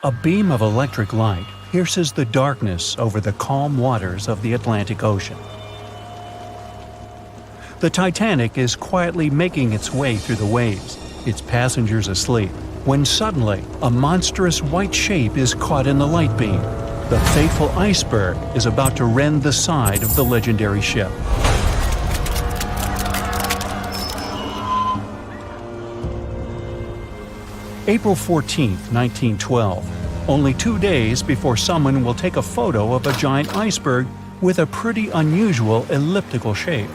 A beam of electric light pierces the darkness over the calm waters of the Atlantic Ocean. The Titanic is quietly making its way through the waves, its passengers asleep, when suddenly a monstrous white shape is caught in the light beam. The fateful iceberg is about to rend the side of the legendary ship. April 14, 1912, only 2 days before someone will take a photo of a giant iceberg with a pretty unusual elliptical shape.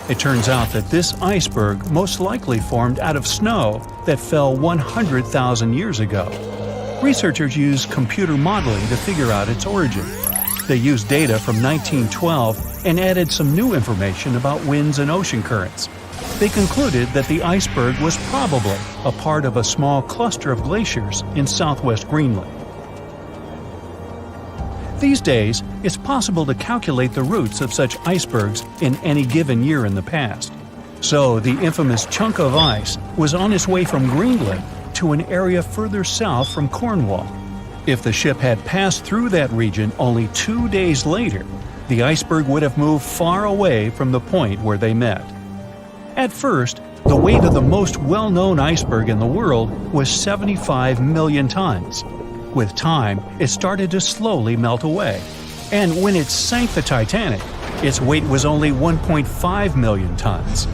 It turns out that this iceberg most likely formed out of snow that fell 100,000 years ago. Researchers used computer modeling to figure out its origin. They used data from 1912 and added some new information about winds and ocean currents. They concluded that the iceberg was probably a part of a small cluster of glaciers in southwest Greenland. These days, it's possible to calculate the routes of such icebergs in any given year in the past. So the infamous chunk of ice was on its way from Greenland to an area further south from Cornwall. If the ship had passed through that region only 2 days later, the iceberg would have moved far away from the point where they met. At first, the weight of the most well-known iceberg in the world was 75 million tons. With time, it started to slowly melt away. And when it sank the Titanic, its weight was only 1.5 million tons.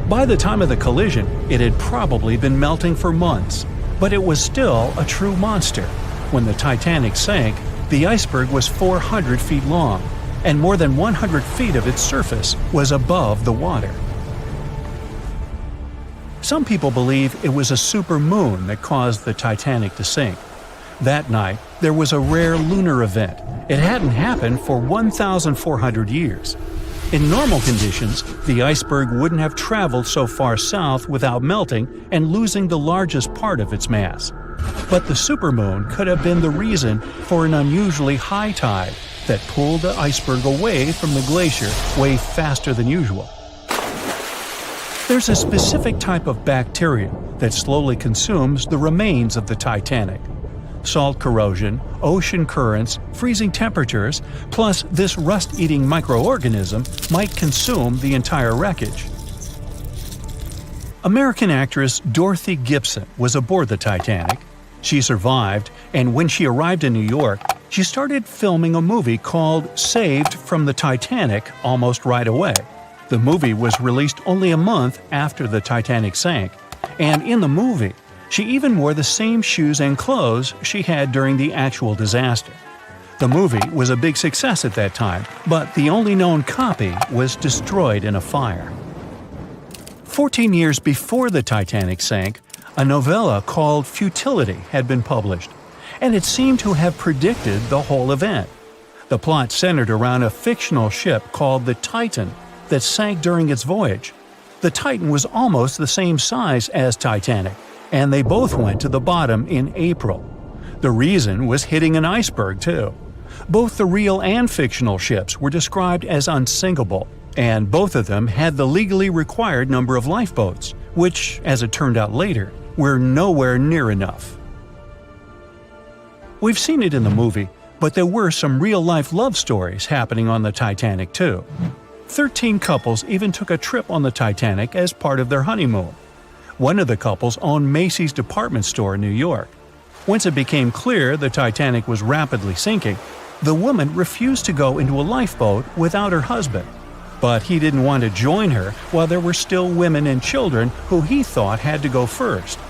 By the time of the collision, it had probably been melting for months, but it was still a true monster. When the Titanic sank, the iceberg was 400 feet long, and more than 100 feet of its surface was above the water. Some people believe it was a supermoon that caused the Titanic to sink. That night, there was a rare lunar event. It hadn't happened for 1,400 years. In normal conditions, the iceberg wouldn't have traveled so far south without melting and losing the largest part of its mass. But the supermoon could have been the reason for an unusually high tide that pulled the iceberg away from the glacier way faster than usual. There's a specific type of bacteria that slowly consumes the remains of the Titanic. Salt corrosion, ocean currents, freezing temperatures, plus this rust-eating microorganism might consume the entire wreckage. American actress Dorothy Gibson was aboard the Titanic. She survived, and when she arrived in New York, she started filming a movie called Saved from the Titanic almost right away. The movie was released only a month after the Titanic sank, and in the movie, she even wore the same shoes and clothes she had during the actual disaster. The movie was a big success at that time, but the only known copy was destroyed in a fire. 14 years before the Titanic sank, a novella called Futility had been published, and it seemed to have predicted the whole event. The plot centered around a fictional ship called the Titan that sank during its voyage. The Titan was almost the same size as Titanic, and they both went to the bottom in April. The reason was hitting an iceberg, too. Both the real and fictional ships were described as unsinkable, and both of them had the legally required number of lifeboats, which, as it turned out later, were nowhere near enough. We've seen it in the movie, but there were some real-life love stories happening on the Titanic, too. 13 couples even took a trip on the Titanic as part of their honeymoon. One of the couples owned Macy's department store in New York. Once it became clear the Titanic was rapidly sinking, the woman refused to go into a lifeboat without her husband. But he didn't want to join her while there were still women and children who he thought had to go first.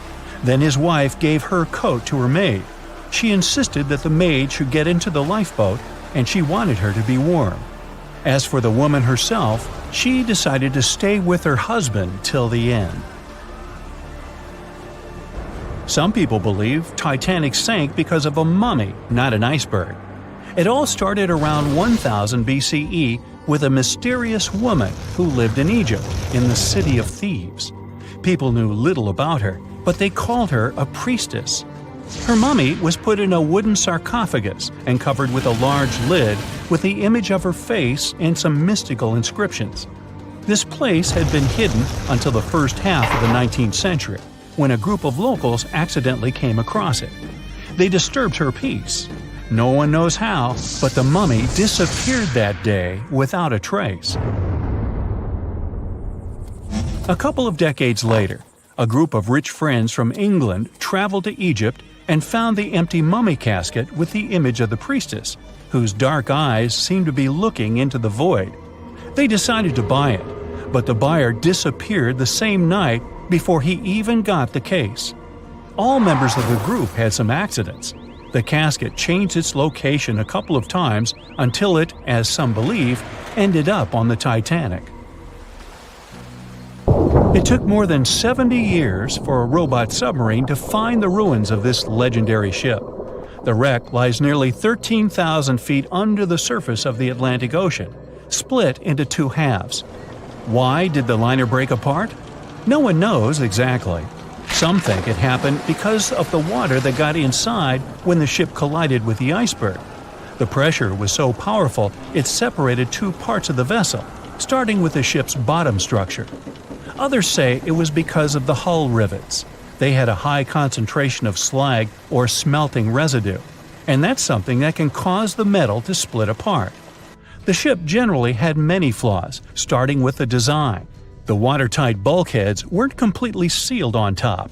Then his wife gave her coat to her maid. She insisted that the maid should get into the lifeboat, and she wanted her to be warm. As for the woman herself, she decided to stay with her husband till the end. Some people believe Titanic sank because of a mummy, not an iceberg. It all started around 1000 BCE with a mysterious woman who lived in Egypt, in the City of Thieves. People knew little about her, but they called her a priestess. Her mummy was put in a wooden sarcophagus and covered with a large lid with the image of her face and some mystical inscriptions. This place had been hidden until the first half of the 19th century, when a group of locals accidentally came across it. They disturbed her peace. No one knows how, but the mummy disappeared that day without a trace. A couple of decades later, a group of rich friends from England traveled to Egypt and found the empty mummy casket with the image of the priestess, whose dark eyes seemed to be looking into the void. They decided to buy it, but the buyer disappeared the same night before he even got the case. All members of the group had some accidents. The casket changed its location a couple of times until it, as some believe, ended up on the Titanic. It took more than 70 years for a robot submarine to find the ruins of this legendary ship. The wreck lies nearly 13,000 feet under the surface of the Atlantic Ocean, split into two halves. Why did the liner break apart? No one knows exactly. Some think it happened because of the water that got inside when the ship collided with the iceberg. The pressure was so powerful it separated two parts of the vessel, starting with the ship's bottom structure. Others say it was because of the hull rivets. They had a high concentration of slag or smelting residue, and that's something that can cause the metal to split apart. The ship generally had many flaws, starting with the design. The watertight bulkheads weren't completely sealed on top.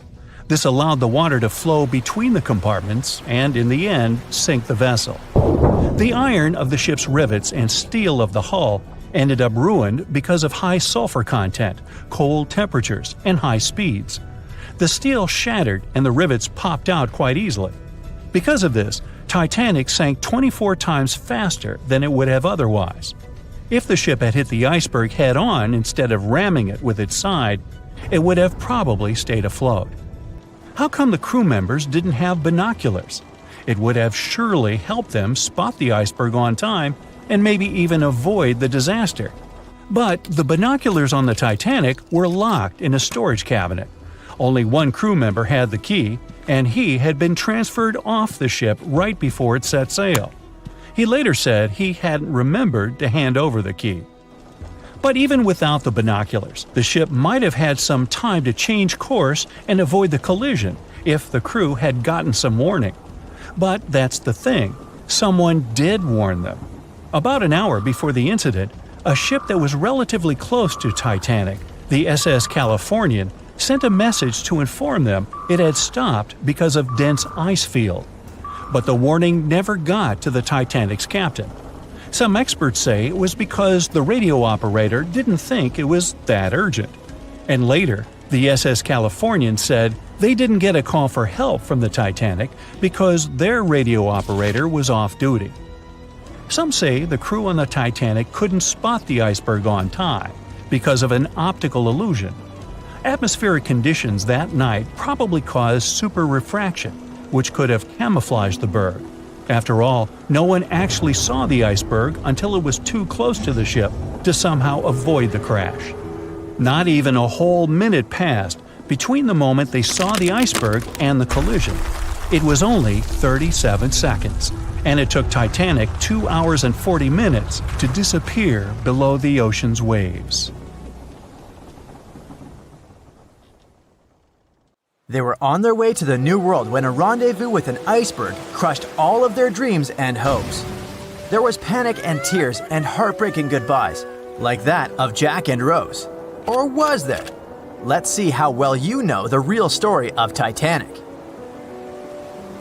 This allowed the water to flow between the compartments and, in the end, sink the vessel. The iron of the ship's rivets and steel of the hull ended up ruined because of high sulfur content, cold temperatures, and high speeds. The steel shattered and the rivets popped out quite easily. Because of this, Titanic sank 24 times faster than it would have otherwise. If the ship had hit the iceberg head-on instead of ramming it with its side, it would have probably stayed afloat. How come the crew members didn't have binoculars? It would have surely helped them spot the iceberg on time and maybe even avoid the disaster. But the binoculars on the Titanic were locked in a storage cabinet. Only one crew member had the key, and he had been transferred off the ship right before it set sail. He later said he hadn't remembered to hand over the key. But even without the binoculars, the ship might have had some time to change course and avoid the collision if the crew had gotten some warning. But that's the thing, someone did warn them. About an hour before the incident, a ship that was relatively close to Titanic, the SS Californian, sent a message to inform them it had stopped because of dense ice field. But the warning never got to the Titanic's captain. Some experts say it was because the radio operator didn't think it was that urgent. And later, the SS Californian said they didn't get a call for help from the Titanic because their radio operator was off duty. Some say the crew on the Titanic couldn't spot the iceberg on time because of an optical illusion. Atmospheric conditions that night probably caused super refraction, which could have camouflaged the berg. After all, no one actually saw the iceberg until it was too close to the ship to somehow avoid the crash. Not even a whole minute passed between the moment they saw the iceberg and the collision. It was only 37 seconds, and it took Titanic 2 hours and 40 minutes to disappear below the ocean's waves. They were on their way to the New World when a rendezvous with an iceberg crushed all of their dreams and hopes. There was panic and tears and heartbreaking goodbyes, like that of Jack and Rose. Or was there? Let's see how well you know the real story of Titanic.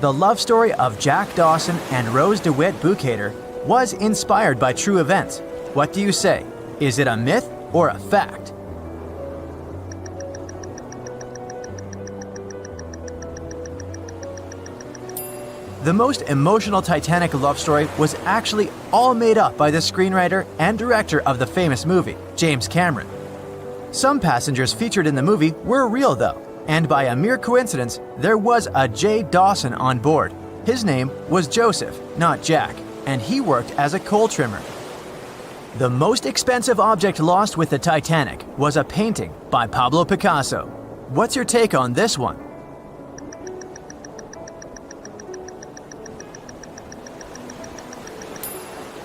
The love story of Jack Dawson and Rose DeWitt Bukater was inspired by true events. What do you say? Is it a myth or a fact? The most emotional Titanic love story was actually all made up by the screenwriter and director of the famous movie, James Cameron. Some passengers featured in the movie were real though, and by a mere coincidence, there was a J. Dawson on board. His name was Joseph, not Jack, and he worked as a coal trimmer. The most expensive object lost with the Titanic was a painting by Pablo Picasso. What's your take on this one?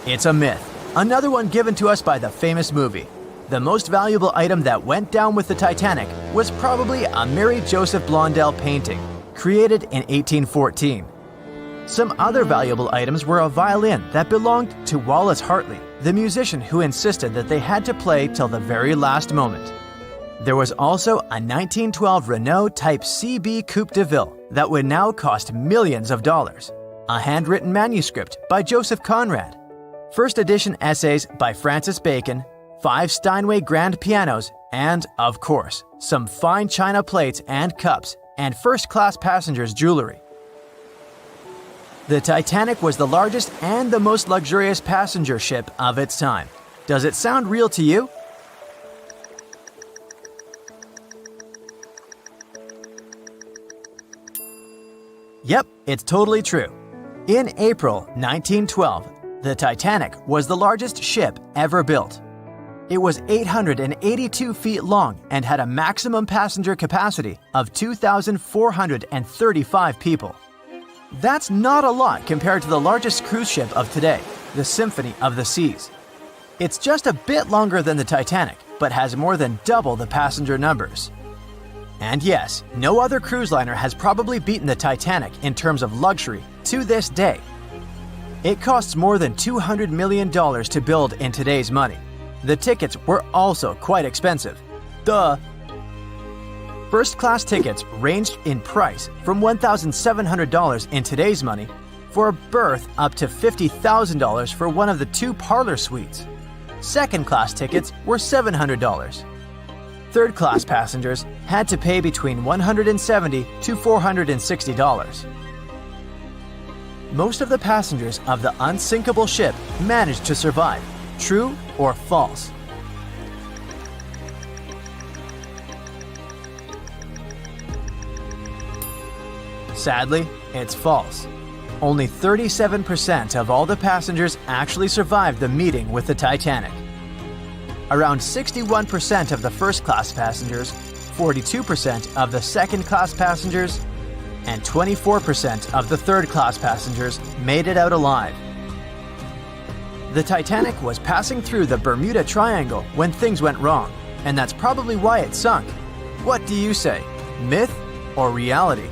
It's a myth. Another one given to us by the famous movie. The most valuable item that went down with the Titanic was probably a Mary Joseph Blondell painting, created in 1814. Some other valuable items were a violin that belonged to Wallace Hartley, the musician who insisted that they had to play till the very last moment. There was also a 1912 Renault Type CB Coupe de Ville that would now cost millions of dollars, a handwritten manuscript by Joseph Conrad, first edition essays by Francis Bacon, 5 Steinway grand pianos, and, of course, some fine china plates and cups and first-class passengers' jewelry. The Titanic was the largest and the most luxurious passenger ship of its time. Does it sound real to you? Yep, it's totally true. In April 1912, the Titanic was the largest ship ever built. It was 882 feet long and had a maximum passenger capacity of 2,435 people. That's not a lot compared to the largest cruise ship of today, the Symphony of the Seas. It's just a bit longer than the Titanic, but has more than double the passenger numbers. And yes, no other cruise liner has probably beaten the Titanic in terms of luxury to this day. It costs more than $200 million to build in today's money. The tickets were also quite expensive. Duh! First-class tickets ranged in price from $1,700 in today's money for a berth up to $50,000 for one of the 2 parlor suites. Second-class tickets were $700. Third-class passengers had to pay between $170 to $460. Most of the passengers of the unsinkable ship managed to survive. True or false? Sadly, it's false. Only 37% of all the passengers actually survived the meeting with the Titanic. Around 61% of the first-class passengers, 42% of the second-class passengers, and 24% of the third-class passengers made it out alive. The Titanic was passing through the Bermuda Triangle when things went wrong, and that's probably why it sunk. What do you say? Myth or reality?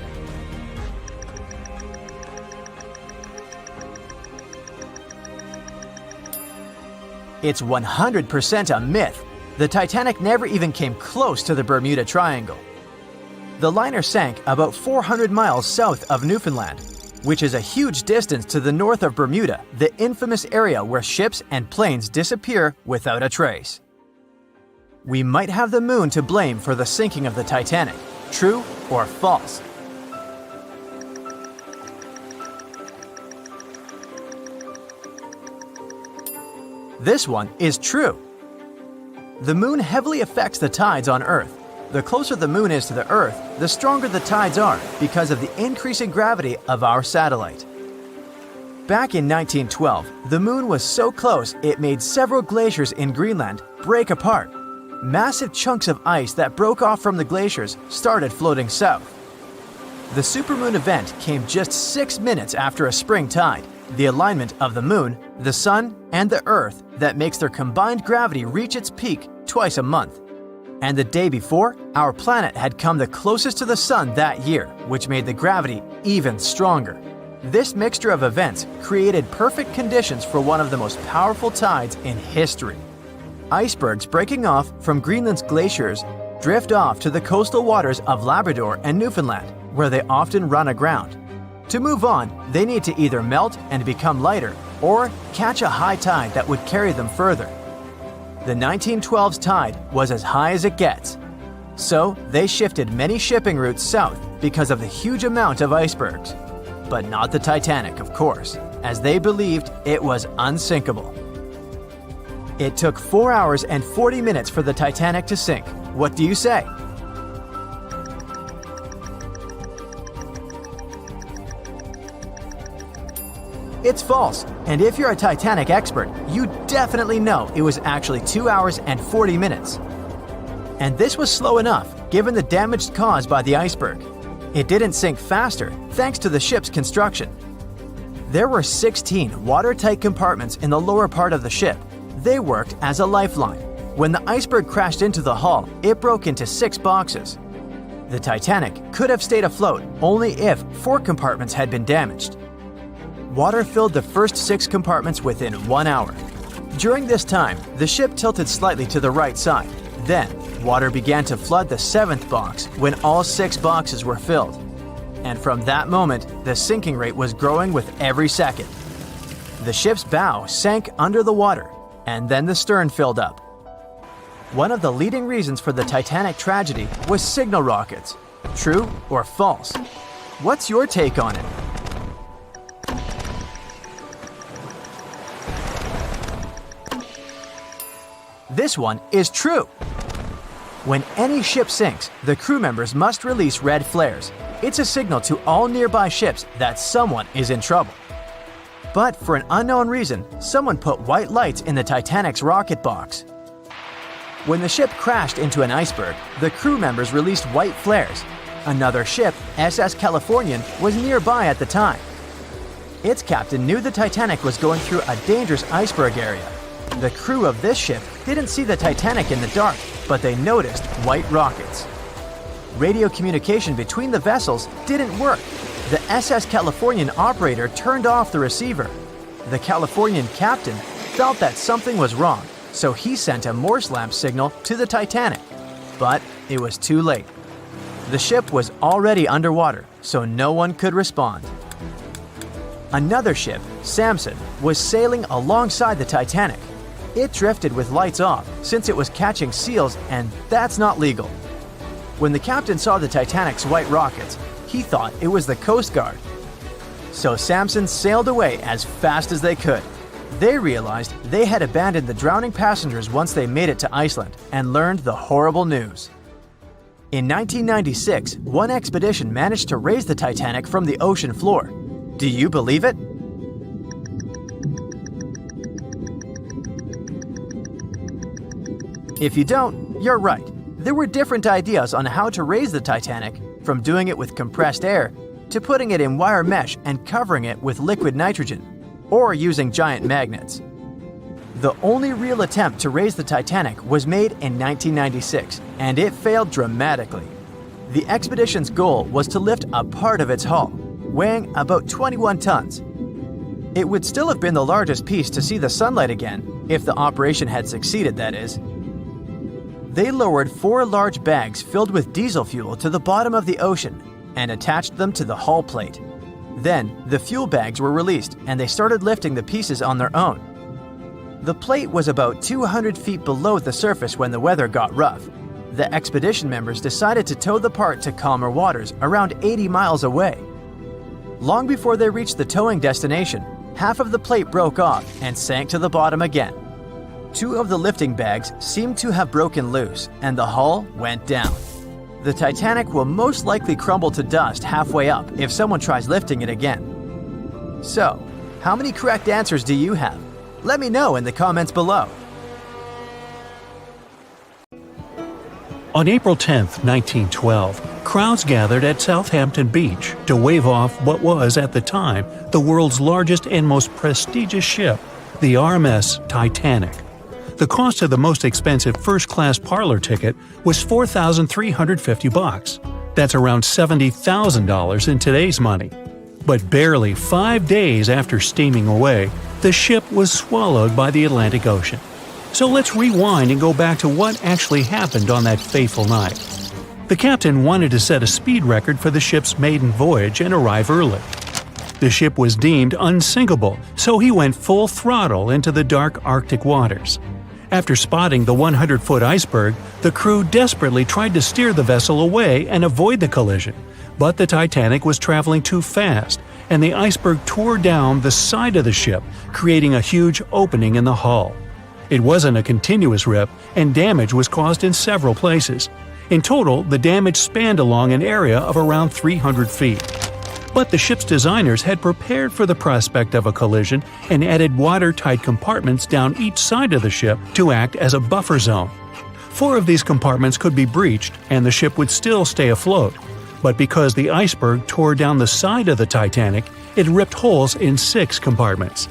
It's 100% a myth. The Titanic never even came close to the Bermuda Triangle. The liner sank about 400 miles south of Newfoundland, which is a huge distance to the north of Bermuda, the infamous area where ships and planes disappear without a trace. We might have the moon to blame for the sinking of the Titanic. True or false? This one is true. The moon heavily affects the tides on Earth. The closer the moon is to the Earth, the stronger the tides are because of the increasing gravity of our satellite. Back in 1912, the moon was so close it made several glaciers in Greenland break apart. Massive chunks of ice that broke off from the glaciers started floating south. The supermoon event came just 6 minutes after a spring tide, the alignment of the moon, the sun, and the Earth that makes their combined gravity reach its peak twice a month. And the day before, our planet had come the closest to the sun that year, which made the gravity even stronger. This mixture of events created perfect conditions for one of the most powerful tides in history. Icebergs breaking off from Greenland's glaciers drift off to the coastal waters of Labrador and Newfoundland, where they often run aground. To move on, they need to either melt and become lighter or catch a high tide that would carry them further. The 1912's tide was as high as it gets. So they shifted many shipping routes south because of the huge amount of icebergs. But not the Titanic, of course, as they believed it was unsinkable. It took 4 hours and 40 minutes for the Titanic to sink. What do you say? It's false, and if you're a Titanic expert, you definitely know it was actually 2 hours and 40 minutes. And this was slow enough, given the damage caused by the iceberg. It didn't sink faster, thanks to the ship's construction. There were 16 watertight compartments in the lower part of the ship. They worked as a lifeline. When the iceberg crashed into the hull, it broke into 6 boxes. The Titanic could have stayed afloat only if 4 compartments had been damaged. water filled the first 6 compartments within 1 hour. During this time, the ship tilted slightly to the right side. Then, water began to flood the 7th box when all 6 boxes were filled. And from that moment, the sinking rate was growing with every second. The ship's bow sank under the water, and then the stern filled up. One of the leading reasons for the Titanic tragedy was signal rockets. True or false? What's your take on it? This one is true. When any ship sinks, the crew members must release red flares. It's a signal to all nearby ships that someone is in trouble. But for an unknown reason, someone put white lights in the Titanic's rocket box. When the ship crashed into an iceberg, the crew members released white flares. Another ship, SS Californian, was nearby at the time. Its captain knew the Titanic was going through a dangerous iceberg area. The crew of this ship didn't see the Titanic in the dark, but they noticed white rockets. Radio communication between the vessels didn't work. The SS Californian operator turned off the receiver. The Californian captain felt that something was wrong, so he sent a Morse lamp signal to the Titanic. But it was too late. The ship was already underwater, so no one could respond. Another ship, Samson, was sailing alongside the Titanic. It drifted with lights off since it was catching seals, and that's not legal. When the captain saw the Titanic's white rockets, he thought it was the Coast Guard. So Samson sailed away as fast as they could. They realized they had abandoned the drowning passengers once they made it to Iceland and learned the horrible news. In 1996, one expedition managed to raise the Titanic from the ocean floor. Do you believe it? If you don't, you're right. There were different ideas on how to raise the Titanic, from doing it with compressed air to putting it in wire mesh and covering it with liquid nitrogen, or using giant magnets. The only real attempt to raise the Titanic was made in 1996, and it failed dramatically. The expedition's goal was to lift a part of its hull, weighing about 21 tons. It would still have been the largest piece to see the sunlight again, if the operation had succeeded, that is. They lowered 4 large bags filled with diesel fuel to the bottom of the ocean and attached them to the hull plate. Then, the fuel bags were released and they started lifting the pieces on their own. The plate was about 200 feet below the surface when the weather got rough. The expedition members decided to tow the part to calmer waters around 80 miles away. Long before they reached the towing destination, half of the plate broke off and sank to the bottom again. 2 of the lifting bags seemed to have broken loose, and the hull went down. The Titanic will most likely crumble to dust halfway up if someone tries lifting it again. So, how many correct answers do you have? Let me know in the comments below. On April 10, 1912, crowds gathered at Southampton Beach to wave off what was, at the time, the world's largest and most prestigious ship, the RMS Titanic. The cost of the most expensive first-class parlor ticket was $4,350. That's around $70,000 in today's money. But barely 5 days after steaming away, the ship was swallowed by the Atlantic Ocean. So let's rewind and go back to what actually happened on that fateful night. The captain wanted to set a speed record for the ship's maiden voyage and arrive early. The ship was deemed unsinkable, so he went full throttle into the dark Arctic waters. After spotting the 100-foot iceberg, the crew desperately tried to steer the vessel away and avoid the collision, but the Titanic was traveling too fast, and the iceberg tore down the side of the ship, creating a huge opening in the hull. It wasn't a continuous rip, and damage was caused in several places. In total, the damage spanned along an area of around 300 feet. But the ship's designers had prepared for the prospect of a collision and added watertight compartments down each side of the ship to act as a buffer zone. 4 of these compartments could be breached and the ship would still stay afloat. But because the iceberg tore down the side of the Titanic, it ripped holes in 6 compartments.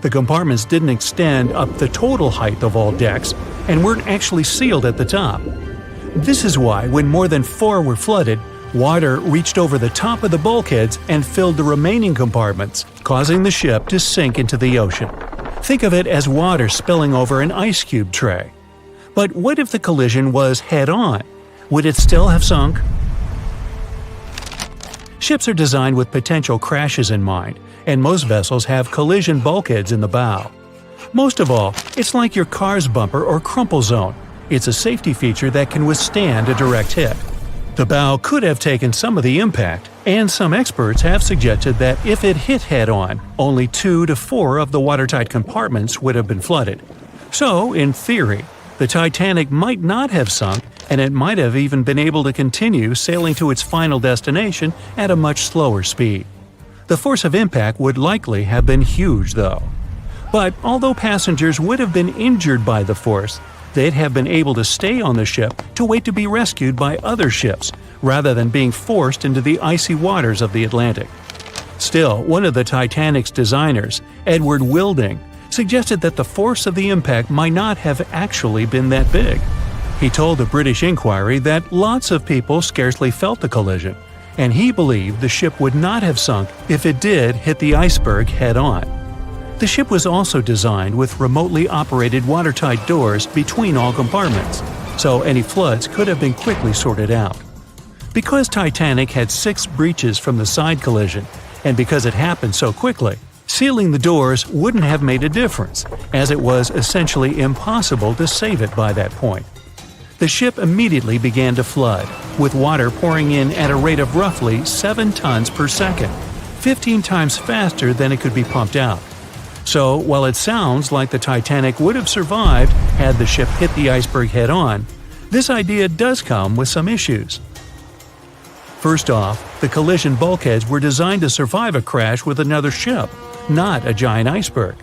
The compartments didn't extend up the total height of all decks and weren't actually sealed at the top. This is why, when more than 4 were flooded, Water reached over the top of the bulkheads and filled the remaining compartments, causing the ship to sink into the ocean. Think of it as water spilling over an ice cube tray. But what if the collision was head-on? Would it still have sunk? Ships are designed with potential crashes in mind, and most vessels have collision bulkheads in the bow. Most of all, it's like your car's bumper or crumple zone. It's a safety feature that can withstand a direct hit. The bow could have taken some of the impact, and some experts have suggested that if it hit head-on, only 2 to 4 of the watertight compartments would have been flooded. So, in theory, the Titanic might not have sunk, and it might have even been able to continue sailing to its final destination at a much slower speed. The force of impact would likely have been huge, though. But although passengers would have been injured by the force, they'd have been able to stay on the ship to wait to be rescued by other ships, rather than being forced into the icy waters of the Atlantic. Still, one of the Titanic's designers, Edward Wilding, suggested that the force of the impact might not have actually been that big. He told the British Inquiry that lots of people scarcely felt the collision, and he believed the ship would not have sunk if it did hit the iceberg head-on. The ship was also designed with remotely operated watertight doors between all compartments, so any floods could have been quickly sorted out. Because Titanic had 6 breaches from the side collision, and because it happened so quickly, sealing the doors wouldn't have made a difference, as it was essentially impossible to save it by that point. The ship immediately began to flood, with water pouring in at a rate of roughly 7 tons per second, 15 times faster than it could be pumped out. So, while it sounds like the Titanic would have survived had the ship hit the iceberg head-on, this idea does come with some issues. First off, the collision bulkheads were designed to survive a crash with another ship, not a giant iceberg.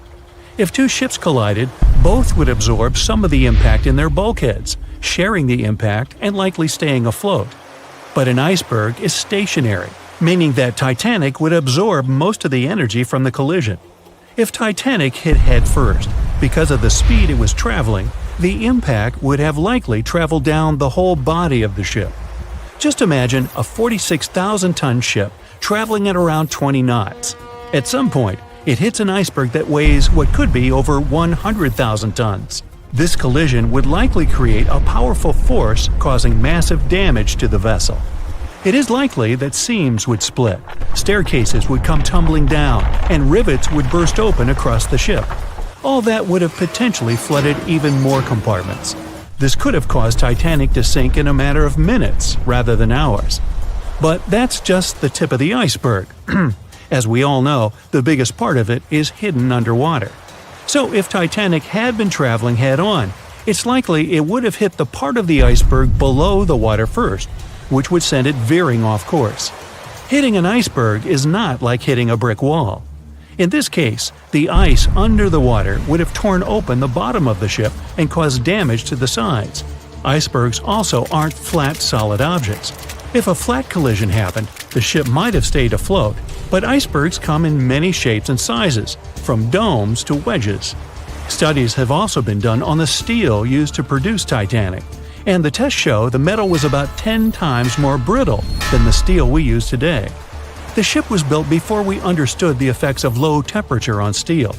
If 2 ships collided, both would absorb some of the impact in their bulkheads, sharing the impact and likely staying afloat. But an iceberg is stationary, meaning that Titanic would absorb most of the energy from the collision. If Titanic hit head first, because of the speed it was traveling, the impact would have likely traveled down the whole body of the ship. Just imagine a 46,000-ton ship traveling at around 20 knots. At some point, it hits an iceberg that weighs what could be over 100,000 tons. This collision would likely create a powerful force causing massive damage to the vessel. It is likely that seams would split, staircases would come tumbling down, and rivets would burst open across the ship. All that would have potentially flooded even more compartments. This could have caused Titanic to sink in a matter of minutes rather than hours. But that's just the tip of the iceberg. As we all know, the biggest part of it is hidden underwater. So if Titanic had been traveling head-on, it's likely it would have hit the part of the iceberg below the water first, which would send it veering off course. Hitting an iceberg is not like hitting a brick wall. In this case, the ice under the water would have torn open the bottom of the ship and caused damage to the sides. Icebergs also aren't flat, solid objects. If a flat collision happened, the ship might have stayed afloat, but icebergs come in many shapes and sizes, from domes to wedges. Studies have also been done on the steel used to produce Titanic, and the tests show the metal was about 10 times more brittle than the steel we use today. The ship was built before we understood the effects of low temperature on steel.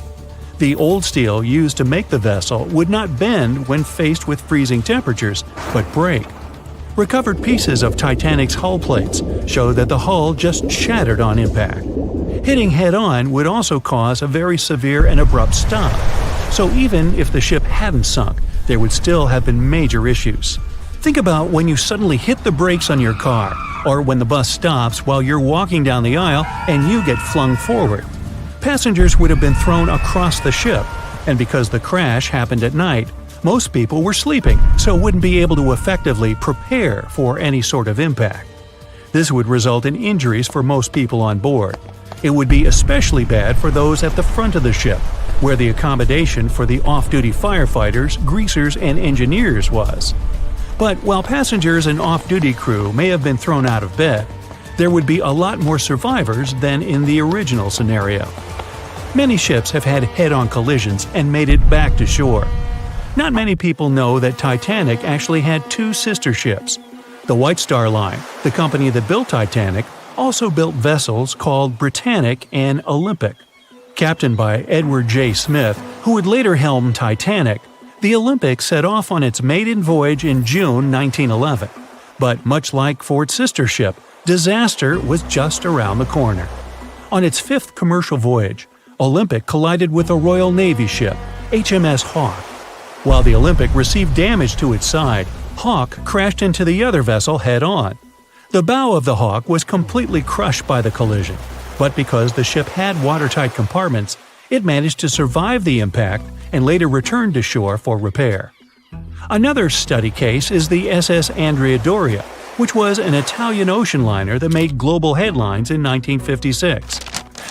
The old steel used to make the vessel would not bend when faced with freezing temperatures, but break. Recovered pieces of Titanic's hull plates show that the hull just shattered on impact. Hitting head-on would also cause a very severe and abrupt stop, so even if the ship hadn't sunk, there would still have been major issues. Think about when you suddenly hit the brakes on your car, or when the bus stops while you're walking down the aisle and you get flung forward. Passengers would have been thrown across the ship, and because the crash happened at night, most people were sleeping, so wouldn't be able to effectively prepare for any sort of impact. This would result in injuries for most people on board. It would be especially bad for those at the front of the ship, where the accommodation for the off-duty firefighters, greasers, and engineers was. But while passengers and off-duty crew may have been thrown out of bed, there would be a lot more survivors than in the original scenario. Many ships have had head-on collisions and made it back to shore. Not many people know that Titanic actually had 2 sister ships. The White Star Line, the company that built Titanic, also built vessels called Britannic and Olympic. Captained by Edward J. Smith, who would later helm Titanic, the Olympic set off on its maiden voyage in June 1911. But much like Ford's sister ship, disaster was just around the corner. On its fifth commercial voyage, Olympic collided with a Royal Navy ship, HMS Hawke. While the Olympic received damage to its side, Hawke crashed into the other vessel head-on. The bow of the Hawke was completely crushed by the collision, but because the ship had watertight compartments, it managed to survive the impact and later returned to shore for repair. Another study case is the SS Andrea Doria, which was an Italian ocean liner that made global headlines in 1956.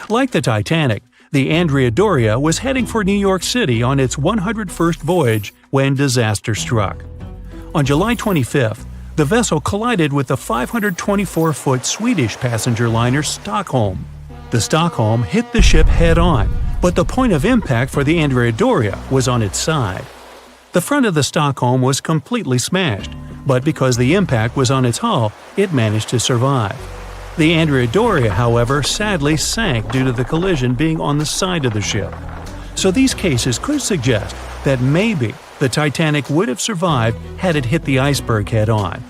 Like the Titanic, the Andrea Doria was heading for New York City on its 101st voyage when disaster struck. On July 25th, the vessel collided with the 524-foot Swedish passenger liner Stockholm. The Stockholm hit the ship head-on, but the point of impact for the Andrea Doria was on its side. The front of the Stockholm was completely smashed, but because the impact was on its hull, it managed to survive. The Andrea Doria, however, sadly sank due to the collision being on the side of the ship. So these cases could suggest that maybe the Titanic would have survived had it hit the iceberg head-on.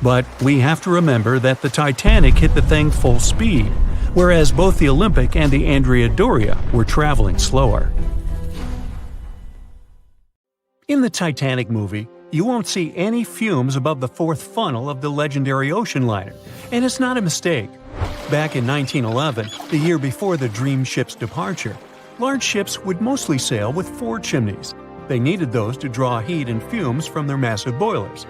But we have to remember that the Titanic hit the thing full speed, whereas both the Olympic and the Andrea Doria were traveling slower. In the Titanic movie, you won't see any fumes above the fourth funnel of the legendary ocean liner, and it's not a mistake. Back in 1911, the year before the Dream ship's departure, large ships would mostly sail with 4 chimneys. They needed those to draw heat and fumes from their massive boilers.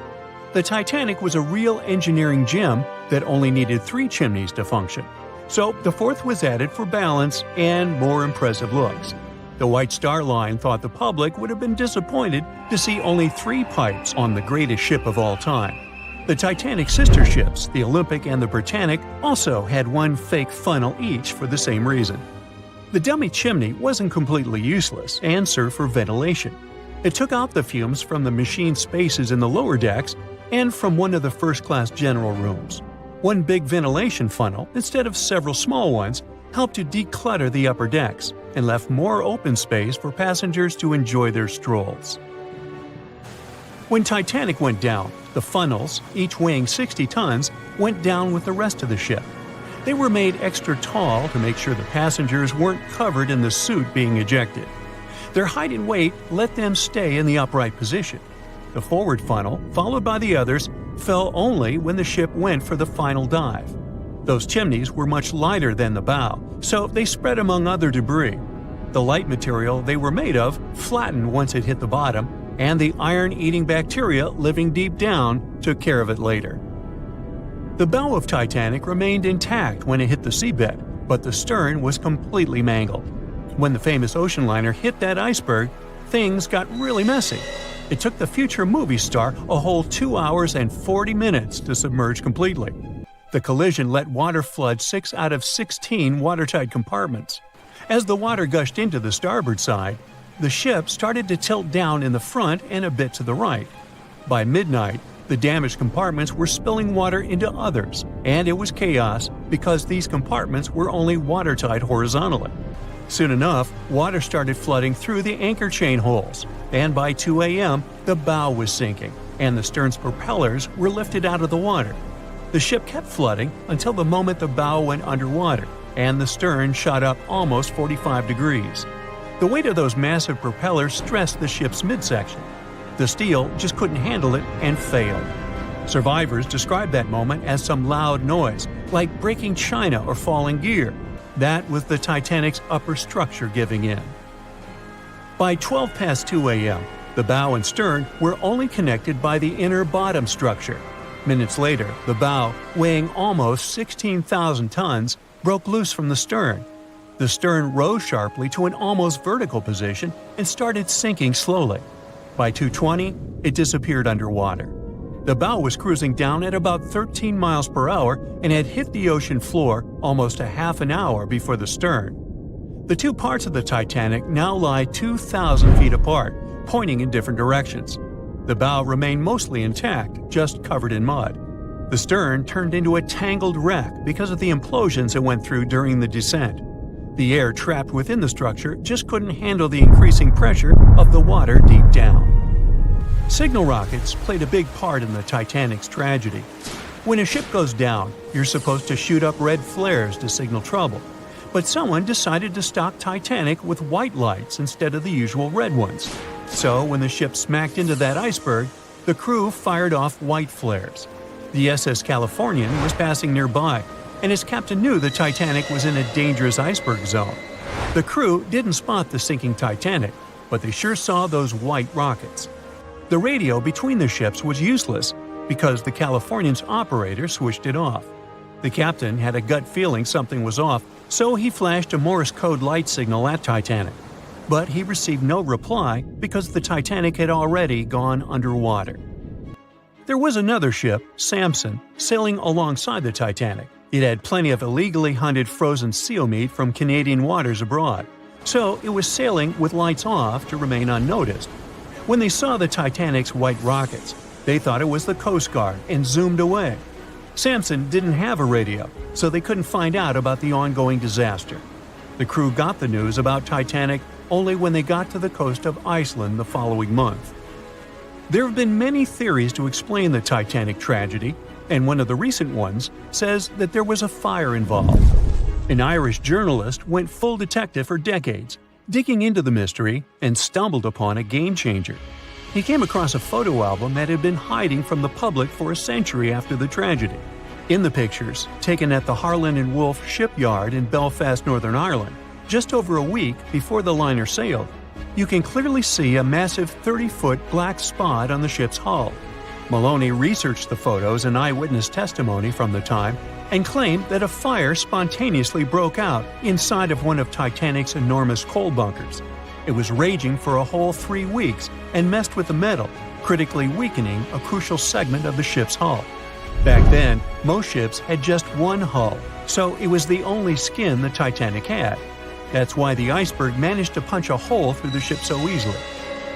The Titanic was a real engineering gem that only needed 3 chimneys to function. So the fourth was added for balance and more impressive looks. The White Star Line thought the public would have been disappointed to see only 3 pipes on the greatest ship of all time. The Titanic's sister ships, the Olympic and the Britannic, also had 1 fake funnel each for the same reason. The dummy chimney wasn't completely useless and served for ventilation. It took out the fumes from the machine spaces in the lower decks and from one of the first-class general rooms. 1 big ventilation funnel, instead of several small ones, helped to declutter the upper decks and left more open space for passengers to enjoy their strolls. When Titanic went down, the funnels, each weighing 60 tons, went down with the rest of the ship. They were made extra tall to make sure the passengers weren't covered in the soot being ejected. Their height and weight let them stay in the upright position. The forward funnel, followed by the others, fell only when the ship went for the final dive. Those chimneys were much lighter than the bow, so they spread among other debris. The light material they were made of flattened once it hit the bottom, and the iron-eating bacteria living deep down took care of it later. The bow of Titanic remained intact when it hit the seabed, but the stern was completely mangled. When the famous ocean liner hit that iceberg, things got really messy. It took the future movie star a whole 2 hours and 40 minutes to submerge completely. The collision let water flood 6 out of 16 watertight compartments. As the water gushed into the starboard side, the ship started to tilt down in the front and a bit to the right. By midnight, the damaged compartments were spilling water into others, and it was chaos because these compartments were only watertight horizontally. Soon enough, water started flooding through the anchor chain holes, and by 2 a.m., the bow was sinking, and the stern's propellers were lifted out of the water. The ship kept flooding until the moment the bow went underwater, and the stern shot up almost 45 degrees. The weight of those massive propellers stressed the ship's midsection. The steel just couldn't handle it and failed. Survivors described that moment as some loud noise, like breaking china or falling gear. That was the Titanic's upper structure giving in. By 12 past 2 a.m., the bow and stern were only connected by the inner bottom structure. Minutes later, the bow, weighing almost 16,000 tons, broke loose from the stern. The stern rose sharply to an almost vertical position and started sinking slowly. By 2:20, it disappeared underwater. The bow was cruising down at about 13 miles per hour and had hit the ocean floor almost a half an hour before the stern. The 2 parts of the Titanic now lie 2,000 feet apart, pointing in different directions. The bow remained mostly intact, just covered in mud. The stern turned into a tangled wreck because of the implosions it went through during the descent. The air trapped within the structure just couldn't handle the increasing pressure of the water deep down. Signal rockets played a big part in the Titanic's tragedy. When a ship goes down, you're supposed to shoot up red flares to signal trouble. But someone decided to stock Titanic with white lights instead of the usual red ones. So when the ship smacked into that iceberg, the crew fired off white flares. The SS Californian was passing nearby, and his captain knew the Titanic was in a dangerous iceberg zone. The crew didn't spot the sinking Titanic, but they sure saw those white rockets. The radio between the ships was useless because the Californian's operator switched it off. The captain had a gut feeling something was off, so he flashed a Morse code light signal at Titanic. But he received no reply because the Titanic had already gone underwater. There was another ship, Samson, sailing alongside the Titanic. It had plenty of illegally hunted frozen seal meat from Canadian waters abroad, so it was sailing with lights off to remain unnoticed. When they saw the Titanic's white rockets, they thought it was the Coast Guard and zoomed away. Samson didn't have a radio, so they couldn't find out about the ongoing disaster. The crew got the news about Titanic only when they got to the coast of Iceland the following month. There have been many theories to explain the Titanic tragedy, and one of the recent ones says that there was a fire involved. An Irish journalist went full detective for decades, digging into the mystery, and stumbled upon a game-changer. He came across a photo album that had been hiding from the public for a century after the tragedy. In the pictures, taken at the Harland and Wolff shipyard in Belfast, Northern Ireland, just over a week before the liner sailed, you can clearly see a massive 30-foot black spot on the ship's hull. Maloney researched the photos and eyewitness testimony from the time and claimed that a fire spontaneously broke out inside of one of Titanic's enormous coal bunkers. It was raging for a whole 3 weeks and messed with the metal, critically weakening a crucial segment of the ship's hull. Back then, most ships had just one hull, so it was the only skin the Titanic had. That's why the iceberg managed to punch a hole through the ship so easily.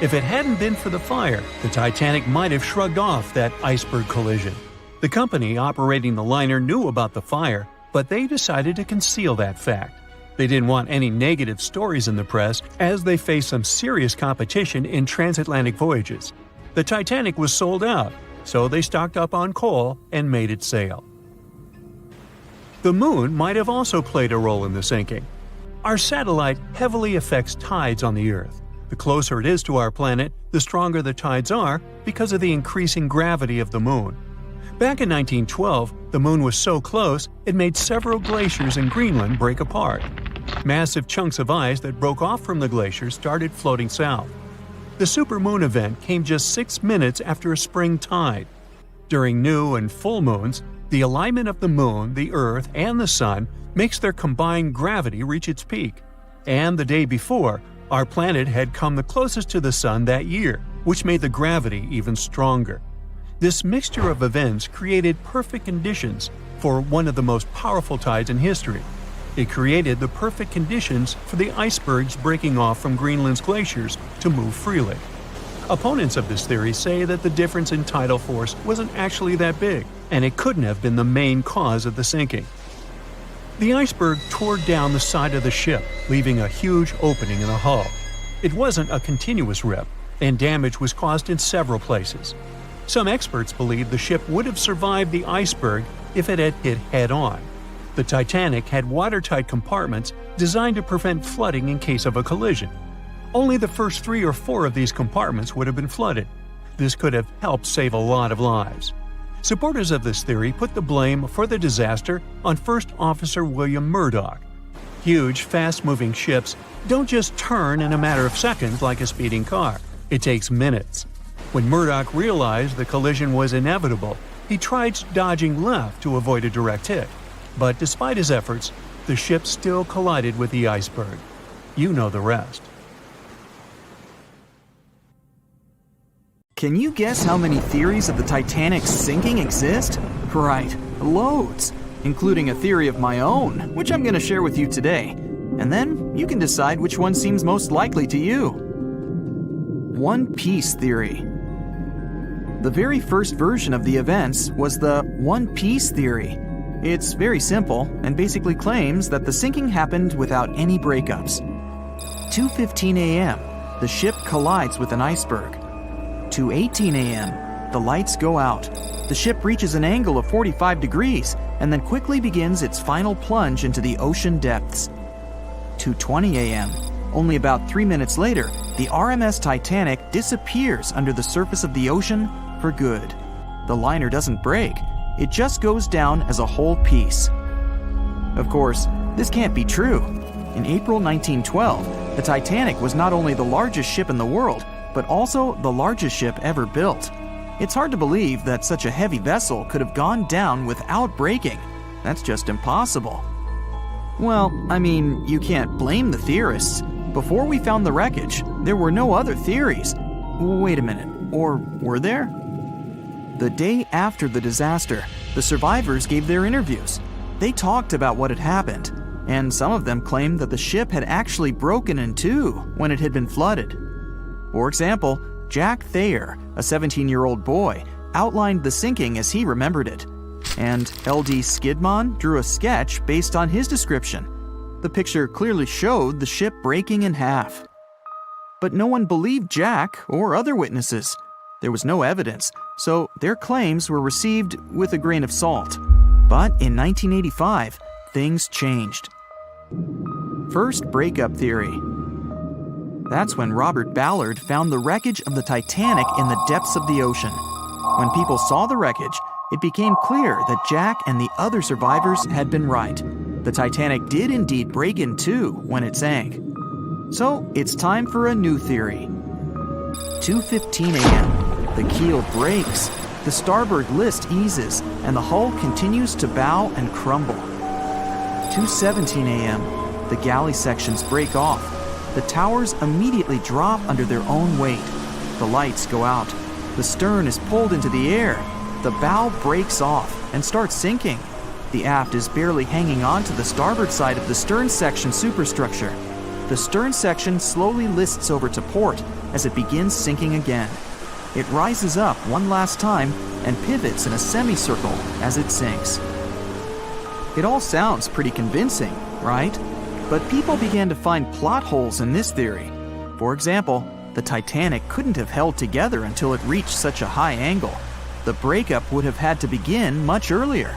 If it hadn't been for the fire, the Titanic might have shrugged off that iceberg collision. The company operating the liner knew about the fire, but they decided to conceal that fact. They didn't want any negative stories in the press as they faced some serious competition in transatlantic voyages. The Titanic was sold out, so they stocked up on coal and made it sail. The moon might have also played a role in the sinking. Our satellite heavily affects tides on the Earth. The closer it is to our planet, the stronger the tides are because of the increasing gravity of the moon. Back in 1912, the moon was so close it made several glaciers in Greenland break apart. Massive chunks of ice that broke off from the glaciers started floating south. The supermoon event came just 6 minutes after a spring tide. During new and full moons, the alignment of the moon, the Earth, and the Sun makes their combined gravity reach its peak. And the day before, our planet had come the closest to the Sun that year, which made the gravity even stronger. This mixture of events created perfect conditions for one of the most powerful tides in history. It created the perfect conditions for the icebergs breaking off from Greenland's glaciers to move freely. Opponents of this theory say that the difference in tidal force wasn't actually that big, and it couldn't have been the main cause of the sinking. The iceberg tore down the side of the ship, leaving a huge opening in the hull. It wasn't a continuous rip, and damage was caused in several places. Some experts believe the ship would have survived the iceberg if it had hit head-on. The Titanic had watertight compartments designed to prevent flooding in case of a collision. Only the first 3 or 4 of these compartments would have been flooded. This could have helped save a lot of lives. Supporters of this theory put the blame for the disaster on First Officer William Murdoch. Huge, fast-moving ships don't just turn in a matter of seconds like a speeding car. It takes minutes. When Murdoch realized the collision was inevitable, he tried dodging left to avoid a direct hit. But despite his efforts, the ship still collided with the iceberg. You know the rest. Can you guess how many theories of the Titanic's sinking exist? Right, loads, including a theory of my own, which I'm going to share with you today. And then you can decide which one seems most likely to you. One Piece theory. The very first version of the events was the One Piece theory. It's very simple and basically claims that the sinking happened without any breakups. 2:15 a.m., the ship collides with an iceberg. 2:18 a.m., the lights go out. The ship reaches an angle of 45 degrees and then quickly begins its final plunge into the ocean depths. 2:20 a.m., only about 3 minutes later, the RMS Titanic disappears under the surface of the ocean for good. The liner doesn't break, it just goes down as a whole piece. Of course, this can't be true. In April 1912, the Titanic was not only the largest ship in the world, but also the largest ship ever built. It's hard to believe that such a heavy vessel could have gone down without breaking. That's just impossible. Well, I mean, you can't blame the theorists. Before we found the wreckage, there were no other theories. Wait a minute, or were there? The day after the disaster, the survivors gave their interviews. They talked about what had happened, and some of them claimed that the ship had actually broken in two when it had been flooded. For example, Jack Thayer, a 17-year-old boy, outlined the sinking as he remembered it, and L.D. Skidmon drew a sketch based on his description. The picture clearly showed the ship breaking in half. But no one believed Jack or other witnesses. There was no evidence, so their claims were received with a grain of salt. But in 1985, things changed. First breakup theory. That's when Robert Ballard found the wreckage of the Titanic in the depths of the ocean. When people saw the wreckage, it became clear that Jack and the other survivors had been right. The Titanic did indeed break in two when it sank. So it's time for a new theory. 2:15 a.m. The keel breaks, the starboard list eases, and the hull continues to bow and crumble. 2:17 a.m. The galley sections break off. The towers immediately drop under their own weight. The lights go out. The stern is pulled into the air. The bow breaks off and starts sinking. The aft is barely hanging on to the starboard side of the stern section superstructure. The stern section slowly lists over to port as it begins sinking again. It rises up one last time and pivots in a semicircle as it sinks. It all sounds pretty convincing, right? But people began to find plot holes in this theory. For example, the Titanic couldn't have held together until it reached such a high angle. The breakup would have had to begin much earlier.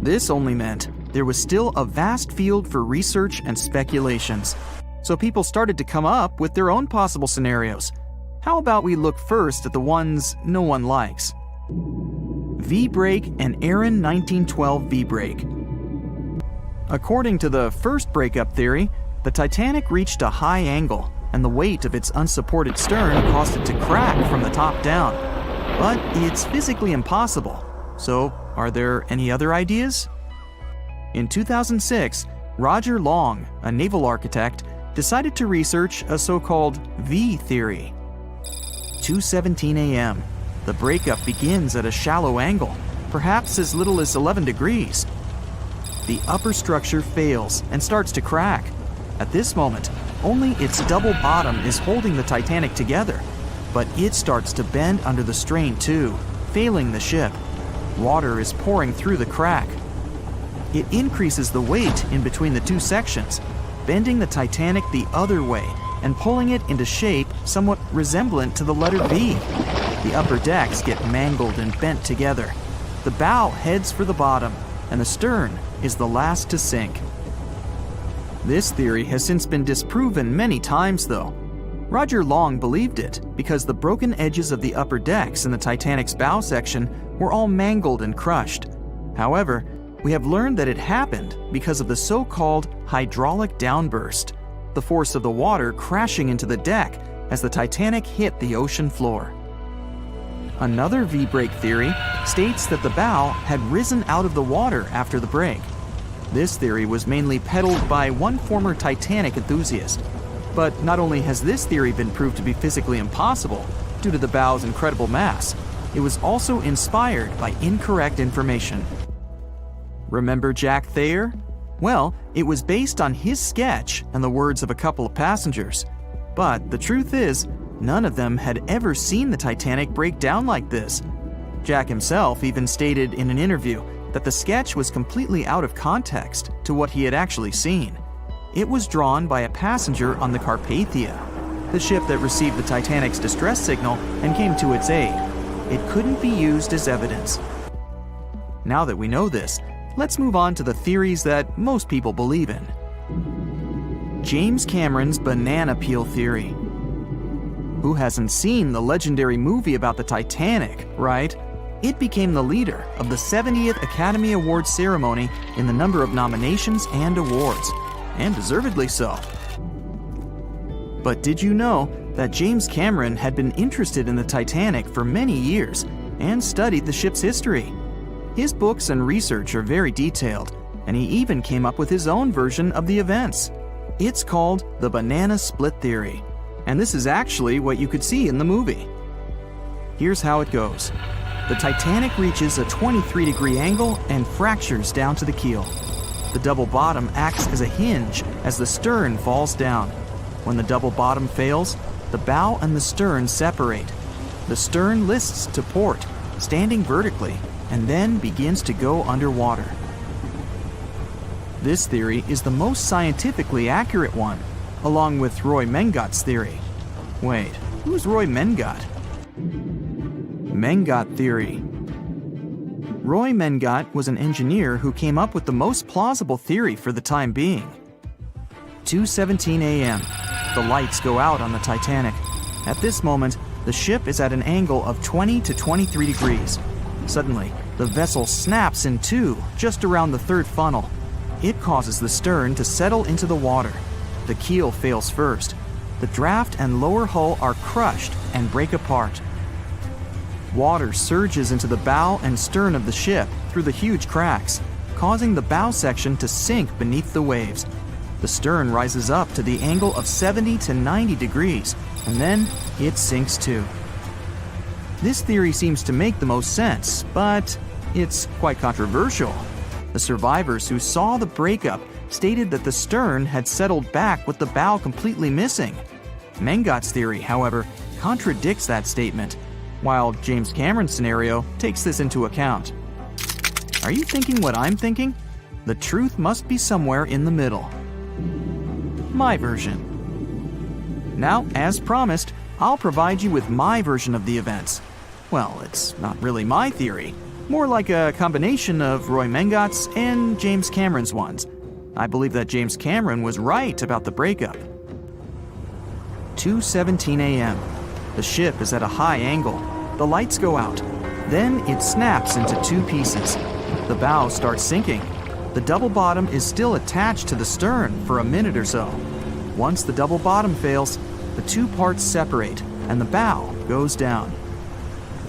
This only meant there was still a vast field for research and speculations. So people started to come up with their own possible scenarios. How about we look first at the ones no one likes? V-brake and Aaron 1912 V-brake. According to the first breakup theory, the Titanic reached a high angle, and the weight of its unsupported stern caused it to crack from the top down. But it's physically impossible. So, are there any other ideas? In 2006, Roger Long, a naval architect, decided to research a so-called V theory. 2:17 a.m. The breakup begins at a shallow angle, perhaps as little as 11 degrees. The upper structure fails and starts to crack. At this moment, only its double bottom is holding the Titanic together, but it starts to bend under the strain too, failing the ship. Water is pouring through the crack. It increases the weight in between the two sections, bending the Titanic the other way and pulling it into shape somewhat resemblant to the letter V. The upper decks get mangled and bent together. The bow heads for the bottom, and the stern is the last to sink. This theory has since been disproven many times, though. Roger Long believed it because the broken edges of the upper decks in the Titanic's bow section were all mangled and crushed. However, we have learned that it happened because of the so-called hydraulic downburst, the force of the water crashing into the deck as the Titanic hit the ocean floor. Another V-brake theory states that the bow had risen out of the water after the break. This theory was mainly peddled by one former Titanic enthusiast. But not only has this theory been proved to be physically impossible due to the bow's incredible mass, it was also inspired by incorrect information. Remember Jack Thayer? Well, it was based on his sketch and the words of a couple of passengers. But the truth is, none of them had ever seen the Titanic break down like this. Jack himself even stated in an interview that the sketch was completely out of context to what he had actually seen. It was drawn by a passenger on the Carpathia, the ship that received the Titanic's distress signal and came to its aid. It couldn't be used as evidence. Now that we know this, let's move on to the theories that most people believe in. James Cameron's banana peel theory. Who hasn't seen the legendary movie about the Titanic, right? It became the leader of the 70th Academy Awards ceremony in the number of nominations and awards, and deservedly so. But did you know that James Cameron had been interested in the Titanic for many years and studied the ship's history? His books and research are very detailed, and he even came up with his own version of the events. It's called the banana split theory, and this is actually what you could see in the movie. Here's how it goes. The Titanic reaches a 23-degree angle and fractures down to the keel. The double bottom acts as a hinge as the stern falls down. When the double bottom fails, the bow and the stern separate. The stern lists to port, standing vertically, and then begins to go underwater. This theory is the most scientifically accurate one, along with Roy Mengott's theory. Wait, who's Roy Mengott? Mengott theory. Roy Mengott was an engineer who came up with the most plausible theory for the time being. 2:17 a.m. The lights go out on the Titanic. At this moment, the ship is at an angle of 20 to 23 degrees. Suddenly, the vessel snaps in two just around the third funnel. It causes the stern to settle into the water. The keel fails first. The draft and lower hull are crushed and break apart. Water surges into the bow and stern of the ship through the huge cracks, causing the bow section to sink beneath the waves. The stern rises up to the angle of 70 to 90 degrees, and then it sinks too. This theory seems to make the most sense, but it's quite controversial. The survivors who saw the breakup stated that the stern had settled back with the bow completely missing. Mengott's theory, however, contradicts that statement, while James Cameron's scenario takes this into account. Are you thinking what I'm thinking? The truth must be somewhere in the middle. My version. Now, as promised, I'll provide you with my version of the events. Well, it's not really my theory, more like a combination of Roy Mengott's and James Cameron's ones. I believe that James Cameron was right about the breakup. 2:17 a.m. The ship is at a high angle. The lights go out. Then it snaps into two pieces. The bow starts sinking. The double bottom is still attached to the stern for a minute or so. Once the double bottom fails, the two parts separate and the bow goes down.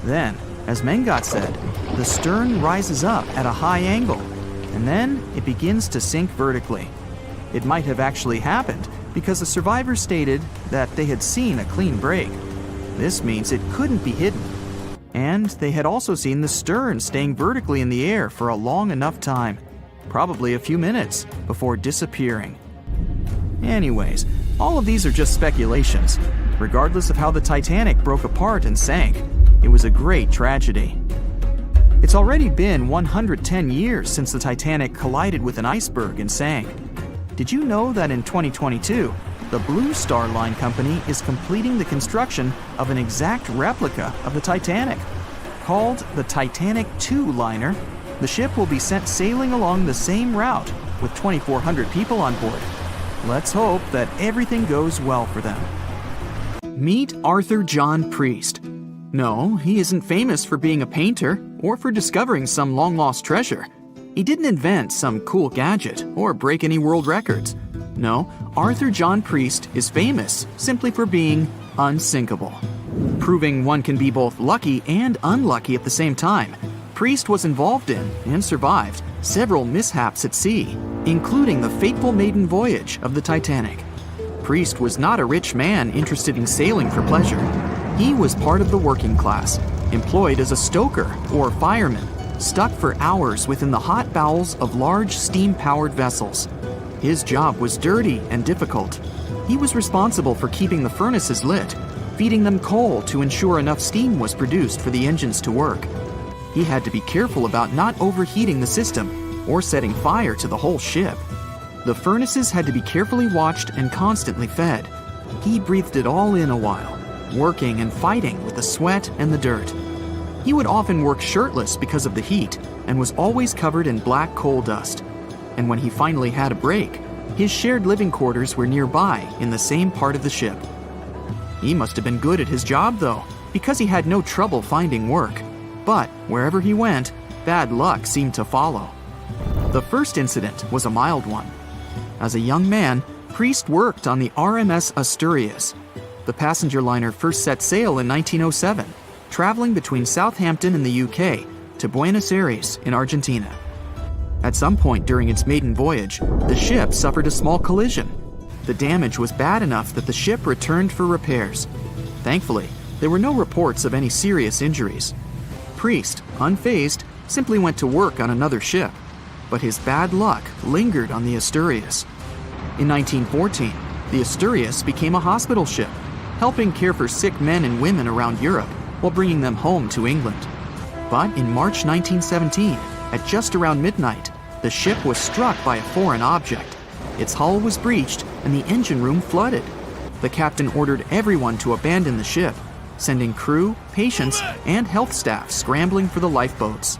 Then, as Mengott said, the stern rises up at a high angle, and then it begins to sink vertically. It might have actually happened because the survivors stated that they had seen a clean break. This means it couldn't be hidden. And they had also seen the stern staying vertically in the air for a long enough time, probably a few minutes, before disappearing. Anyways, all of these are just speculations. Regardless of how the Titanic broke apart and sank, it was a great tragedy. It's already been 110 years since the Titanic collided with an iceberg and sank. Did you know that in 2022, the Blue Star Line Company is completing the construction of an exact replica of the Titanic? Called the Titanic II liner, the ship will be sent sailing along the same route with 2,400 people on board. Let's hope that everything goes well for them. Meet Arthur John Priest. No, he isn't famous for being a painter or for discovering some long-lost treasure. He didn't invent some cool gadget or break any world records. No, Arthur John Priest is famous simply for being unsinkable. Proving one can be both lucky and unlucky at the same time, Priest was involved in and survived several mishaps at sea, including the fateful maiden voyage of the Titanic. Priest was not a rich man interested in sailing for pleasure. He was part of the working class, employed as a stoker or fireman, stuck for hours within the hot bowels of large steam-powered vessels. His job was dirty and difficult. He was responsible for keeping the furnaces lit, feeding them coal to ensure enough steam was produced for the engines to work. He had to be careful about not overheating the system or setting fire to the whole ship. The furnaces had to be carefully watched and constantly fed. He breathed it all in a while, working and fighting with the sweat and the dirt. He would often work shirtless because of the heat and was always covered in black coal dust. And when he finally had a break, his shared living quarters were nearby in the same part of the ship. He must have been good at his job, though, because he had no trouble finding work. But wherever he went, bad luck seemed to follow. The first incident was a mild one. As a young man, Priest worked on the RMS Asturias. The passenger liner first set sail in 1907, traveling between Southampton in the UK to Buenos Aires in Argentina. At some point during its maiden voyage, the ship suffered a small collision. The damage was bad enough that the ship returned for repairs. Thankfully, there were no reports of any serious injuries. Priest, unfazed, simply went to work on another ship, but his bad luck lingered on the Asturias. In 1914, the Asturias became a hospital ship, helping care for sick men and women around Europe while bringing them home to England. But in March 1917, at just around midnight, the ship was struck by a foreign object. Its hull was breached and the engine room flooded. The captain ordered everyone to abandon the ship, sending crew, patients, and health staff scrambling for the lifeboats.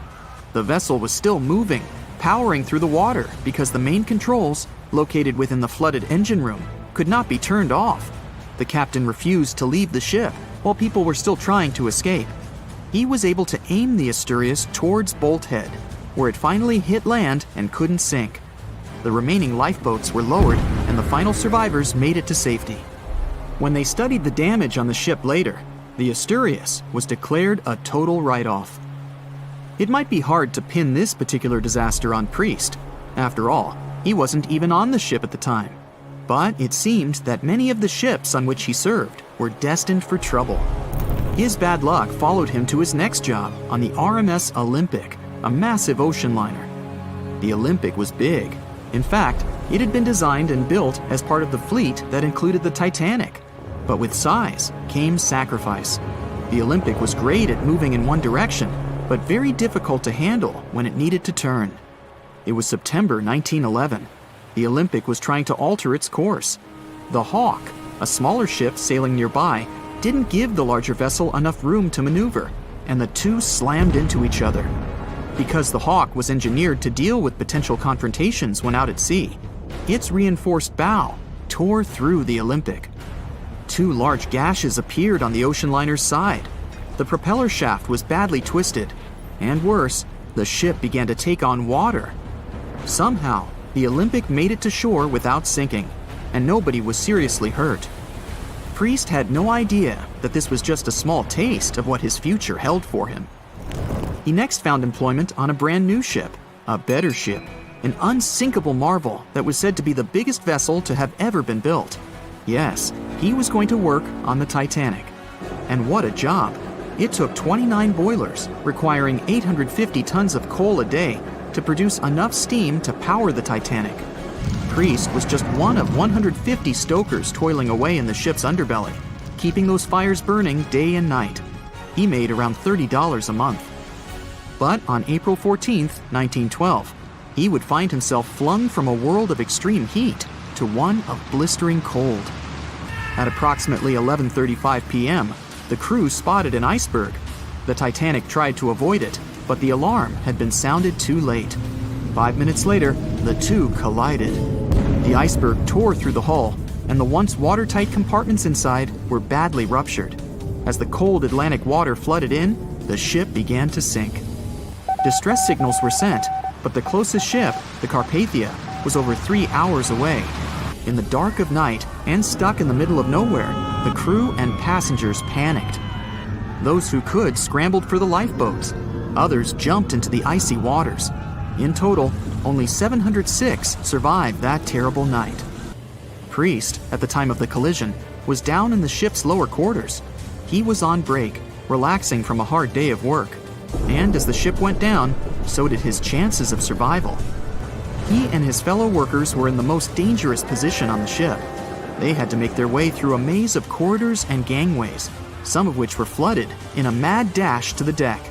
The vessel was still moving, powering through the water because the main controls, located within the flooded engine room, could not be turned off. The captain refused to leave the ship while people were still trying to escape. He was able to aim the Asturias towards Bolt Head, where it finally hit land and couldn't sink. The remaining lifeboats were lowered and the final survivors made it to safety. When they studied the damage on the ship later, the Asturias was declared a total write-off. It might be hard to pin this particular disaster on Priest. After all, he wasn't even on the ship at the time. But it seemed that many of the ships on which he served were destined for trouble. His bad luck followed him to his next job on the RMS Olympic, a massive ocean liner. The Olympic was big. In fact, it had been designed and built as part of the fleet that included the Titanic. But with size came sacrifice. The Olympic was great at moving in one direction, but very difficult to handle when it needed to turn. It was September 1911. The Olympic was trying to alter its course. The Hawk, a smaller ship sailing nearby, didn't give the larger vessel enough room to maneuver, and the two slammed into each other. Because the Hawk was engineered to deal with potential confrontations when out at sea, its reinforced bow tore through the Olympic. Two large gashes appeared on the ocean liner's side. The propeller shaft was badly twisted, and worse, the ship began to take on water. Somehow, the Olympic made it to shore without sinking, and nobody was seriously hurt. Priest had no idea that this was just a small taste of what his future held for him. He next found employment on a brand new ship, a better ship, an unsinkable marvel that was said to be the biggest vessel to have ever been built. Yes, he was going to work on the Titanic. And what a job! It took 29 boilers, requiring 850 tons of coal a day to produce enough steam to power the Titanic. Priest was just one of 150 stokers toiling away in the ship's underbelly, keeping those fires burning day and night. He made around $30 a month. But on April 14, 1912, he would find himself flung from a world of extreme heat to one of blistering cold. At approximately 11:35 p.m., the crew spotted an iceberg. The Titanic tried to avoid it, but the alarm had been sounded too late. 5 minutes later, the two collided. The iceberg tore through the hull, and the once watertight compartments inside were badly ruptured. As the cold Atlantic water flooded in, the ship began to sink. Distress signals were sent, but the closest ship, the Carpathia, was over 3 hours away. In the dark of night and stuck in the middle of nowhere, the crew and passengers panicked. Those who could scrambled for the lifeboats. Others jumped into the icy waters. In total, only 706 survived that terrible night. Priest, at the time of the collision, was down in the ship's lower quarters. He was on break, relaxing from a hard day of work. And as the ship went down, so did his chances of survival. He and his fellow workers were in the most dangerous position on the ship. They had to make their way through a maze of corridors and gangways, some of which were flooded, in a mad dash to the deck.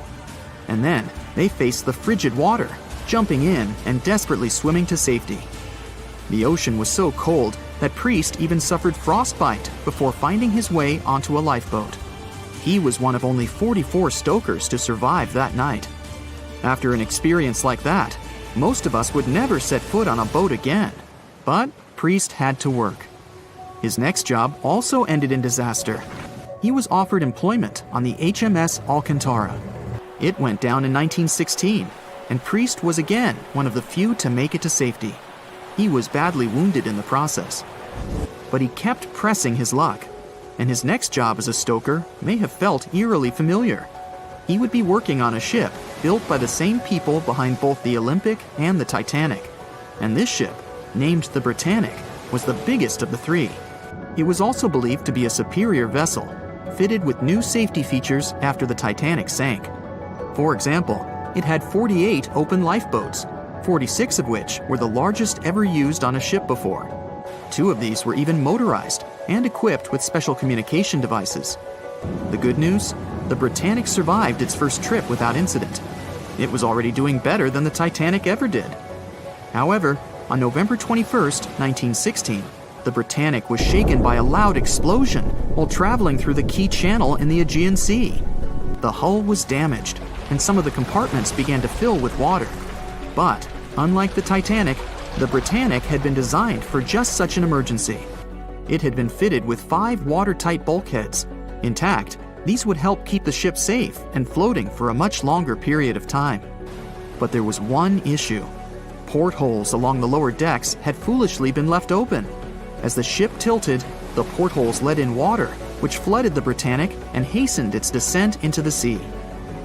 And then they faced the frigid water, jumping in and desperately swimming to safety. The ocean was so cold that Priest even suffered frostbite before finding his way onto a lifeboat. He was one of only 44 stokers to survive that night. After an experience like that, most of us would never set foot on a boat again. But Priest had to work. His next job also ended in disaster. He was offered employment on the HMS Alcantara. It went down in 1916, and Priest was again one of the few to make it to safety. He was badly wounded in the process. But he kept pressing his luck, and his next job as a stoker may have felt eerily familiar. He would be working on a ship built by the same people behind both the Olympic and the Titanic. And this ship, named the Britannic, was the biggest of the three. It was also believed to be a superior vessel, fitted with new safety features after the Titanic sank. For example, it had 48 open lifeboats, 46 of which were the largest ever used on a ship before. 2 of these were even motorized and equipped with special communication devices. The good news? The Britannic survived its first trip without incident. It was already doing better than the Titanic ever did. However, on November 21st, 1916, the Britannic was shaken by a loud explosion while traveling through the key channel in the Aegean Sea. The hull was damaged, and some of the compartments began to fill with water. But, unlike the Titanic, the Britannic had been designed for just such an emergency. It had been fitted with 5 watertight bulkheads. Intact, these would help keep the ship safe and floating for a much longer period of time. But there was one issue. Portholes along the lower decks had foolishly been left open. As the ship tilted, the portholes let in water, which flooded the Britannic and hastened its descent into the sea.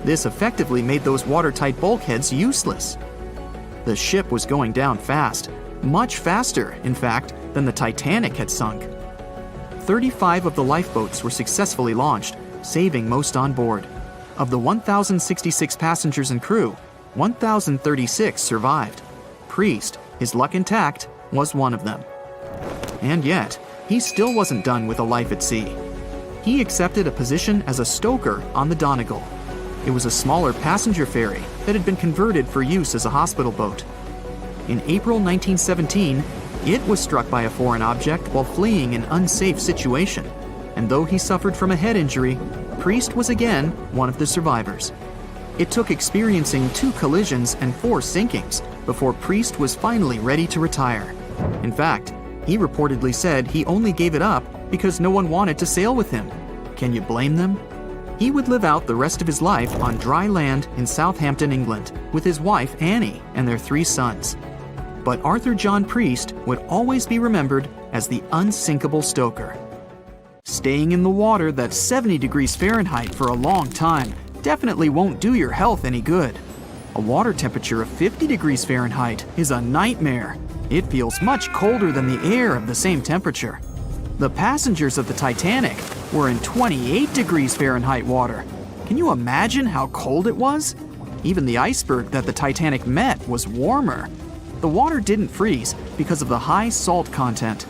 This effectively made those watertight bulkheads useless. The ship was going down fast, much faster, in fact, than the Titanic had sunk. 35 of the lifeboats were successfully launched, saving most on board. Of the 1,066 passengers and crew, 1,036 survived. Priest, his luck intact, was one of them. And yet, he still wasn't done with a life at sea. He accepted a position as a stoker on the Donegal. It was a smaller passenger ferry that had been converted for use as a hospital boat. In April 1917, it was struck by a foreign object while fleeing an unsafe situation, and though he suffered from a head injury, Priest was again one of the survivors. It took experiencing 2 collisions and 4 sinkings before Priest was finally ready to retire. In fact, he reportedly said he only gave it up because no one wanted to sail with him. Can you blame them? He would live out the rest of his life on dry land in Southampton, England, with his wife Annie and their 3 sons. But Arthur John Priest would always be remembered as the unsinkable stoker. Staying in the water that's 70 degrees Fahrenheit for a long time definitely won't do your health any good. A water temperature of 50 degrees Fahrenheit is a nightmare. It feels much colder than the air of the same temperature. The passengers of the Titanic were in 28 degrees Fahrenheit water. Can you imagine how cold it was? Even the iceberg that the Titanic met was warmer. The water didn't freeze because of the high salt content.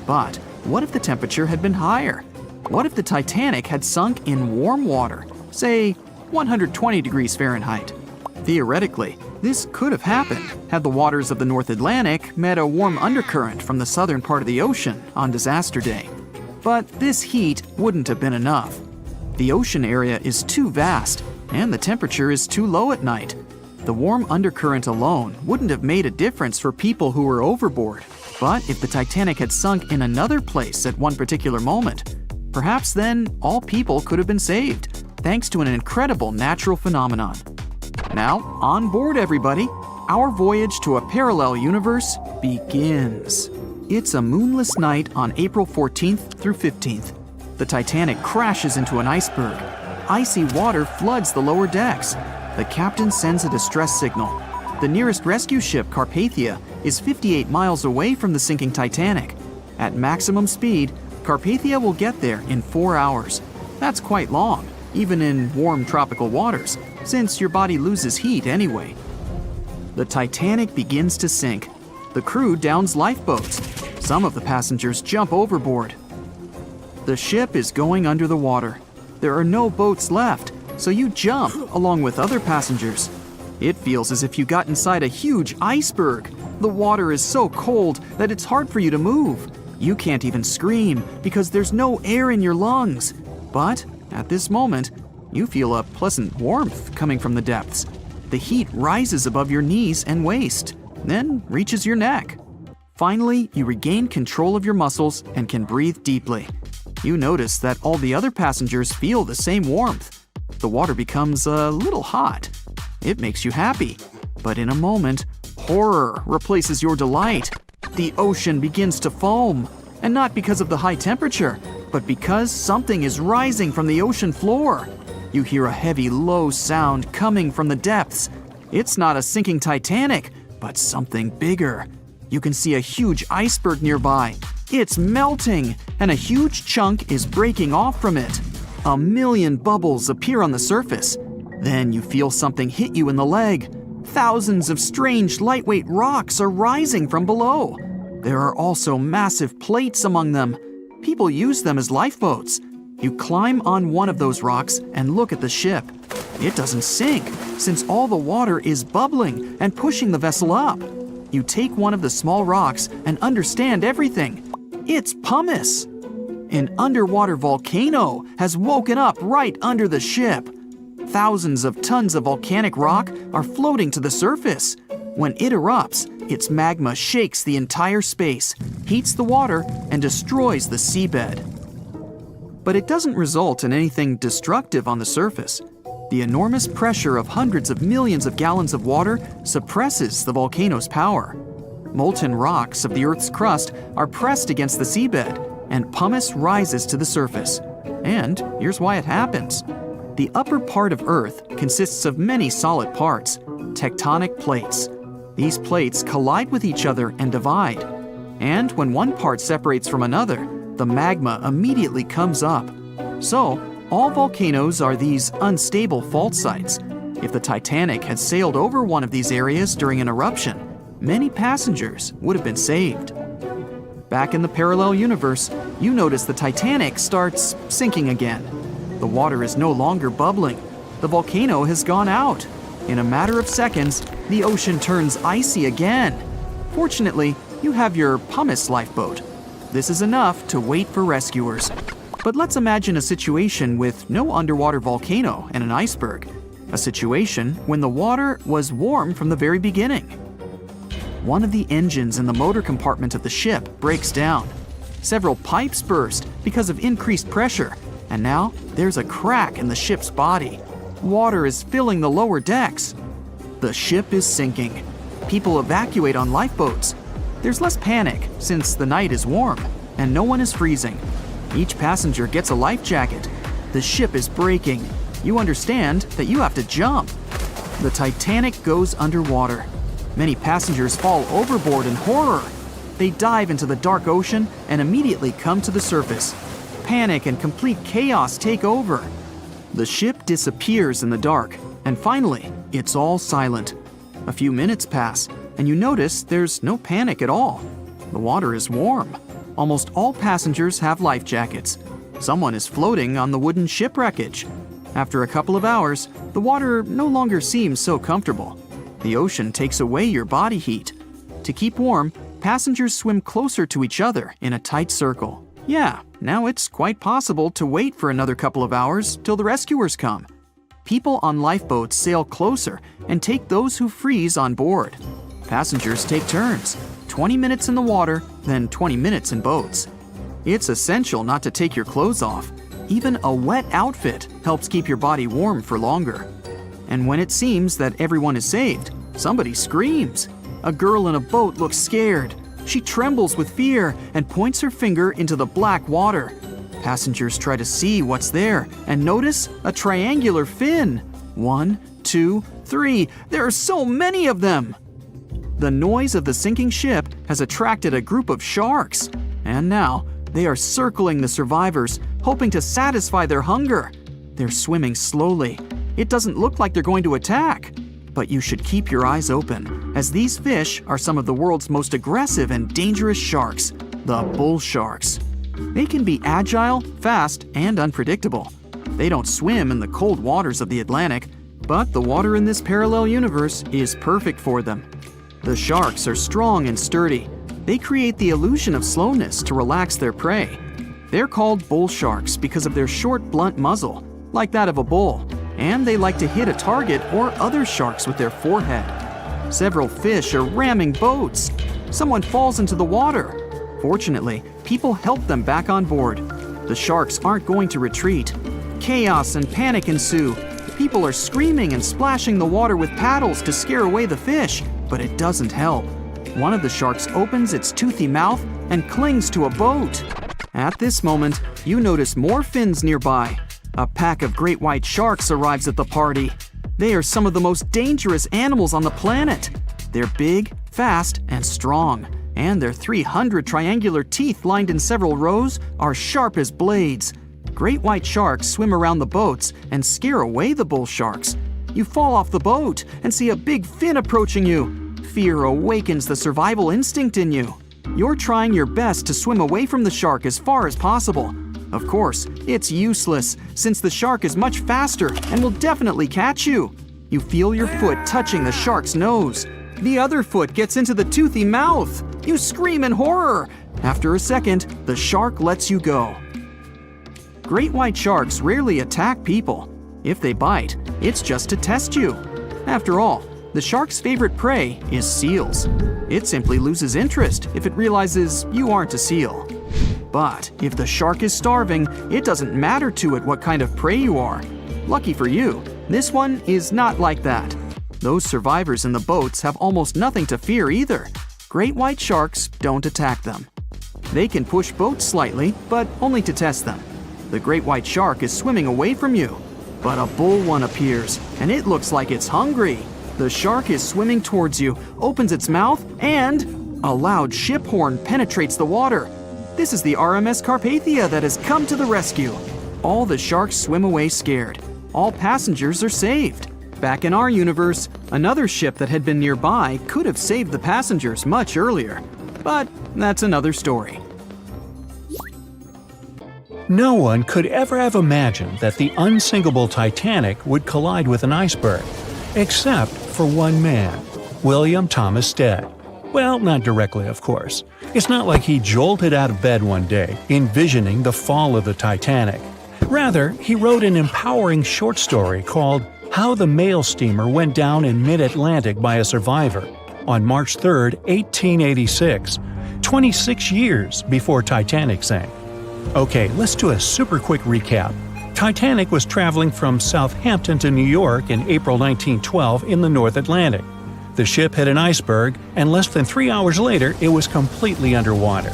But what if the temperature had been higher? What if the Titanic had sunk in warm water, say 120 degrees Fahrenheit? Theoretically, this could have happened had the waters of the North Atlantic met a warm undercurrent from the southern part of the ocean on disaster day. But this heat wouldn't have been enough. The ocean area is too vast, and the temperature is too low at night. The warm undercurrent alone wouldn't have made a difference for people who were overboard. But if the Titanic had sunk in another place at one particular moment, perhaps then all people could have been saved, thanks to an incredible natural phenomenon. Now, on board everybody, our voyage to a parallel universe begins. It's a moonless night on April 14th through 15th. The Titanic crashes into an iceberg. Icy water floods the lower decks. The captain sends a distress signal. The nearest rescue ship, Carpathia, is 58 miles away from the sinking Titanic. At maximum speed, Carpathia will get there in 4 hours. That's quite long, even in warm tropical waters, since your body loses heat anyway. The Titanic begins to sink. The crew downs lifeboats. Some of the passengers jump overboard. The ship is going under the water. There are no boats left, so you jump along with other passengers. It feels as if you got inside a huge iceberg. The water is so cold that it's hard for you to move. You can't even scream because there's no air in your lungs. But at this moment, you feel a pleasant warmth coming from the depths. The heat rises above your knees and waist, then reaches your neck. Finally, you regain control of your muscles and can breathe deeply. You notice that all the other passengers feel the same warmth. The water becomes a little hot. It makes you happy. But in a moment, horror replaces your delight. The ocean begins to foam. And not because of the high temperature, but because something is rising from the ocean floor. You hear a heavy, low sound coming from the depths. It's not a sinking Titanic, but something bigger. You can see a huge iceberg nearby. It's melting, and a huge chunk is breaking off from it. 1,000,000 bubbles appear on the surface. Then you feel something hit you in the leg. Thousands of strange lightweight rocks are rising from below. There are also massive plates among them. People use them as lifeboats. You climb on one of those rocks and look at the ship. It doesn't sink, since all the water is bubbling and pushing the vessel up. You take one of the small rocks and understand everything. It's pumice. An underwater volcano has woken up right under the ship. Thousands of tons of volcanic rock are floating to the surface. When it erupts, its magma shakes the entire space, heats the water, and destroys the seabed. But it doesn't result in anything destructive on the surface. The enormous pressure of hundreds of millions of gallons of water suppresses the volcano's power. Molten rocks of the Earth's crust are pressed against the seabed, and pumice rises to the surface. And here's why it happens. The upper part of Earth consists of many solid parts, tectonic plates. These plates collide with each other and divide. And when one part separates from another, the magma immediately comes up. So, all volcanoes are these unstable fault sites. If the Titanic had sailed over one of these areas during an eruption, many passengers would have been saved. Back in the parallel universe, you notice the Titanic starts sinking again. The water is no longer bubbling. The volcano has gone out. In a matter of seconds, the ocean turns icy again. Fortunately, you have your pumice lifeboat. This is enough to wait for rescuers. But let's imagine a situation with no underwater volcano and an iceberg. A situation when the water was warm from the very beginning. One of the engines in the motor compartment of the ship breaks down. Several pipes burst because of increased pressure, and now there's a crack in the ship's body. Water is filling the lower decks. The ship is sinking. People evacuate on lifeboats. There's less panic since the night is warm and no one is freezing. Each passenger gets a life jacket. The ship is breaking. You understand that you have to jump. The Titanic goes underwater. Many passengers fall overboard in horror. They dive into the dark ocean and immediately come to the surface. Panic and complete chaos take over. The ship disappears in the dark, and finally, it's all silent. A few minutes pass, and you notice there's no panic at all. The water is warm. Almost all passengers have life jackets. Someone is floating on the wooden ship wreckage. After a couple of hours, the water no longer seems so comfortable. The ocean takes away your body heat. To keep warm, passengers swim closer to each other in a tight circle. Yeah, now it's quite possible to wait for another couple of hours till the rescuers come. People on lifeboats sail closer and take those who freeze on board. Passengers take turns, 20 minutes in the water, then 20 minutes in boats. It's essential not to take your clothes off. Even a wet outfit helps keep your body warm for longer. And when it seems that everyone is saved, somebody screams. A girl in a boat looks scared. She trembles with fear and points her finger into the black water. Passengers try to see what's there and notice a triangular fin. 1, 2, 3. There are so many of them! The noise of the sinking ship has attracted a group of sharks. And now, they are circling the survivors, hoping to satisfy their hunger. They're swimming slowly. It doesn't look like they're going to attack. But you should keep your eyes open, as these fish are some of the world's most aggressive and dangerous sharks. the bull sharks. They can be agile, fast, and unpredictable. They don't swim in the cold waters of the Atlantic, but the water in this parallel universe is perfect for them. The sharks are strong and sturdy. They create the illusion of slowness to relax their prey. They're called bull sharks because of their short, blunt muzzle, like that of a bull, and they like to hit a target or other sharks with their forehead. Several fish are ramming boats. Someone falls into the water. Fortunately, people help them back on board. The sharks aren't going to retreat. Chaos and panic ensue. People are screaming and splashing the water with paddles to scare away the fish, but it doesn't help. One of the sharks opens its toothy mouth and clings to a boat. At this moment, you notice more fins nearby. A pack of great white sharks arrives at the party. They are some of the most dangerous animals on the planet. They're big, fast, and strong, and their 300 triangular teeth lined in several rows are sharp as blades. Great white sharks swim around the boats and scare away the bull sharks. You fall off the boat and see a big fin approaching you. Fear awakens the survival instinct in you. You're trying your best to swim away from the shark as far as possible. Of course, it's useless, since the shark is much faster and will definitely catch you. You feel your foot touching the shark's nose. The other foot gets into the toothy mouth. You scream in horror. After a second, the shark lets you go. Great white sharks rarely attack people. If they bite, it's just to test you. After all, the shark's favorite prey is seals. It simply loses interest if it realizes you aren't a seal. But if the shark is starving, it doesn't matter to it what kind of prey you are. Lucky for you, this one is not like that. Those survivors in the boats have almost nothing to fear either. Great white sharks don't attack them. They can push boats slightly, but only to test them. The great white shark is swimming away from you. But a bull one appears, and it looks like it's hungry. The shark is swimming towards you, opens its mouth, and a loud ship horn penetrates the water. This is the RMS Carpathia that has come to the rescue. All the sharks swim away scared. All passengers are saved. Back in our universe, another ship that had been nearby could have saved the passengers much earlier. But that's another story. No one could ever have imagined that the unsinkable Titanic would collide with an iceberg, except for one man, William Thomas Stead. Well, not directly, of course. It's not like he jolted out of bed one day, envisioning the fall of the Titanic. Rather, he wrote an empowering short story called How the Mail Steamer Went Down in Mid-Atlantic by a Survivor on March 3, 1886, 26 years before Titanic sank. Okay, let's do a super quick recap. Titanic was traveling from Southampton to New York in April 1912 in the North Atlantic. The ship hit an iceberg, and less than 3 hours later, it was completely underwater.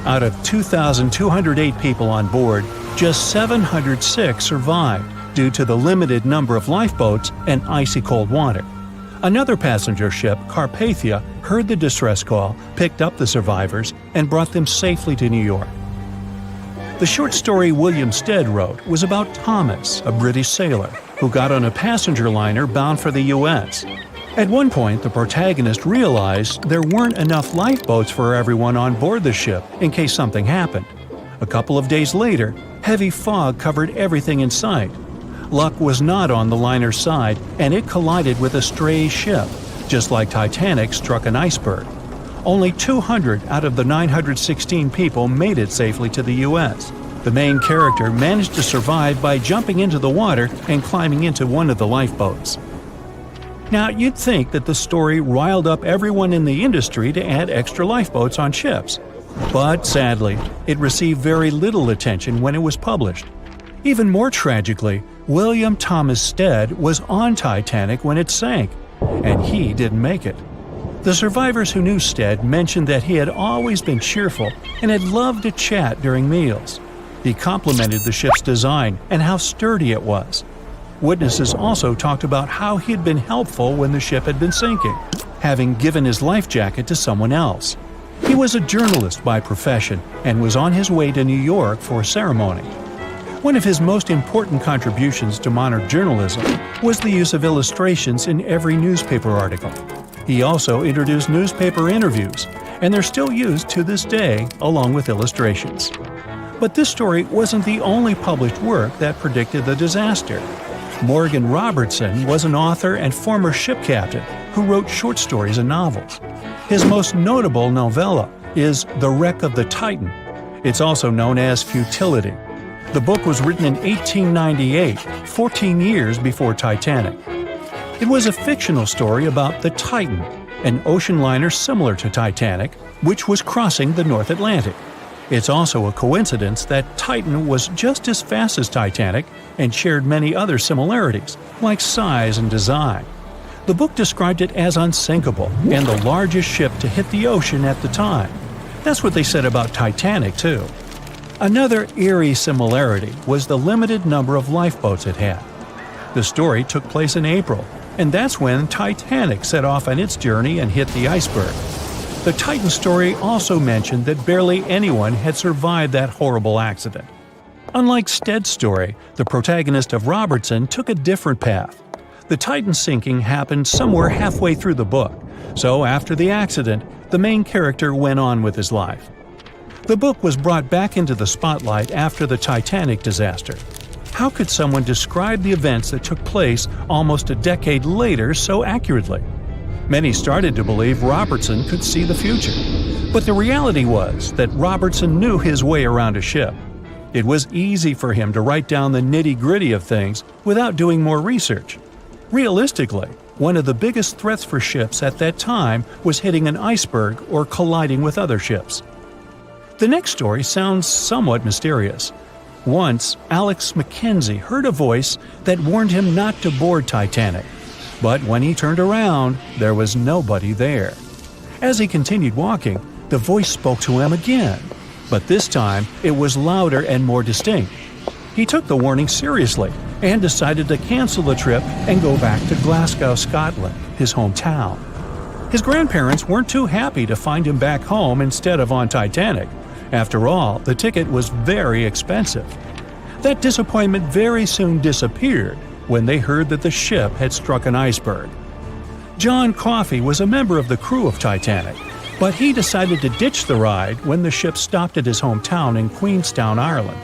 Out of 2,208 people on board, just 706 survived due to the limited number of lifeboats and icy cold water. Another passenger ship, Carpathia, heard the distress call, picked up the survivors, and brought them safely to New York. The short story William Stead wrote was about Thomas, a British sailor, who got on a passenger liner bound for the U.S. At one point, the protagonist realized there weren't enough lifeboats for everyone on board the ship in case something happened. A couple of days later, heavy fog covered everything in sight. Luck was not on the liner's side, and it collided with a stray ship, just like Titanic struck an iceberg. Only 200 out of the 916 people made it safely to the U.S. The main character managed to survive by jumping into the water and climbing into one of the lifeboats. Now, you'd think that the story riled up everyone in the industry to add extra lifeboats on ships. But sadly, it received very little attention when it was published. Even more tragically, William Thomas Stead was on Titanic when it sank, and he didn't make it. The survivors who knew Stead mentioned that he had always been cheerful and had loved to chat during meals. He complimented the ship's design and how sturdy it was. Witnesses also talked about how he had been helpful when the ship had been sinking, having given his life jacket to someone else. He was a journalist by profession and was on his way to New York for a ceremony. One of his most important contributions to modern journalism was the use of illustrations in every newspaper article. He also introduced newspaper interviews, and they're still used to this day along with illustrations. But this story wasn't the only published work that predicted the disaster. Morgan Robertson was an author and former ship captain who wrote short stories and novels. His most notable novella is The Wreck of the Titan. It's also known as Futility. The book was written in 1898, 14 years before Titanic. It was a fictional story about the Titan, an ocean liner similar to Titanic, which was crossing the North Atlantic. It's also a coincidence that Titan was just as fast as Titanic and shared many other similarities, like size and design. The book described it as unsinkable and the largest ship to hit the ocean at the time. That's what they said about Titanic, too. Another eerie similarity was the limited number of lifeboats it had. The story took place in April, and that's when Titanic set off on its journey and hit the iceberg. The Titan story also mentioned that barely anyone had survived that horrible accident. Unlike Stead's story, the protagonist of Robertson took a different path. The Titan sinking happened somewhere halfway through the book, so after the accident, the main character went on with his life. The book was brought back into the spotlight after the Titanic disaster. How could someone describe the events that took place almost a decade later so accurately? Many started to believe Robertson could see the future. But the reality was that Robertson knew his way around a ship. It was easy for him to write down the nitty-gritty of things without doing more research. Realistically, one of the biggest threats for ships at that time was hitting an iceberg or colliding with other ships. The next story sounds somewhat mysterious. Once, Alex Mackenzie heard a voice that warned him not to board Titanic. But when he turned around, there was nobody there. As he continued walking, the voice spoke to him again, but this time it was louder and more distinct. He took the warning seriously and decided to cancel the trip and go back to Glasgow, Scotland, his hometown. His grandparents weren't too happy to find him back home instead of on Titanic. After all, the ticket was very expensive. That disappointment very soon disappeared when they heard that the ship had struck an iceberg. John Coffey was a member of the crew of Titanic, but he decided to ditch the ride when the ship stopped at his hometown in Queenstown, Ireland.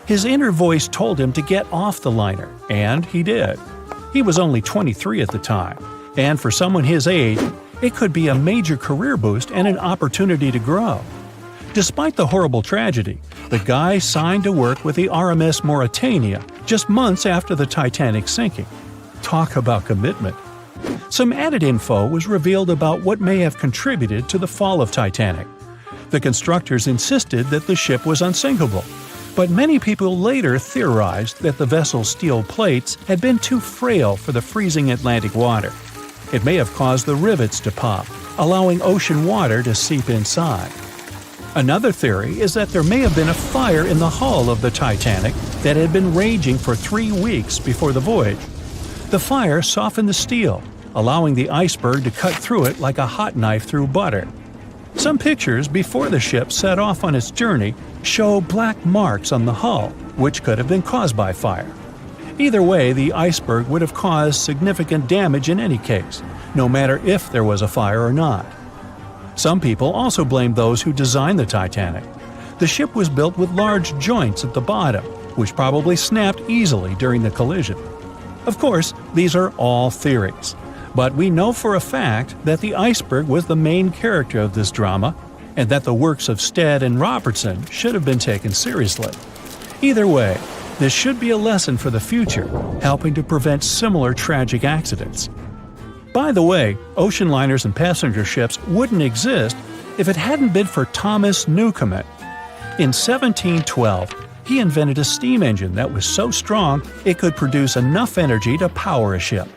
His inner voice told him to get off the liner, and he did. He was only 23 at the time, and for someone his age, it could be a major career boost and an opportunity to grow. Despite the horrible tragedy, the guy signed to work with the RMS Mauritania just months after the Titanic sinking. Talk about commitment. Some added info was revealed about what may have contributed to the fall of Titanic. The constructors insisted that the ship was unsinkable, but many people later theorized that the vessel's steel plates had been too frail for the freezing Atlantic water. It may have caused the rivets to pop, allowing ocean water to seep inside. Another theory is that there may have been a fire in the hull of the Titanic that had been raging for 3 weeks before the voyage. The fire softened the steel, allowing the iceberg to cut through it like a hot knife through butter. Some pictures before the ship set off on its journey show black marks on the hull, which could have been caused by fire. Either way, the iceberg would have caused significant damage in any case, no matter if there was a fire or not. Some people also blame those who designed the Titanic. The ship was built with large joints at the bottom, which probably snapped easily during the collision. Of course, these are all theories, but we know for a fact that the iceberg was the main character of this drama, and that the works of Stead and Robertson should have been taken seriously. Either way, this should be a lesson for the future, helping to prevent similar tragic accidents. By the way, ocean liners and passenger ships wouldn't exist if it hadn't been for Thomas Newcomen. In 1712, he invented a steam engine that was so strong it could produce enough energy to power a ship.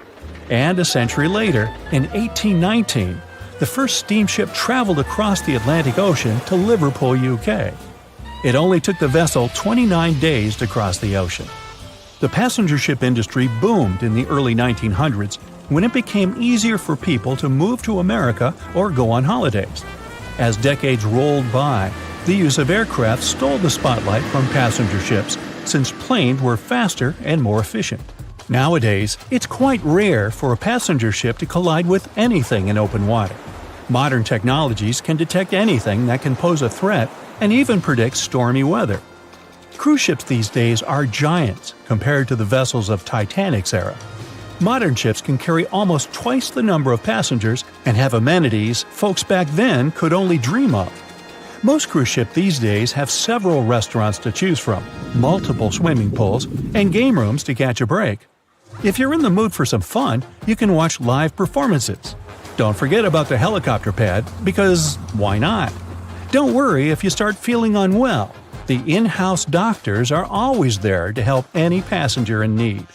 And a century later, in 1819, the first steamship traveled across the Atlantic Ocean to Liverpool, UK. It only took the vessel 29 days to cross the ocean. The passenger ship industry boomed in the early 1900s when it became easier for people to move to America or go on holidays. As decades rolled by, the use of aircraft stole the spotlight from passenger ships since planes were faster and more efficient. Nowadays, it's quite rare for a passenger ship to collide with anything in open water. Modern technologies can detect anything that can pose a threat and even predict stormy weather. Cruise ships these days are giants compared to the vessels of Titanic's era. Modern ships can carry almost twice the number of passengers and have amenities folks back then could only dream of. Most cruise ships these days have several restaurants to choose from, multiple swimming pools, and game rooms to catch a break. If you're in the mood for some fun, you can watch live performances. Don't forget about the helicopter pad, because why not? Don't worry if you start feeling unwell. The in-house doctors are always there to help any passenger in need.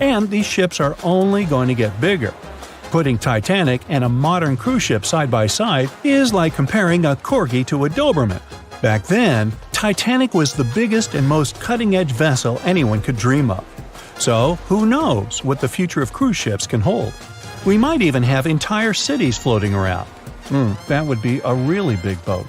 And these ships are only going to get bigger. Putting Titanic and a modern cruise ship side by side is like comparing a Corgi to a Doberman. Back then, Titanic was the biggest and most cutting-edge vessel anyone could dream of. So, who knows what the future of cruise ships can hold? We might even have entire cities floating around. That would be a really big boat.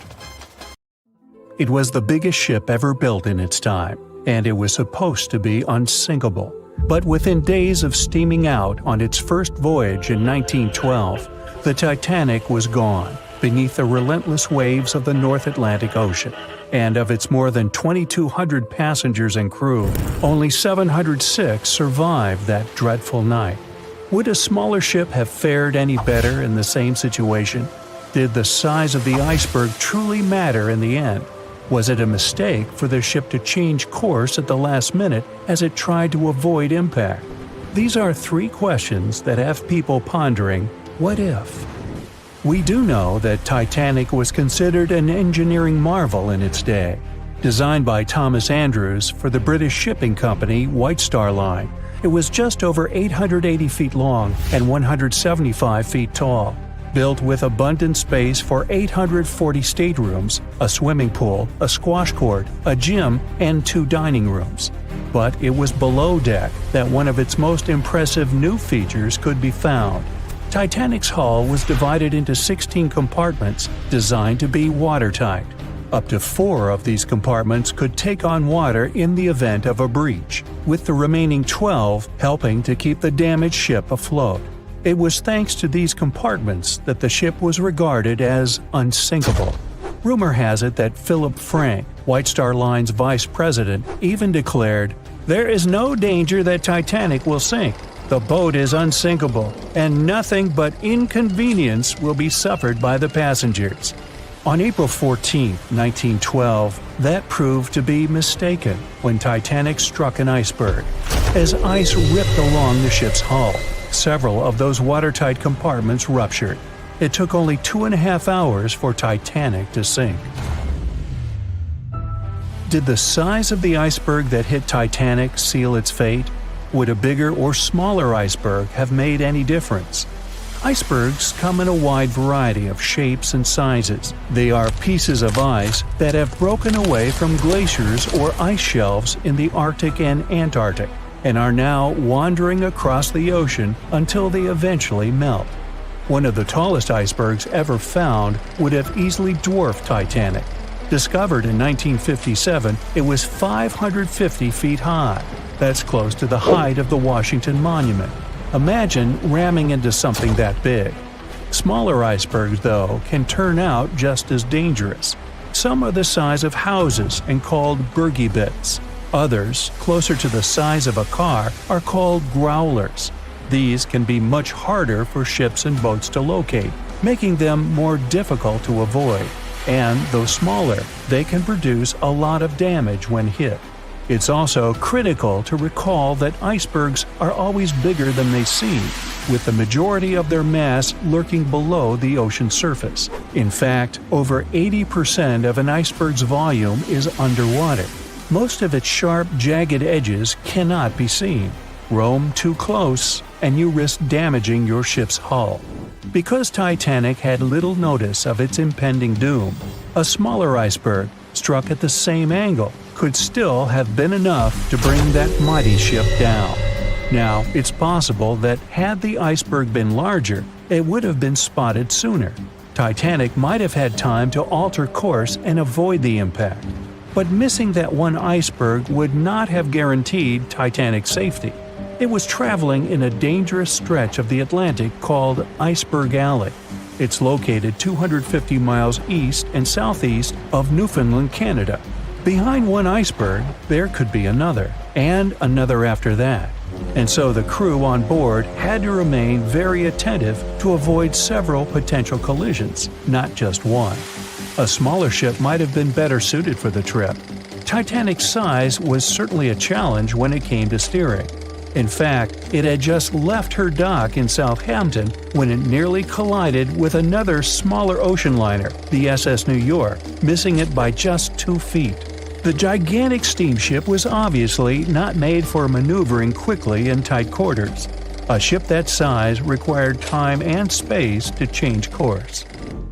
It was the biggest ship ever built in its time, and it was supposed to be unsinkable. But within days of steaming out on its first voyage in 1912, the Titanic was gone beneath the relentless waves of the North Atlantic Ocean. And of its more than 2,200 passengers and crew, only 706 survived that dreadful night. Would a smaller ship have fared any better in the same situation? Did the size of the iceberg truly matter in the end? Was it a mistake for the ship to change course at the last minute as it tried to avoid impact? These are three questions that have people pondering, what if? We do know that Titanic was considered an engineering marvel in its day. Designed by Thomas Andrews for the British shipping company White Star Line, it was just over 880 feet long and 175 feet tall. Built with abundant space for 840 staterooms, a swimming pool, a squash court, a gym, and 2 dining rooms. But it was below deck that one of its most impressive new features could be found. Titanic's hull was divided into 16 compartments designed to be watertight. Up to 4 of these compartments could take on water in the event of a breach, with the remaining 12 helping to keep the damaged ship afloat. It was thanks to these compartments that the ship was regarded as unsinkable. Rumor has it that Philip Frank, White Star Line's vice president, even declared, "There is no danger that Titanic will sink. The boat is unsinkable, and nothing but inconvenience will be suffered by the passengers." On April 14, 1912, that proved to be mistaken when Titanic struck an iceberg. As ice ripped along the ship's hull, several of those watertight compartments ruptured. It took only 2.5 hours for Titanic to sink. Did the size of the iceberg that hit Titanic seal its fate? Would a bigger or smaller iceberg have made any difference? Icebergs come in a wide variety of shapes and sizes. They are pieces of ice that have broken away from glaciers or ice shelves in the Arctic and Antarctic, and are now wandering across the ocean until they eventually melt. One of the tallest icebergs ever found would have easily dwarfed Titanic. Discovered in 1957, it was 550 feet high. That's close to the height of the Washington Monument. Imagine ramming into something that big. Smaller icebergs, though, can turn out just as dangerous. Some are the size of houses and called bergy bits. Others, closer to the size of a car, are called growlers. These can be much harder for ships and boats to locate, making them more difficult to avoid. And though smaller, they can produce a lot of damage when hit. It's also critical to recall that icebergs are always bigger than they seem, with the majority of their mass lurking below the ocean surface. In fact, over 80% of an iceberg's volume is underwater. Most of its sharp, jagged edges cannot be seen. Roam too close, and you risk damaging your ship's hull. Because Titanic had little notice of its impending doom, a smaller iceberg, struck at the same angle, could still have been enough to bring that mighty ship down. Now, it's possible that had the iceberg been larger, it would have been spotted sooner. Titanic might have had time to alter course and avoid the impact. But missing that one iceberg would not have guaranteed Titanic's safety. It was traveling in a dangerous stretch of the Atlantic called Iceberg Alley. It's located 250 miles east and southeast of Newfoundland, Canada. Behind one iceberg, there could be another, and another after that. And so the crew on board had to remain very attentive to avoid several potential collisions, not just one. A smaller ship might have been better suited for the trip. Titanic's size was certainly a challenge when it came to steering. In fact, it had just left her dock in Southampton when it nearly collided with another smaller ocean liner, the SS New York, missing it by just 2 feet. The gigantic steamship was obviously not made for maneuvering quickly in tight quarters. A ship that size required time and space to change course.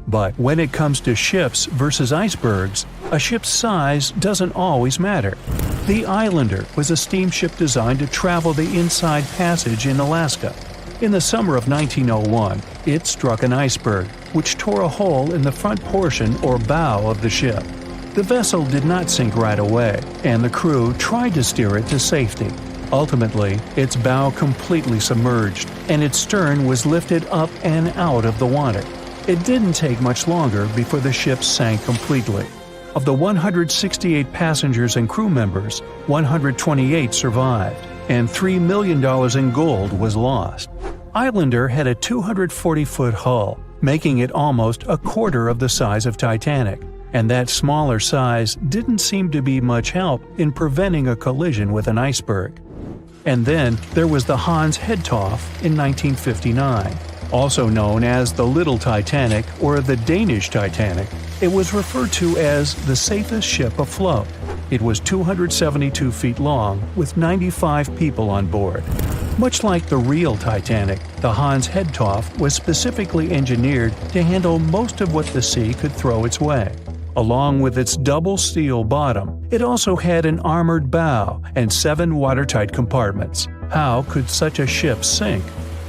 But when it comes to ships versus icebergs, a ship's size doesn't always matter. The Islander was a steamship designed to travel the Inside Passage in Alaska. In the summer of 1901, it struck an iceberg, which tore a hole in the front portion or bow of the ship. The vessel did not sink right away, and the crew tried to steer it to safety. Ultimately, its bow completely submerged, and its stern was lifted up and out of the water. It didn't take much longer before the ship sank completely. Of the 168 passengers and crew members, 128 survived, and $3 million in gold was lost. Islander had a 240-foot hull, making it almost a quarter of the size of Titanic, and that smaller size didn't seem to be much help in preventing a collision with an iceberg. And then there was the Hans Hedtoft in 1959. Also known as the Little Titanic or the Danish Titanic, it was referred to as the safest ship afloat. It was 272 feet long with 95 people on board. Much like the real Titanic, the Hans Hedtoft was specifically engineered to handle most of what the sea could throw its way. Along with its double steel bottom, it also had an armored bow and 7 watertight compartments. How could such a ship sink?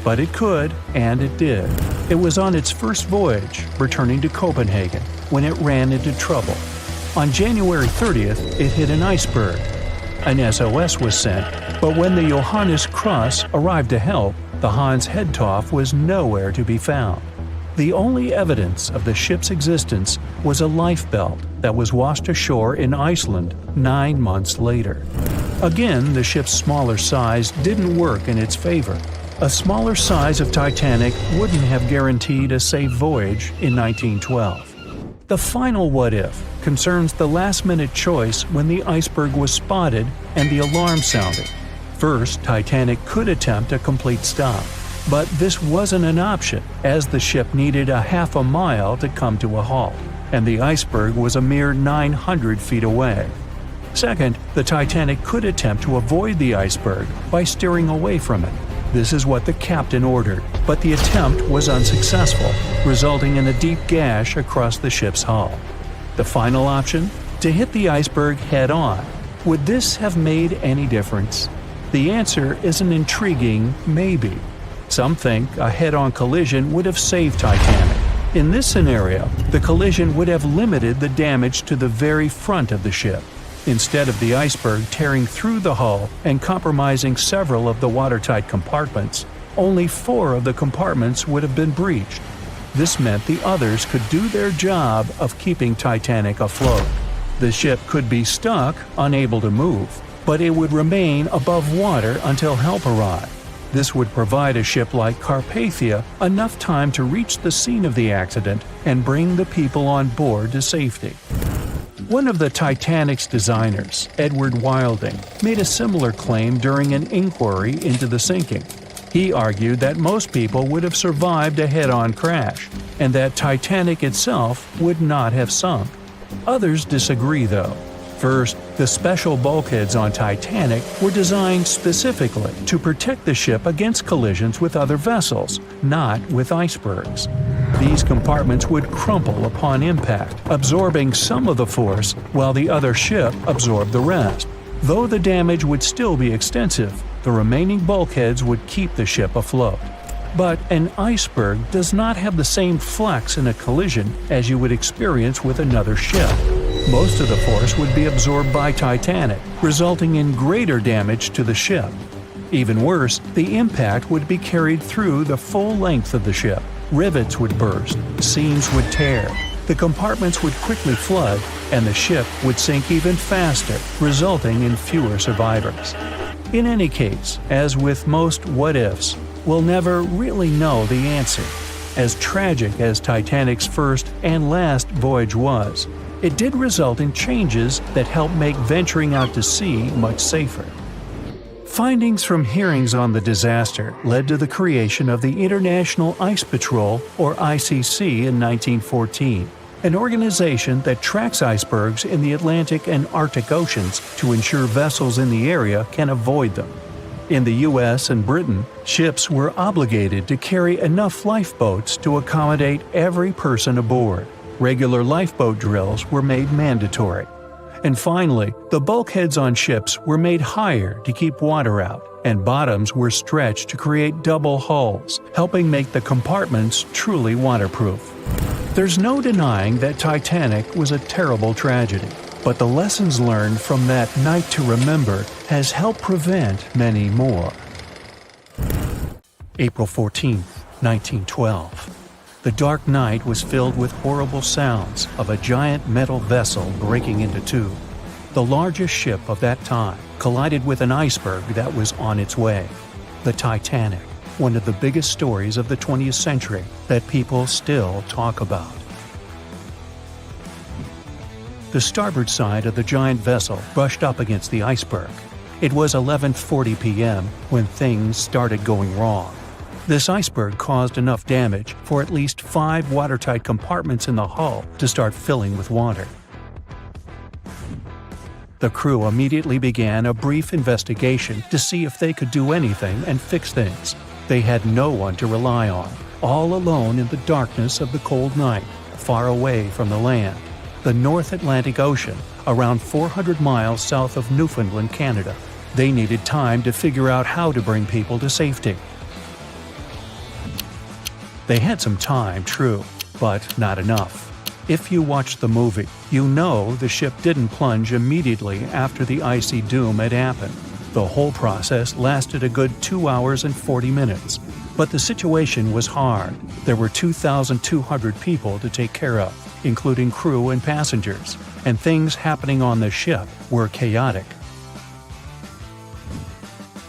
But it could, and it did. It was on its first voyage, returning to Copenhagen, when it ran into trouble. On January 30th, it hit an iceberg. An SOS was sent, but when the Johannes Cross arrived to help, the Hans Hedtoft was nowhere to be found. The only evidence of the ship's existence was a lifebelt that was washed ashore in Iceland 9 months later. Again, the ship's smaller size didn't work in its favor. A smaller size of Titanic wouldn't have guaranteed a safe voyage in 1912. The final what-if concerns the last-minute choice when the iceberg was spotted and the alarm sounded. First, Titanic could attempt a complete stop, but this wasn't an option as the ship needed a half a mile to come to a halt, and the iceberg was a mere 900 feet away. Second, the Titanic could attempt to avoid the iceberg by steering away from it. This is what the captain ordered, but the attempt was unsuccessful, resulting in a deep gash across the ship's hull. The final option? To hit the iceberg head-on. Would this have made any difference? The answer is an intriguing maybe. Some think a head-on collision would have saved Titanic. In this scenario, the collision would have limited the damage to the very front of the ship. Instead of the iceberg tearing through the hull and compromising several of the watertight compartments, only 4 of the compartments would have been breached. This meant the others could do their job of keeping Titanic afloat. The ship could be stuck, unable to move, but it would remain above water until help arrived. This would provide a ship like Carpathia enough time to reach the scene of the accident and bring the people on board to safety. One of the Titanic's designers, Edward Wilding, made a similar claim during an inquiry into the sinking. He argued that most people would have survived a head-on crash, and that Titanic itself would not have sunk. Others disagree, though. First, the special bulkheads on Titanic were designed specifically to protect the ship against collisions with other vessels, not with icebergs. These compartments would crumple upon impact, absorbing some of the force while the other ship absorbed the rest. Though the damage would still be extensive, the remaining bulkheads would keep the ship afloat. But an iceberg does not have the same flex in a collision as you would experience with another ship. Most of the force would be absorbed by Titanic, resulting in greater damage to the ship. Even worse, the impact would be carried through the full length of the ship. Rivets would burst, seams would tear, the compartments would quickly flood, and the ship would sink even faster, resulting in fewer survivors. In any case, as with most what-ifs, we'll never really know the answer. As tragic as Titanic's first and last voyage was, it did result in changes that helped make venturing out to sea much safer. Findings from hearings on the disaster led to the creation of the International Ice Patrol, or ICC, in 1914, an organization that tracks icebergs in the Atlantic and Arctic Oceans to ensure vessels in the area can avoid them. In the US and Britain, ships were obligated to carry enough lifeboats to accommodate every person aboard. Regular lifeboat drills were made mandatory. And finally, the bulkheads on ships were made higher to keep water out, and bottoms were stretched to create double hulls, helping make the compartments truly waterproof. There's no denying that Titanic was a terrible tragedy, but the lessons learned from that night to remember has helped prevent many more. April 14, 1912. The dark night was filled with horrible sounds of a giant metal vessel breaking into two. The largest ship of that time collided with an iceberg that was on its way. The Titanic, one of the biggest stories of the 20th century that people still talk about. The starboard side of the giant vessel brushed up against the iceberg. It was 11:40 p.m. when things started going wrong. This iceberg caused enough damage for at least 5 watertight compartments in the hull to start filling with water. The crew immediately began a brief investigation to see if they could do anything and fix things. They had no one to rely on, all alone in the darkness of the cold night, far away from the land. The North Atlantic Ocean, around 400 miles south of Newfoundland, Canada. They needed time to figure out how to bring people to safety. They had some time, true, but not enough. If you watched the movie, you know the ship didn't plunge immediately after the icy doom had happened. The whole process lasted a good 2 hours and 40 minutes. But the situation was hard. There were 2,200 people to take care of, including crew and passengers, and things happening on the ship were chaotic.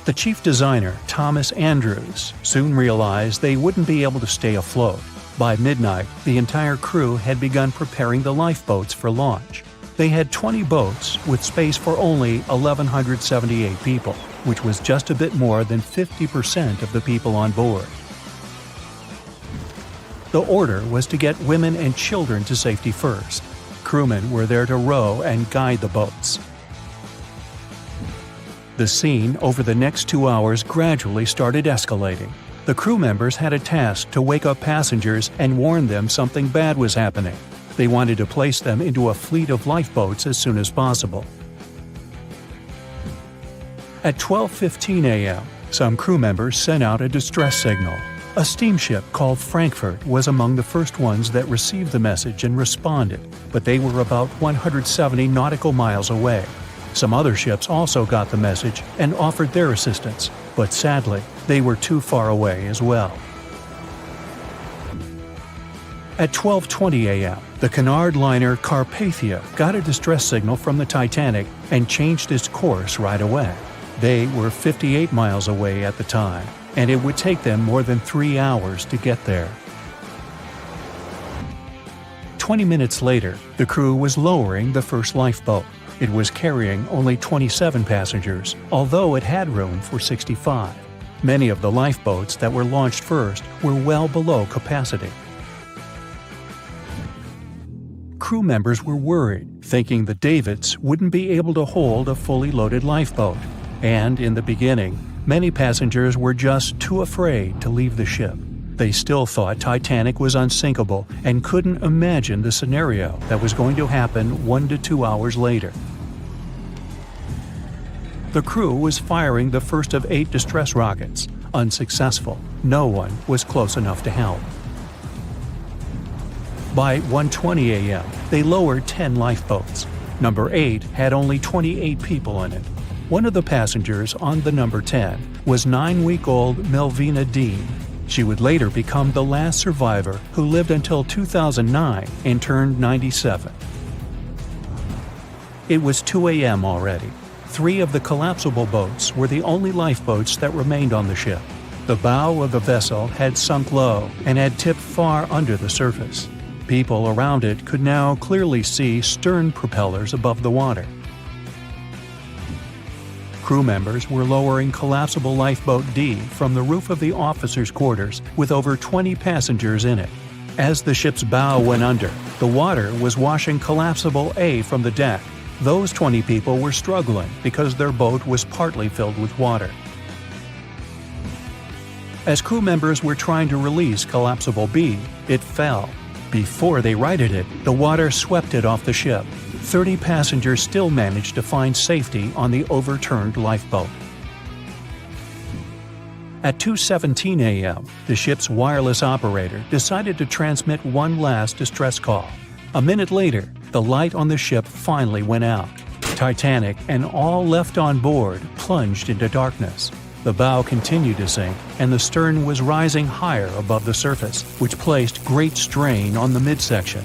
The chief designer, Thomas Andrews, soon realized they wouldn't be able to stay afloat. By midnight, the entire crew had begun preparing the lifeboats for launch. They had 20 boats with space for only 1,178 people, which was just a bit more than 50% of the people on board. The order was to get women and children to safety first. Crewmen were there to row and guide the boats. The scene over the next 2 hours gradually started escalating. The crew members had a task to wake up passengers and warn them something bad was happening. They wanted to place them into a fleet of lifeboats as soon as possible. At 12:15 a.m., some crew members sent out a distress signal. A steamship called Frankfurt was among the first ones that received the message and responded, but they were about 170 nautical miles away. Some other ships also got the message and offered their assistance, but sadly, they were too far away as well. At 12:20 a.m., the Cunard liner Carpathia got a distress signal from the Titanic and changed its course right away. They were 58 miles away at the time, and it would take them more than 3 hours to get there. 20 minutes later, the crew was lowering the first lifeboat. It was carrying only 27 passengers, although it had room for 65. Many of the lifeboats that were launched first were well below capacity. Crew members were worried, thinking the Davids wouldn't be able to hold a fully loaded lifeboat. And in the beginning, many passengers were just too afraid to leave the ship. They still thought Titanic was unsinkable and couldn't imagine the scenario that was going to happen 1 to 2 hours later. The crew was firing the first of 8 distress rockets. Unsuccessful. No one was close enough to help. By 1:20 a.m., they lowered 10 lifeboats. Number 8 had only 28 people in it. One of the passengers on the number 10 was 9-week-old Melvina Dean. She would later become the last survivor who lived until 2009 and turned 97. It was 2 a.m. already. 3 of the collapsible boats were the only lifeboats that remained on the ship. The bow of the vessel had sunk low and had tipped far under the surface. People around it could now clearly see stern propellers above the water. Crew members were lowering collapsible lifeboat D from the roof of the officers' quarters with over 20 passengers in it. As the ship's bow went under, the water was washing collapsible A from the deck. Those 20 people were struggling because their boat was partly filled with water. As crew members were trying to release collapsible B, it fell. Before they righted it, the water swept it off the ship. 30 passengers still managed to find safety on the overturned lifeboat. At 2:17 a.m., the ship's wireless operator decided to transmit one last distress call. A minute later, the light on the ship finally went out. Titanic and all left on board plunged into darkness. The bow continued to sink, and the stern was rising higher above the surface, which placed great strain on the midsection.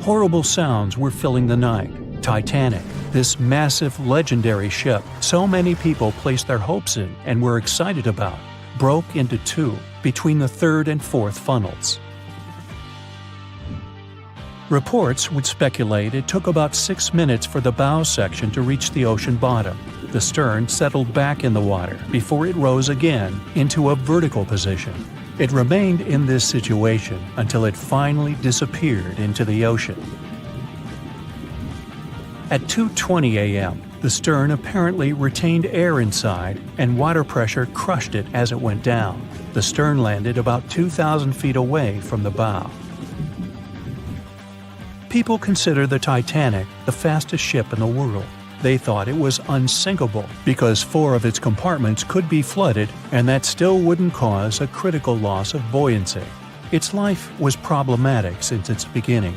Horrible sounds were filling the night. Titanic, this massive, legendary ship so many people placed their hopes in and were excited about, broke into 2 between the 3rd and 4th funnels. Reports would speculate it took about 6 minutes for the bow section to reach the ocean bottom. The stern settled back in the water before it rose again into a vertical position. It remained in this situation until it finally disappeared into the ocean. At 2:20 a.m., the stern apparently retained air inside and water pressure crushed it as it went down. The stern landed about 2,000 feet away from the bow. People consider the Titanic the fastest ship in the world. They thought it was unsinkable because 4 of its compartments could be flooded and that still wouldn't cause a critical loss of buoyancy. Its life was problematic since its beginning.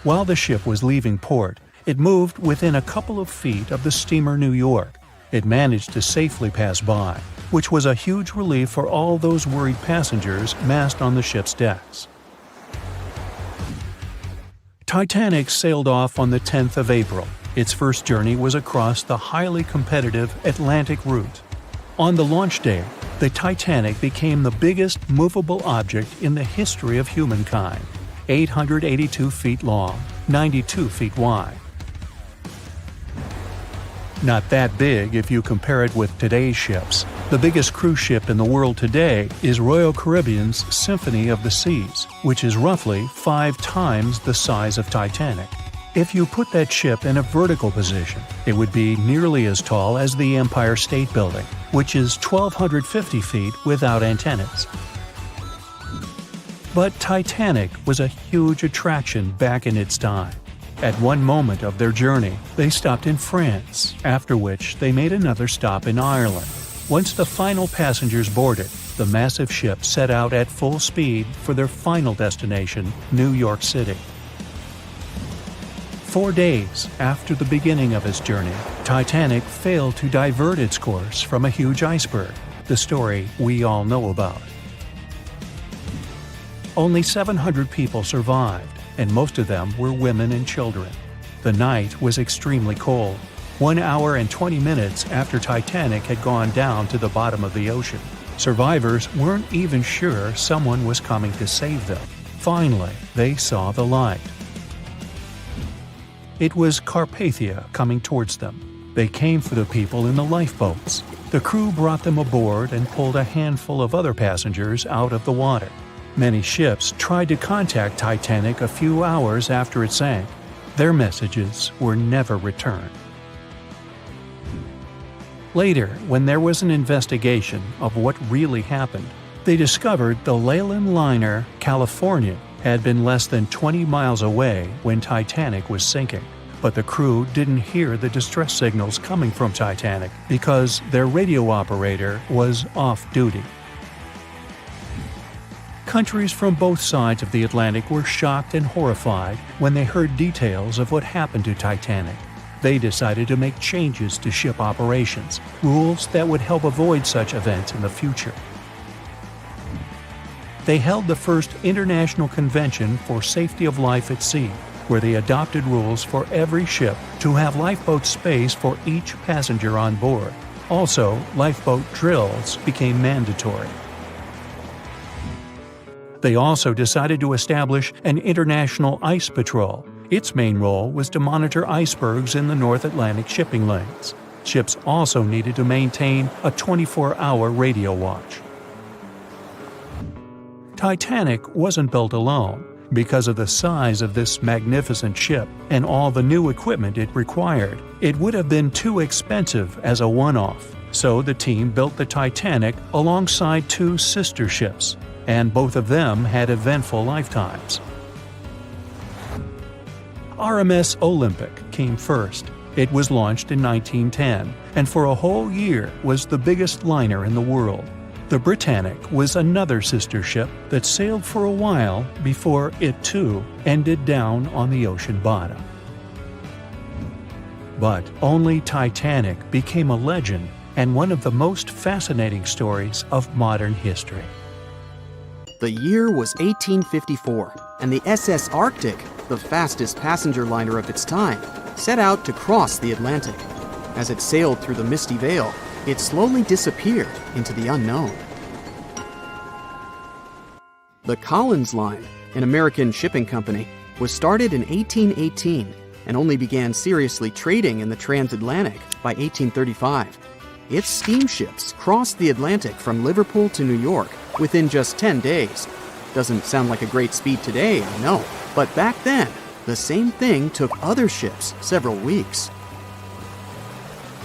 While the ship was leaving port, it moved within a couple of feet of the steamer New York. It managed to safely pass by, which was a huge relief for all those worried passengers massed on the ship's decks. Titanic sailed off on the 10th of April. Its first journey was across the highly competitive Atlantic route. On the launch day, the Titanic became the biggest movable object in the history of humankind, 882 feet long, 92 feet wide. Not that big if you compare it with today's ships. The biggest cruise ship in the world today is Royal Caribbean's Symphony of the Seas, which is roughly 5 times the size of Titanic. If you put that ship in a vertical position, it would be nearly as tall as the Empire State Building, which is 1,250 feet without antennas. But Titanic was a huge attraction back in its time. At one moment of their journey, they stopped in France, after which they made another stop in Ireland. Once the final passengers boarded, the massive ship set out at full speed for their final destination, New York City. 4 days after the beginning of its journey, Titanic failed to divert its course from a huge iceberg, the story we all know about. Only 700 people survived, and most of them were women and children. The night was extremely cold, 1 hour and 20 minutes after Titanic had gone down to the bottom of the ocean. Survivors weren't even sure someone was coming to save them. Finally, they saw the light. It was Carpathia coming towards them. They came for the people in the lifeboats. The crew brought them aboard and pulled a handful of other passengers out of the water. Many ships tried to contact Titanic a few hours after it sank. Their messages were never returned. Later, when there was an investigation of what really happened, they discovered the Leyland liner California had been less than 20 miles away when Titanic was sinking. But the crew didn't hear the distress signals coming from Titanic because their radio operator was off duty. Countries from both sides of the Atlantic were shocked and horrified when they heard details of what happened to Titanic. They decided to make changes to ship operations, rules that would help avoid such events in the future. They held the first International Convention for Safety of Life at Sea, where they adopted rules for every ship to have lifeboat space for each passenger on board. Also, lifeboat drills became mandatory. They also decided to establish an international ice patrol. Its main role was to monitor icebergs in the North Atlantic shipping lanes. Ships also needed to maintain a 24-hour radio watch. Titanic wasn't built alone. Because of the size of this magnificent ship and all the new equipment it required, it would have been too expensive as a one-off. So the team built the Titanic alongside two sister ships, and both of them had eventful lifetimes. RMS Olympic came first. It was launched in 1910, and for a whole year was the biggest liner in the world. The Britannic was another sister ship that sailed for a while before it too ended down on the ocean bottom. But only Titanic became a legend and one of the most fascinating stories of modern history. The year was 1854, and the SS Arctic, the fastest passenger liner of its time, set out to cross the Atlantic. As it sailed through the misty veil, it slowly disappeared into the unknown. The Collins Line, an American shipping company, was started in 1818 and only began seriously trading in the transatlantic by 1835. Its steamships crossed the Atlantic from Liverpool to New York within just 10 days. Doesn't sound like a great speed today, I know, but back then, the same thing took other ships several weeks.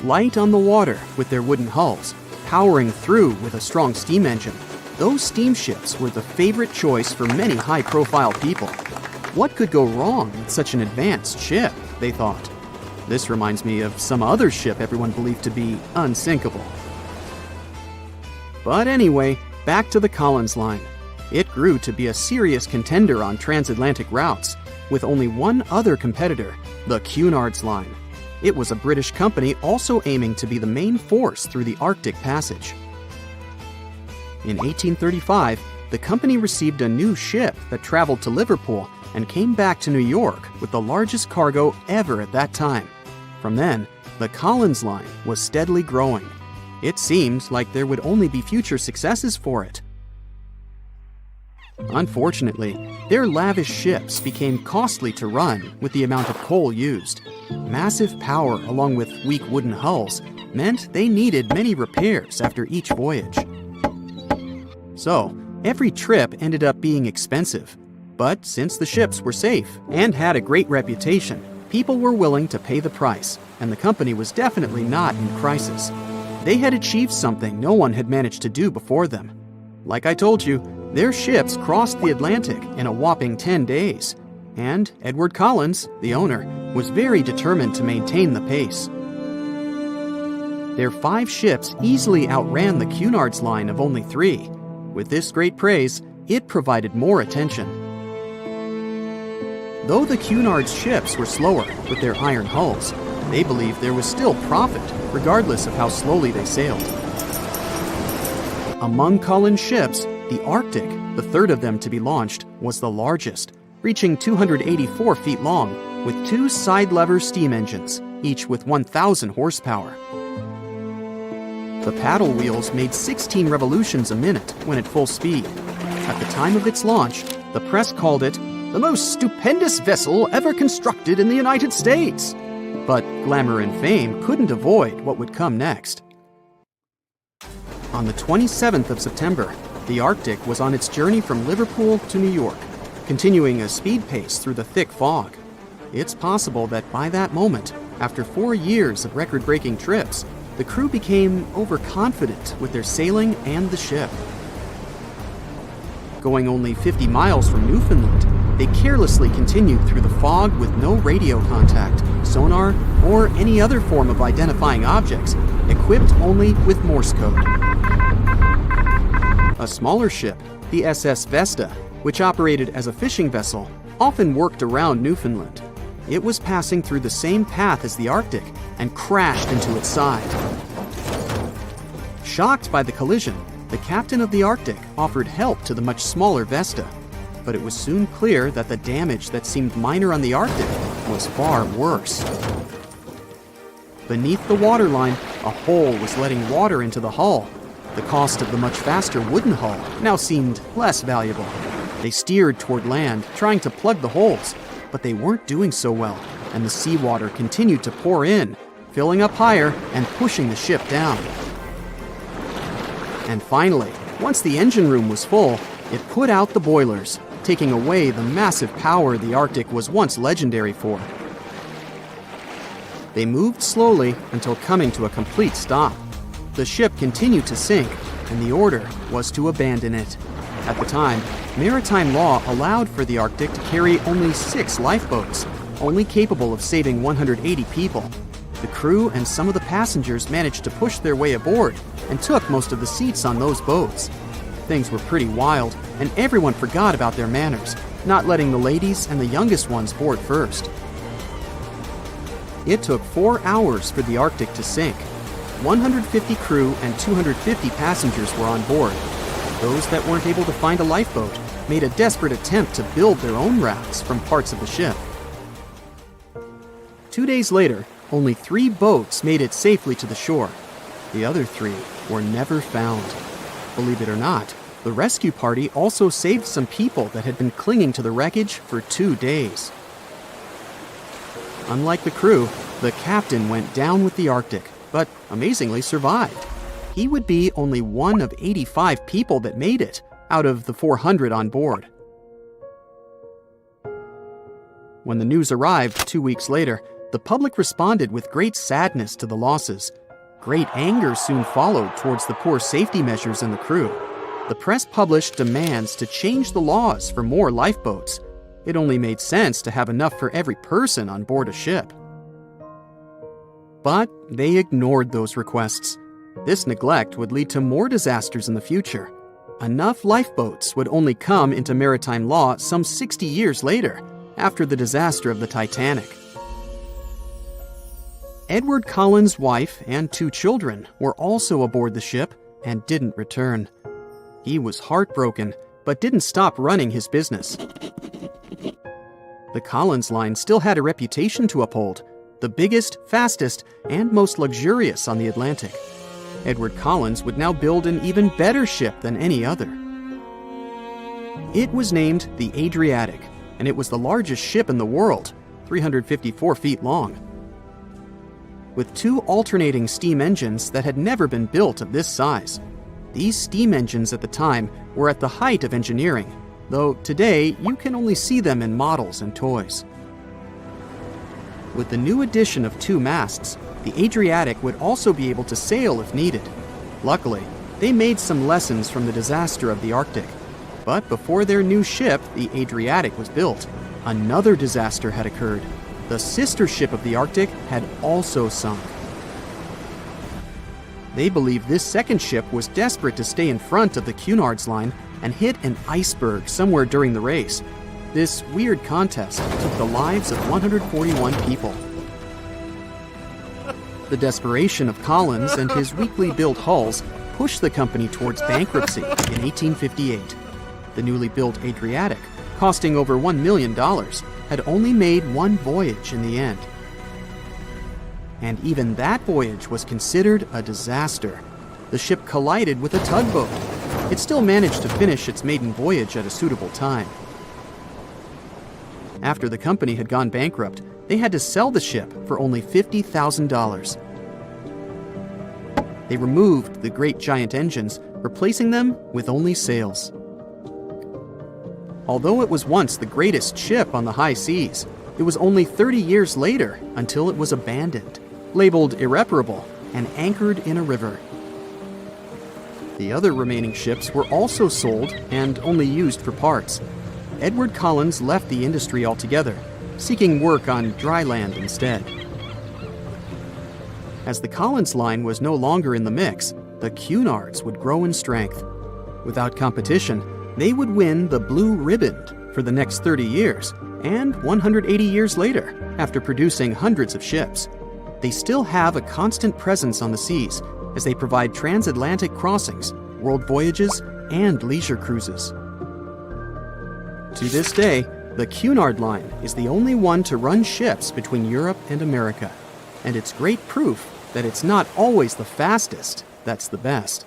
Light on the water with their wooden hulls, powering through with a strong steam engine, those steamships were the favorite choice for many high-profile people. What could go wrong with such an advanced ship, they thought. This reminds me of some other ship everyone believed to be unsinkable. But anyway, back to the Collins Line. It grew to be a serious contender on transatlantic routes, with only one other competitor, the Cunard's Line. It was a British company also aiming to be the main force through the Arctic Passage. In 1835, the company received a new ship that traveled to Liverpool and came back to New York with the largest cargo ever at that time. From then, the Collins Line was steadily growing. It seemed like there would only be future successes for it. Unfortunately, their lavish ships became costly to run with the amount of coal used. Massive power along with weak wooden hulls meant they needed many repairs after each voyage. So, every trip ended up being expensive. But since the ships were safe and had a great reputation, people were willing to pay the price, and the company was definitely not in crisis. They had achieved something no one had managed to do before them. Like I told you, their ships crossed the Atlantic in a whopping 10 days, and Edward Collins, the owner, was very determined to maintain the pace. Their 5 ships easily outran the Cunard's Line of only 3. With this great praise, it provided more attention. Though the Cunard's ships were slower with their iron hulls, they believed there was still profit, regardless of how slowly they sailed. Among Collins' ships, the Arctic, the third of them to be launched, was the largest, reaching 284 feet long, with 2 side-lever steam engines, each with 1,000 horsepower. The paddle wheels made 16 revolutions a minute when at full speed. At the time of its launch, the press called it the most stupendous vessel ever constructed in the United States. But glamour and fame couldn't avoid what would come next. On the 27th of September, the Arctic was on its journey from Liverpool to New York, continuing a speed pace through the thick fog. It's possible that by that moment, after 4 years of record-breaking trips, the crew became overconfident with their sailing and the ship. Going only 50 miles from Newfoundland, they carelessly continued through the fog with no radio contact, sonar, or any other form of identifying objects, equipped only with Morse code. A smaller ship, The SS Vesta, which operated as a fishing vessel, often worked around Newfoundland. It was passing through the same path as the Arctic and crashed into its side. Shocked by the collision, the captain of the Arctic offered help to the much smaller Vesta, but it was soon clear that the damage that seemed minor on the Arctic was far worse. Beneath the waterline, a hole was letting water into the hull. The cost of the much faster wooden hull now seemed less valuable. They steered toward land, trying to plug the holes, but they weren't doing so well, and the seawater continued to pour in, filling up higher and pushing the ship down. And finally, once the engine room was full, it put out the boilers, taking away the massive power the Arctic was once legendary for. They moved slowly until coming to a complete stop. The ship continued to sink, and the order was to abandon it. At the time, maritime law allowed for the Arctic to carry only 6 lifeboats, only capable of saving 180 people. The crew and some of the passengers managed to push their way aboard and took most of the seats on those boats. Things were pretty wild, and everyone forgot about their manners, not letting the ladies and the youngest ones board first. It took 4 hours for the Arctic to sink. 150 crew and 250 passengers were on board. Those that weren't able to find a lifeboat made a desperate attempt to build their own rafts from parts of the ship. 2 days later, only 3 boats made it safely to the shore. The other 3 were never found. Believe it or not, the rescue party also saved some people that had been clinging to the wreckage for 2 days. Unlike the crew, the captain went down with the Arctic, but amazingly survived. He would be only one of 85 people that made it out of the 400 on board. When the news arrived 2 weeks later, the public responded with great sadness to the losses. Great anger soon followed towards the poor safety measures and the crew. The press published demands to change the laws for more lifeboats. It only made sense to have enough for every person on board a ship. But they ignored those requests. This neglect would lead to more disasters in the future. Enough lifeboats would only come into maritime law some 60 years later, after the disaster of the Titanic. Edward Cullen's wife and 2 children were also aboard the ship and didn't return. He was heartbroken, but didn't stop running his business. The Collins line still had a reputation to uphold, the biggest, fastest, and most luxurious on the Atlantic. Edward Collins would now build an even better ship than any other. It was named the Adriatic, and it was the largest ship in the world, 354 feet long. With 2 alternating steam engines that had never been built of this size. These steam engines at the time were at the height of engineering, though today you can only see them in models and toys. With the new addition of 2 masts, the Adriatic would also be able to sail if needed. Luckily, they made some lessons from the disaster of the Arctic. But before their new ship, the Adriatic, was built, another disaster had occurred. The sister ship of the Arctic had also sunk. They believed this second ship was desperate to stay in front of the Cunard's line and hit an iceberg somewhere during the race. This weird contest took the lives of 141 people. The desperation of Collins and his weakly built hulls pushed the company towards bankruptcy in 1858. The newly built Adriatic, costing over $1 million, had only made 1 voyage in the end. And even that voyage was considered a disaster. The ship collided with a tugboat. It still managed to finish its maiden voyage at a suitable time. After the company had gone bankrupt, they had to sell the ship for only $50,000. They removed the great giant engines, replacing them with only sails. Although it was once the greatest ship on the high seas, it was only 30 years later until it was abandoned, labeled irreparable, and anchored in a river. The other remaining ships were also sold and only used for parts. Edward Collins left the industry altogether, seeking work on dry land instead. As the Collins line was no longer in the mix, the Cunards would grow in strength. Without competition, they would win the Blue Ribbon for the next 30 years, and 180 years later, after producing hundreds of ships. They still have a constant presence on the seas as they provide transatlantic crossings, world voyages, and leisure cruises. To this day, the Cunard Line is the only one to run ships between Europe and America, and it's great proof that it's not always the fastest that's the best.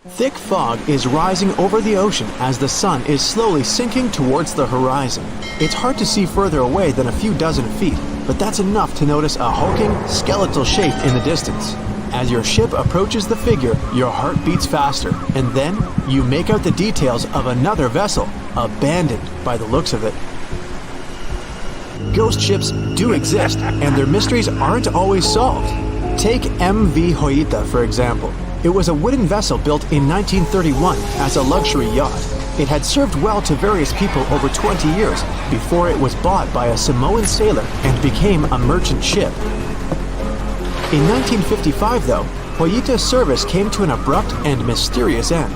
Thick fog is rising over the ocean as the sun is slowly sinking towards the horizon. It's hard to see further away than a few dozen feet, but that's enough to notice a hulking, skeletal shape in the distance. As your ship approaches the figure, your heart beats faster, and then you make out the details of another vessel, abandoned by the looks of it. Ghost ships do exist, and their mysteries aren't always solved. Take MV Hoita, for example. It was a wooden vessel built in 1931 as a luxury yacht. It had served well to various people over 20 years before it was bought by a Samoan sailor and became a merchant ship. In 1955, though, Hoita's service came to an abrupt and mysterious end.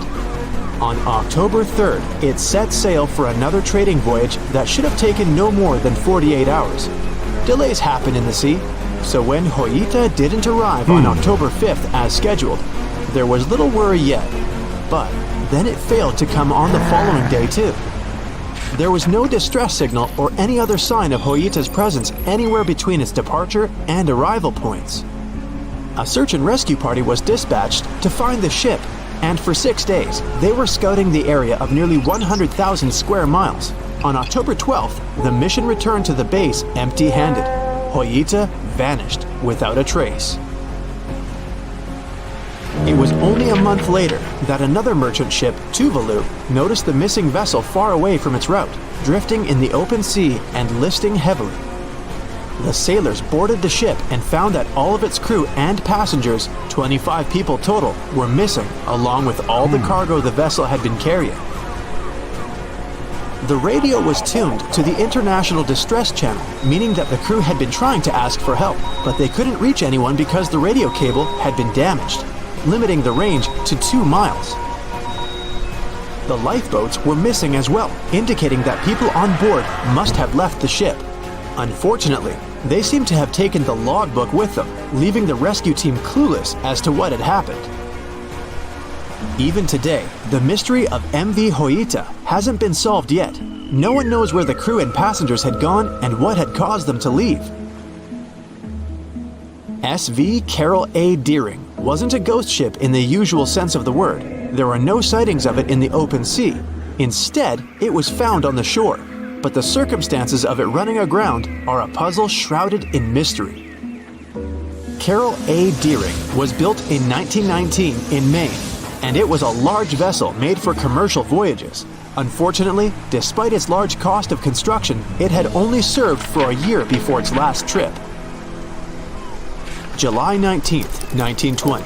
On October 3rd, it set sail for another trading voyage that should have taken no more than 48 hours. Delays happen in the sea, so when Hoita didn't arrive on October 5th as scheduled, there was little worry yet. But then it failed to come on the following day too. There was no distress signal or any other sign of Hoita's presence anywhere between its departure and arrival points. A search and rescue party was dispatched to find the ship, and for 6 days, they were scouting the area of nearly 100,000 square miles. On October 12th, the mission returned to the base empty-handed. Hoita vanished without a trace. It was only a month later that another merchant ship, Tuvalu, noticed the missing vessel far away from its route, drifting in the open sea and listing heavily. The sailors boarded the ship and found that all of its crew and passengers, 25 people total, were missing, along with all the cargo the vessel had been carrying. The radio was tuned to the International Distress Channel, meaning that the crew had been trying to ask for help, but they couldn't reach anyone because the radio cable had been damaged, limiting the range to 2 miles. The lifeboats were missing as well, indicating that people on board must have left the ship. Unfortunately, they seem to have taken the logbook with them, leaving the rescue team clueless as to what had happened. Even today, the mystery of MV Hoita hasn't been solved yet. No one knows where the crew and passengers had gone and what had caused them to leave. SV Carol A. Deering wasn't a ghost ship in the usual sense of the word. There were no sightings of it in the open sea. Instead, it was found on the shore, but the circumstances of it running aground are a puzzle shrouded in mystery. Carol A. Deering was built in 1919 in Maine, and it was a large vessel made for commercial voyages. Unfortunately, despite its large cost of construction, it had only served for a year before its last trip. July 19, 1920.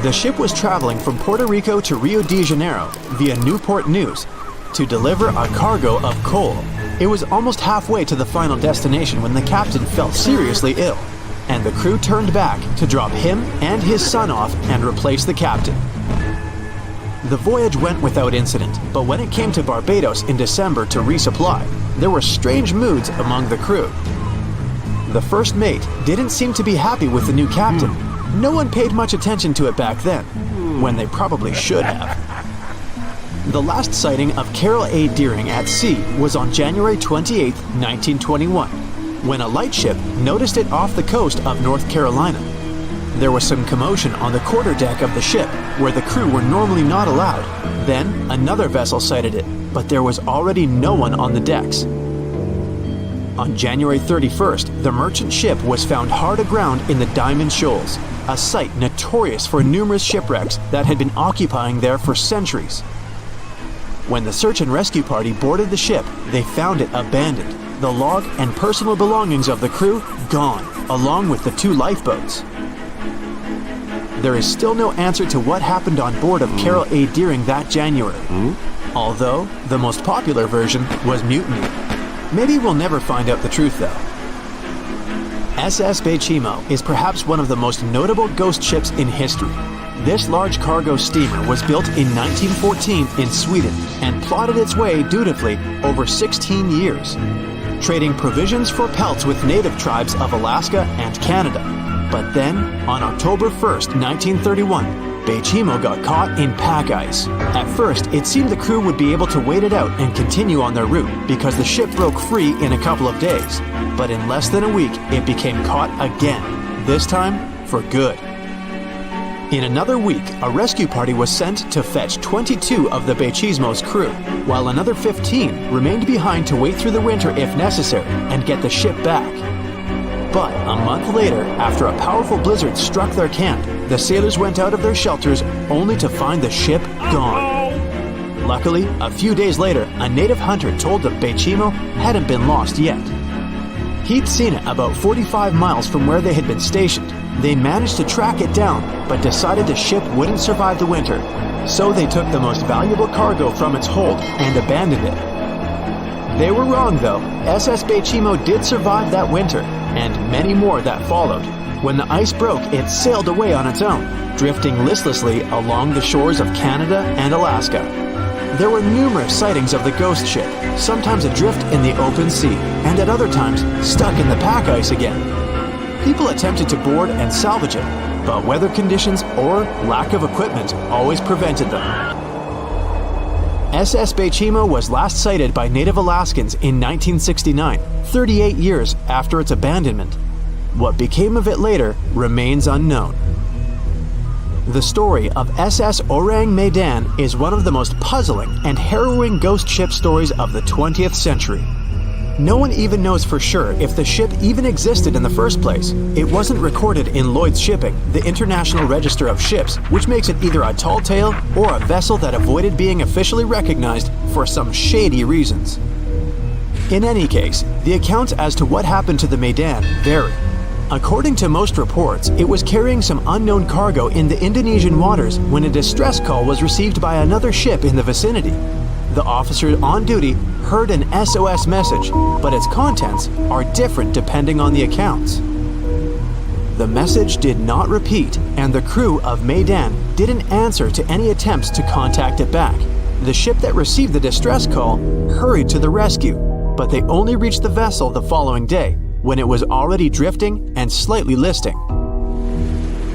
The ship was traveling from Puerto Rico to Rio de Janeiro via Newport News to deliver a cargo of coal. It was almost halfway to the final destination when the captain fell seriously ill, and the crew turned back to drop him and his son off and replace the captain. The voyage went without incident, but when it came to Barbados in December to resupply, there were strange moods among the crew. The first mate didn't seem to be happy with the new captain. No one paid much attention to it back then, when they probably should have. The last sighting of Carol A. Deering at sea was on January 28, 1921, when a lightship noticed it off the coast of North Carolina. There was some commotion on the quarterdeck of the ship, where the crew were normally not allowed. Then, another vessel sighted it, but there was already no one on the decks. On January 31st, the merchant ship was found hard aground in the Diamond Shoals, a site notorious for numerous shipwrecks that had been occupying there for centuries. When the search and rescue party boarded the ship, they found it abandoned, the log and personal belongings of the crew gone, along with the 2 lifeboats. There is still no answer to what happened on board of Carol A. Deering that January, although the most popular version was mutiny. Maybe we'll never find out the truth though. SS Bechimo is perhaps one of the most notable ghost ships in history. This large cargo steamer was built in 1914 in Sweden and plodded its way dutifully over 16 years, trading provisions for pelts with native tribes of Alaska and Canada. But then, on October 1st, 1931, Bechimo got caught in pack ice. At first, it seemed the crew would be able to wait it out and continue on their route because the ship broke free in a couple of days. But in less than a week, it became caught again, this time for good. In another week, a rescue party was sent to fetch 22 of the Bechimo's crew, while another 15 remained behind to wait through the winter if necessary and get the ship back. But a month later, after a powerful blizzard struck their camp, the sailors went out of their shelters only to find the ship gone. Luckily, a few days later, a native hunter told that Bechimo hadn't been lost yet. He'd seen it about 45 miles from where they had been stationed. They managed to track it down, but decided the ship wouldn't survive the winter. So they took the most valuable cargo from its hold and abandoned it. They were wrong though. SS Bechimo did survive that winter, and many more that followed. When the ice broke, it sailed away on its own, drifting listlessly along the shores of Canada and Alaska. There were numerous sightings of the ghost ship, sometimes adrift in the open sea, and at other times stuck in the pack ice again. People attempted to board and salvage it, but weather conditions or lack of equipment always prevented them. SS Bechimo was last sighted by native Alaskans in 1969, 38 years after its abandonment. What became of it later remains unknown. The story of SS Orang Medan is one of the most puzzling and harrowing ghost ship stories of the 20th century. No one even knows for sure if the ship even existed in the first place. It wasn't recorded in Lloyd's Shipping, the International Register of Ships, which makes it either a tall tale or a vessel that avoided being officially recognized for some shady reasons. In any case, the accounts as to what happened to the Medan vary. According to most reports, it was carrying some unknown cargo in the Indonesian waters when a distress call was received by another ship in the vicinity. The officer on duty heard an SOS message, but its contents are different depending on the accounts. The message did not repeat, and the crew of Medan didn't answer to any attempts to contact it back. The ship that received the distress call hurried to the rescue, but they only reached the vessel the following day, when it was already drifting and slightly listing.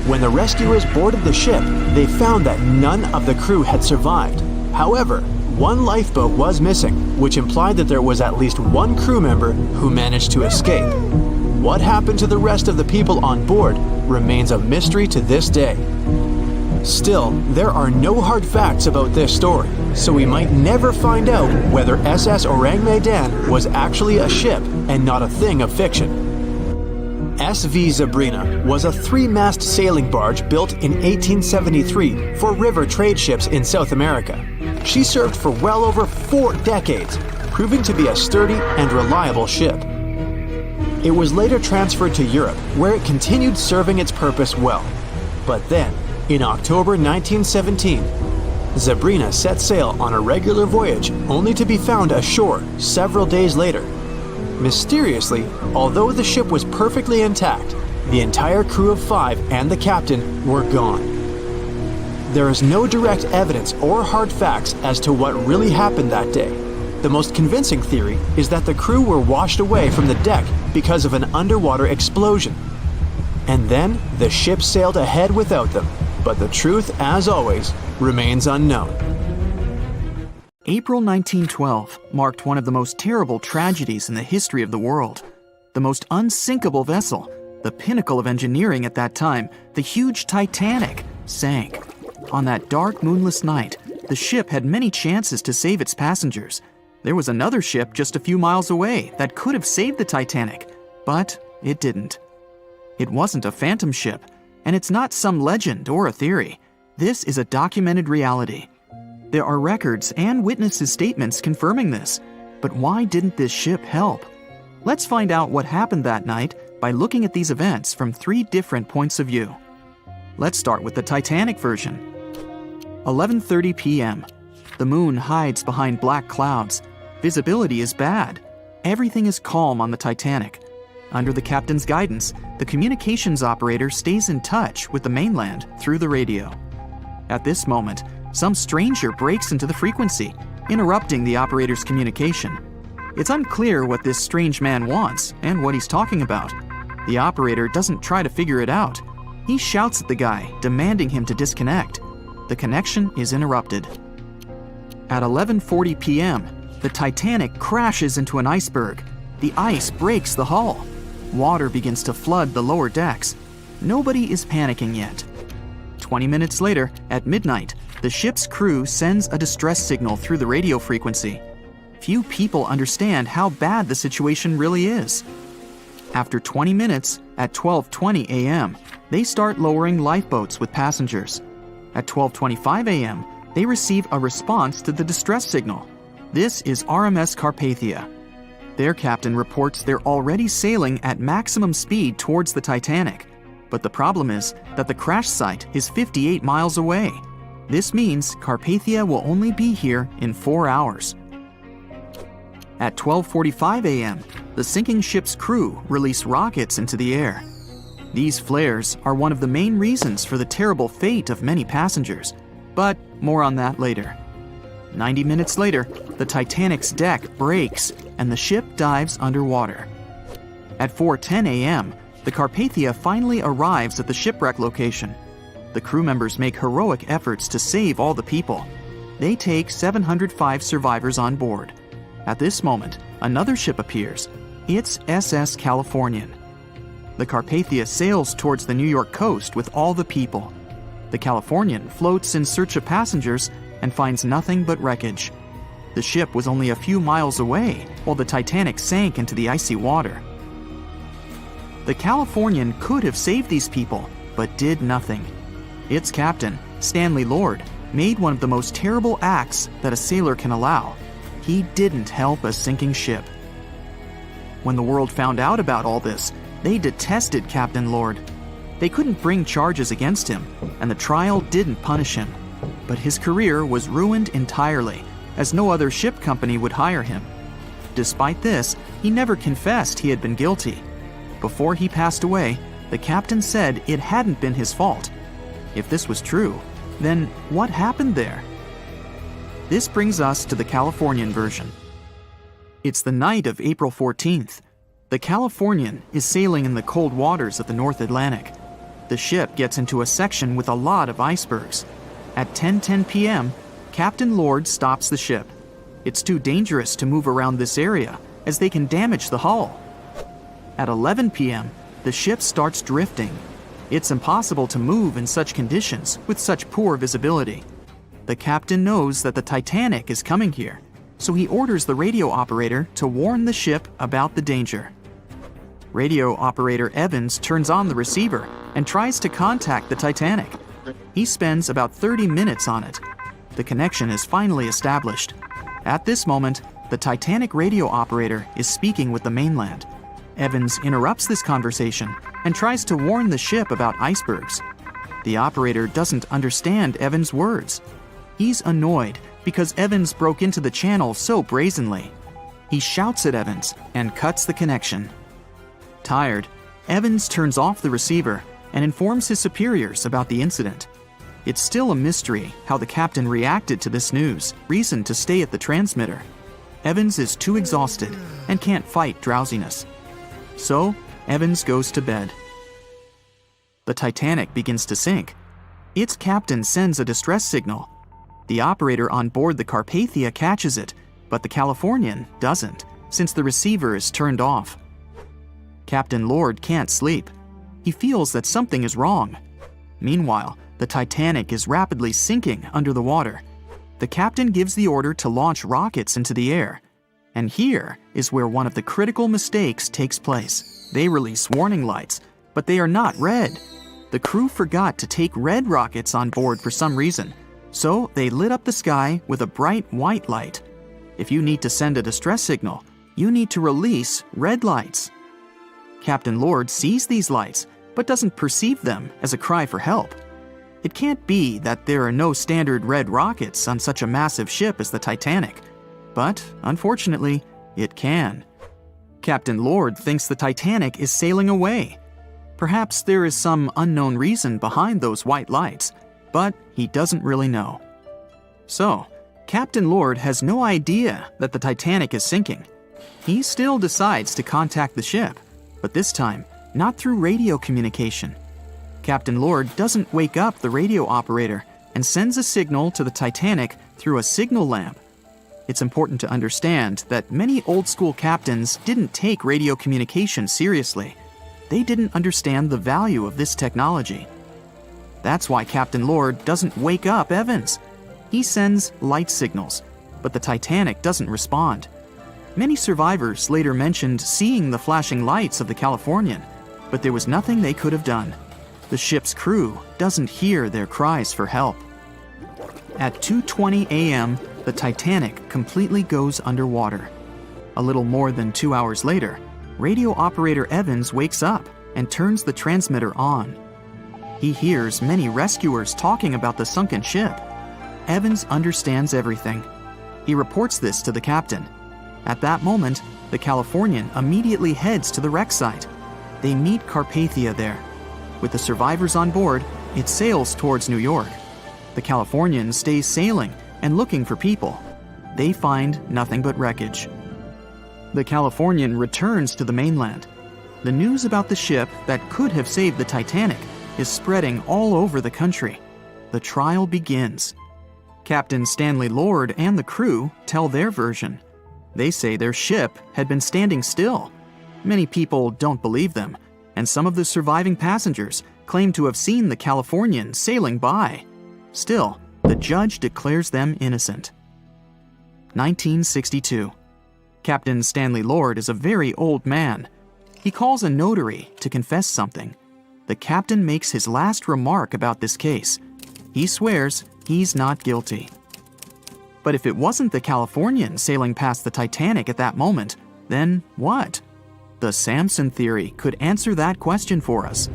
When the rescuers boarded the ship, they found that none of the crew had survived. However, one lifeboat was missing, which implied that there was at least one crew member who managed to escape. What happened to the rest of the people on board remains a mystery to this day. Still, there are no hard facts about this story, so we might never find out whether SS Orang Medan was actually a ship and not a thing of fiction. SV Zabrina was a 3-mast sailing barge built in 1873 for river trade ships in South America. She served for well over 4 decades, proving to be a sturdy and reliable ship. It was later transferred to Europe, where it continued serving its purpose well. But then, in October 1917, Zabrina set sail on a regular voyage only to be found ashore several days later. Mysteriously, although the ship was perfectly intact, the entire crew of 5 and the captain were gone. There is no direct evidence or hard facts as to what really happened that day. The most convincing theory is that the crew were washed away from the deck because of an underwater explosion. And then the ship sailed ahead without them, but the truth, as always, remains unknown. April 1912 marked one of the most terrible tragedies in the history of the world. The most unsinkable vessel, the pinnacle of engineering at that time, the huge Titanic, sank. On that dark, moonless night, the ship had many chances to save its passengers. There was another ship just a few miles away that could have saved the Titanic, but it didn't. It wasn't a phantom ship, and it's not some legend or a theory. This is a documented reality. There are records and witnesses' statements confirming this, but why didn't this ship help? Let's find out what happened that night by looking at these events from 3 different points of view. Let's start with the Titanic version. 11:30 p.m. The moon hides behind black clouds. Visibility is bad. Everything is calm on the Titanic. Under the captain's guidance, the communications operator stays in touch with the mainland through the radio. At this moment, some stranger breaks into the frequency, interrupting the operator's communication. It's unclear what this strange man wants and what he's talking about. The operator doesn't try to figure it out. He shouts at the guy, demanding him to disconnect. The connection is interrupted. At 11:40 p.m., the Titanic crashes into an iceberg. The ice breaks the hull. Water begins to flood the lower decks. Nobody is panicking yet. 20 minutes later, at midnight, the ship's crew sends a distress signal through the radio frequency. Few people understand how bad the situation really is. After 20 minutes, at 12:20 a.m., they start lowering lifeboats with passengers. At 12:25 a.m., they receive a response to the distress signal. This is RMS Carpathia. Their captain reports they're already sailing at maximum speed towards the Titanic. But the problem is that the crash site is 58 miles away. This means Carpathia will only be here in 4 hours. At 12:45 a.m., the sinking ship's crew release rockets into the air. These flares are one of the main reasons for the terrible fate of many passengers, but more on that later. 90 minutes later, the Titanic's deck breaks and the ship dives underwater. At 4:10 a.m., the Carpathia finally arrives at the shipwreck location. The crew members make heroic efforts to save all the people. They take 705 survivors on board. At this moment, another ship appears. It's SS Californian. The Carpathia sails towards the New York coast with all the people. The Californian floats in search of passengers and finds nothing but wreckage. The ship was only a few miles away while the Titanic sank into the icy water. The Californian could have saved these people, but did nothing. Its captain, Stanley Lord, made one of the most terrible acts that a sailor can allow. He didn't help a sinking ship. When the world found out about all this, they detested Captain Lord. They couldn't bring charges against him, and the trial didn't punish him. But his career was ruined entirely, as no other ship company would hire him. Despite this, he never confessed he had been guilty. Before he passed away, the captain said it hadn't been his fault. If this was true, then what happened there? This brings us to the Californian version. It's the night of April 14th. The Californian is sailing in the cold waters of the North Atlantic. The ship gets into a section with a lot of icebergs. At 10:10 p.m., Captain Lord stops the ship. It's too dangerous to move around this area, as they can damage the hull. At 11 p.m., the ship starts drifting. It's impossible to move in such conditions with such poor visibility. The captain knows that the Titanic is coming here, so he orders the radio operator to warn the ship about the danger. Radio operator Evans turns on the receiver and tries to contact the Titanic. He spends about 30 minutes on it. The connection is finally established. At this moment, the Titanic radio operator is speaking with the mainland. Evans interrupts this conversation and tries to warn the ship about icebergs. The operator doesn't understand Evans' words. He's annoyed because Evans broke into the channel so brazenly. He shouts at Evans and cuts the connection. Tired, Evans turns off the receiver and informs his superiors about the incident. It's still a mystery how the captain reacted to this news, reason to stay at the transmitter. Evans is too exhausted and can't fight drowsiness. So, Evans goes to bed. The Titanic begins to sink. Its captain sends a distress signal. The operator on board the Carpathia catches it, but the Californian doesn't, since the receiver is turned off. Captain Lord can't sleep. He feels that something is wrong. Meanwhile, the Titanic is rapidly sinking under the water. The captain gives the order to launch rockets into the air. And here is where one of the critical mistakes takes place. They release warning lights, but they are not red. The crew forgot to take red rockets on board for some reason, so they lit up the sky with a bright white light. If you need to send a distress signal, you need to release red lights. Captain Lord sees these lights, but doesn't perceive them as a cry for help. It can't be that there are no standard red rockets on such a massive ship as the Titanic. But, unfortunately, it can. Captain Lord thinks the Titanic is sailing away. Perhaps there is some unknown reason behind those white lights, but he doesn't really know. So, Captain Lord has no idea that the Titanic is sinking. He still decides to contact the ship, but this time, not through radio communication. Captain Lord doesn't wake up the radio operator and sends a signal to the Titanic through a signal lamp. It's important to understand that many old-school captains didn't take radio communication seriously. They didn't understand the value of this technology. That's why Captain Lord doesn't wake up Evans. He sends light signals, but the Titanic doesn't respond. Many survivors later mentioned seeing the flashing lights of the Californian, but there was nothing they could have done. The ship's crew doesn't hear their cries for help. At 2:20 a.m., the Titanic completely goes underwater. A little more than 2 hours later, radio operator Evans wakes up and turns the transmitter on. He hears many rescuers talking about the sunken ship. Evans understands everything. He reports this to the captain. At that moment, the Californian immediately heads to the wreck site. They meet Carpathia there. With the survivors on board, it sails towards New York. The Californian stays sailing and looking for people. They find nothing but wreckage. The Californian returns to the mainland. The news about the ship that could have saved the Titanic is spreading all over the country. The trial begins. Captain Stanley Lord and the crew tell their version. They say their ship had been standing still. Many people don't believe them, and some of the surviving passengers claim to have seen the Californian sailing by. Still, the judge declares them innocent. 1962. Captain Stanley Lord is a very old man. He calls a notary to confess something. The captain makes his last remark about this case. He swears he's not guilty. But if it wasn't the Californian sailing past the Titanic at that moment, then what? The Samson theory could answer that question for us.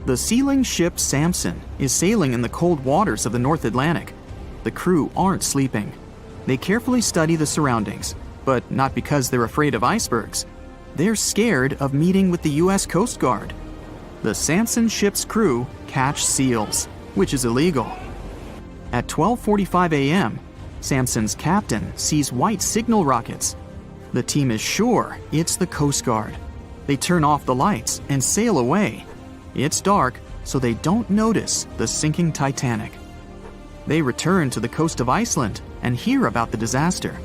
The sealing ship Samson is sailing in the cold waters of the North Atlantic. The crew aren't sleeping. They carefully study the surroundings, but not because they're afraid of icebergs. They're scared of meeting with the U.S. Coast Guard. The Samson ship's crew catch seals, which is illegal. At 12:45 a.m., Samson's captain sees white signal rockets. The team is sure it's the Coast Guard. They turn off the lights and sail away. It's dark, so they don't notice the sinking Titanic. They return to the coast of Iceland and hear about the disaster.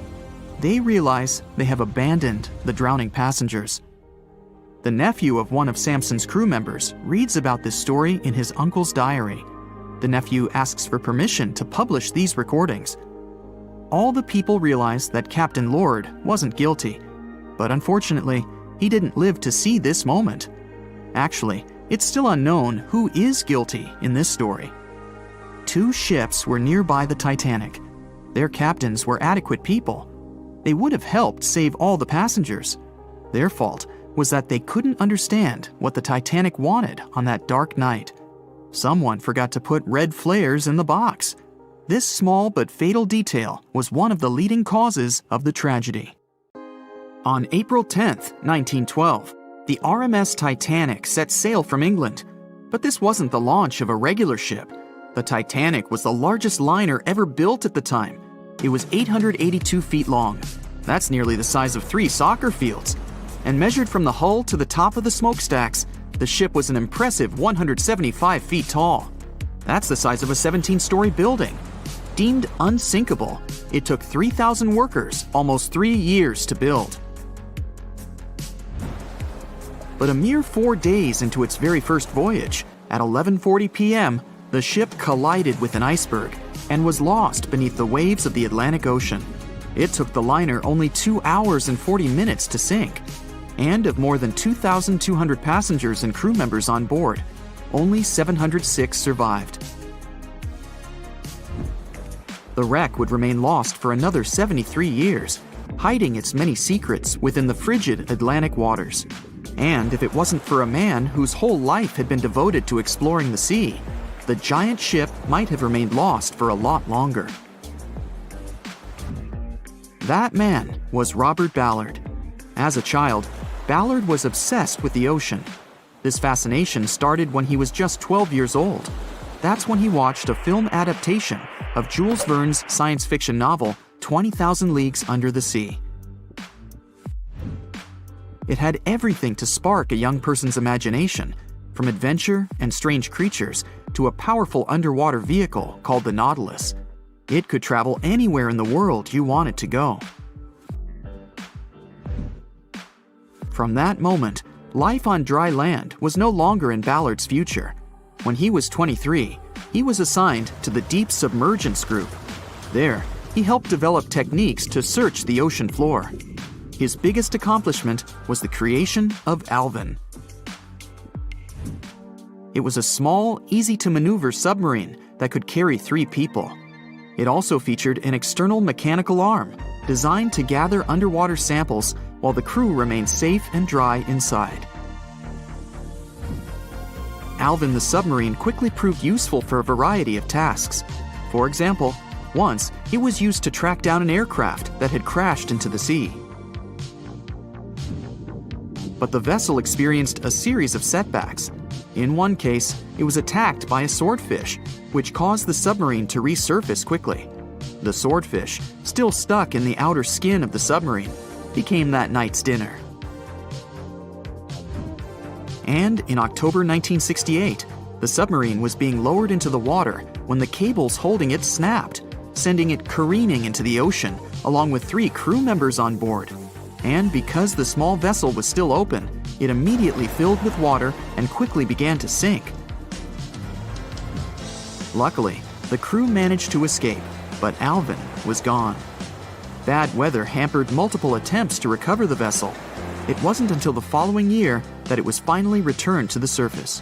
They realize they have abandoned the drowning passengers. The nephew of one of Samson's crew members reads about this story in his uncle's diary. The nephew asks for permission to publish these recordings. All the people realize that Captain Lord wasn't guilty, but unfortunately, he didn't live to see this moment. Actually, it's still unknown who is guilty in this story. 2 ships were nearby the Titanic. Their captains were adequate people. They would have helped save all the passengers. Their fault was that they couldn't understand what the Titanic wanted on that dark night. Someone forgot to put red flares in the box. This small but fatal detail was one of the leading causes of the tragedy. On April 10, 1912, the RMS Titanic set sail from England. But this wasn't the launch of a regular ship. The Titanic was the largest liner ever built at the time. It was 882 feet long. That's nearly the size of 3 soccer fields. And measured from the hull to the top of the smokestacks, the ship was an impressive 175 feet tall. That's the size of a 17-story building. Deemed unsinkable, it took 3,000 workers almost 3 years to build. But a mere 4 days into its very first voyage, at 11:40 p.m., the ship collided with an iceberg and was lost beneath the waves of the Atlantic Ocean. It took the liner only 2 hours and 40 minutes to sink. And of more than 2,200 passengers and crew members on board, only 706 survived. The wreck would remain lost for another 73 years, hiding its many secrets within the frigid Atlantic waters. And if it wasn't for a man whose whole life had been devoted to exploring the sea, the giant ship might have remained lost for a lot longer. That man was Robert Ballard. As a child, Ballard was obsessed with the ocean. This fascination started when he was just 12 years old. That's when he watched a film adaptation of Jules Verne's science fiction novel 20,000 Leagues Under the Sea. It had everything to spark a young person's imagination, from adventure and strange creatures to a powerful underwater vehicle called the Nautilus. It could travel anywhere in the world you wanted to go. From that moment, life on dry land was no longer in Ballard's future. When he was 23, he was assigned to the Deep Submergence Group. There, he helped develop techniques to search the ocean floor. His biggest accomplishment was the creation of Alvin. It was a small, easy-to-maneuver submarine that could carry 3 people. It also featured an external mechanical arm designed to gather underwater samples while the crew remained safe and dry inside. Alvin the submarine quickly proved useful for a variety of tasks. For example, once it was used to track down an aircraft that had crashed into the sea. But the vessel experienced a series of setbacks. In one case, it was attacked by a swordfish, which caused the submarine to resurface quickly. The swordfish, still stuck in the outer skin of the submarine, became that night's dinner. And in October 1968, the submarine was being lowered into the water when the cables holding it snapped, sending it careening into the ocean along with 3 crew members on board. And because the small vessel was still open, it immediately filled with water and quickly began to sink. Luckily, the crew managed to escape, but Alvin was gone. Bad weather hampered multiple attempts to recover the vessel. It wasn't until the following year that it was finally returned to the surface.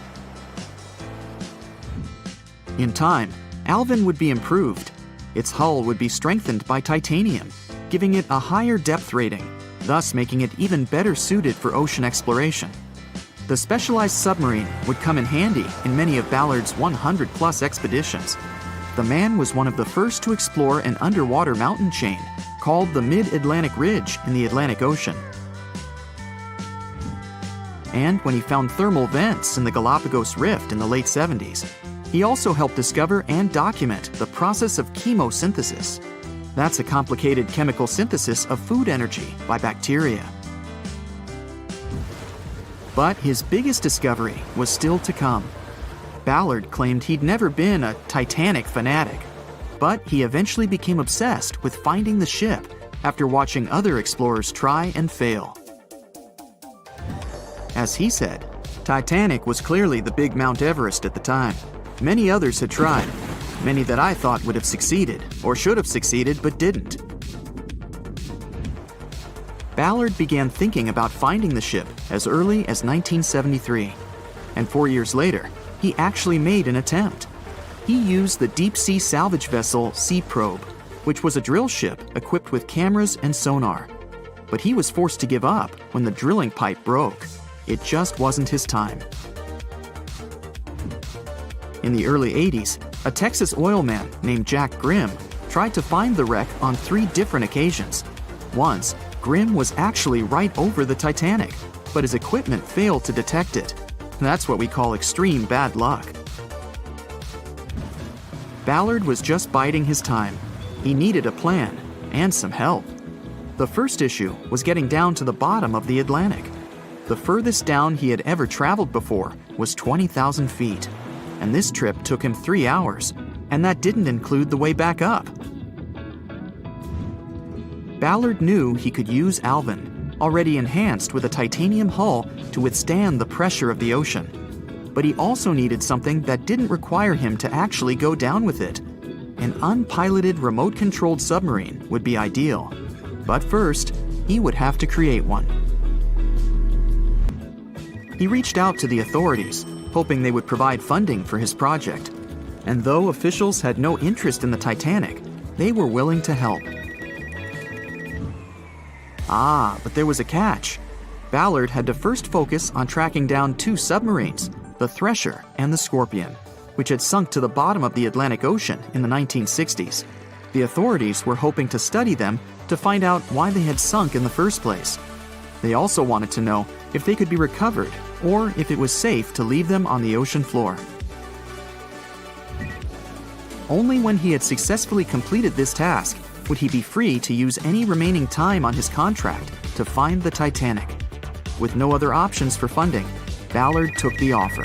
In time, Alvin would be improved. Its hull would be strengthened by titanium, giving it a higher depth rating, thus making it even better suited for ocean exploration. The specialized submarine would come in handy in many of Ballard's 100-plus expeditions. The man was one of the first to explore an underwater mountain chain called the Mid-Atlantic Ridge in the Atlantic Ocean. And when he found thermal vents in the Galapagos Rift in the late 70s, he also helped discover and document the process of chemosynthesis. That's a complicated chemical synthesis of food energy by bacteria. But his biggest discovery was still to come. Ballard claimed he'd never been a Titanic fanatic, but he eventually became obsessed with finding the ship after watching other explorers try and fail. As he said, Titanic was clearly the big Mount Everest at the time. Many others had tried, many that I thought would have succeeded, or should have succeeded but didn't. Ballard began thinking about finding the ship as early as 1973, and 4 years later, he actually made an attempt. He used the deep-sea salvage vessel Sea Probe, which was a drill ship equipped with cameras and sonar. But he was forced to give up when the drilling pipe broke. It just wasn't his time. In the early 80s, a Texas oil man named Jack Grimm tried to find the wreck on 3 different occasions. Once, Grimm was actually right over the Titanic, but his equipment failed to detect it. That's what we call extreme bad luck. Ballard was just biding his time. He needed a plan and some help. The first issue was getting down to the bottom of the Atlantic. The furthest down he had ever traveled before was 20,000 feet, and this trip took him 3 hours, and that didn't include the way back up. Ballard knew he could use Alvin, already enhanced with a titanium hull to withstand the pressure of the ocean. But he also needed something that didn't require him to actually go down with it. An unpiloted remote-controlled submarine would be ideal. But first, he would have to create one. He reached out to the authorities, hoping they would provide funding for his project. And though officials had no interest in the Titanic, they were willing to help. But there was a catch. Ballard had to first focus on tracking down 2 submarines, the Thresher and the Scorpion, which had sunk to the bottom of the Atlantic Ocean in the 1960s. The authorities were hoping to study them to find out why they had sunk in the first place. They also wanted to know if they could be recovered or if it was safe to leave them on the ocean floor. Only when he had successfully completed this task would he be free to use any remaining time on his contract to find the Titanic. With no other options for funding, Ballard took the offer.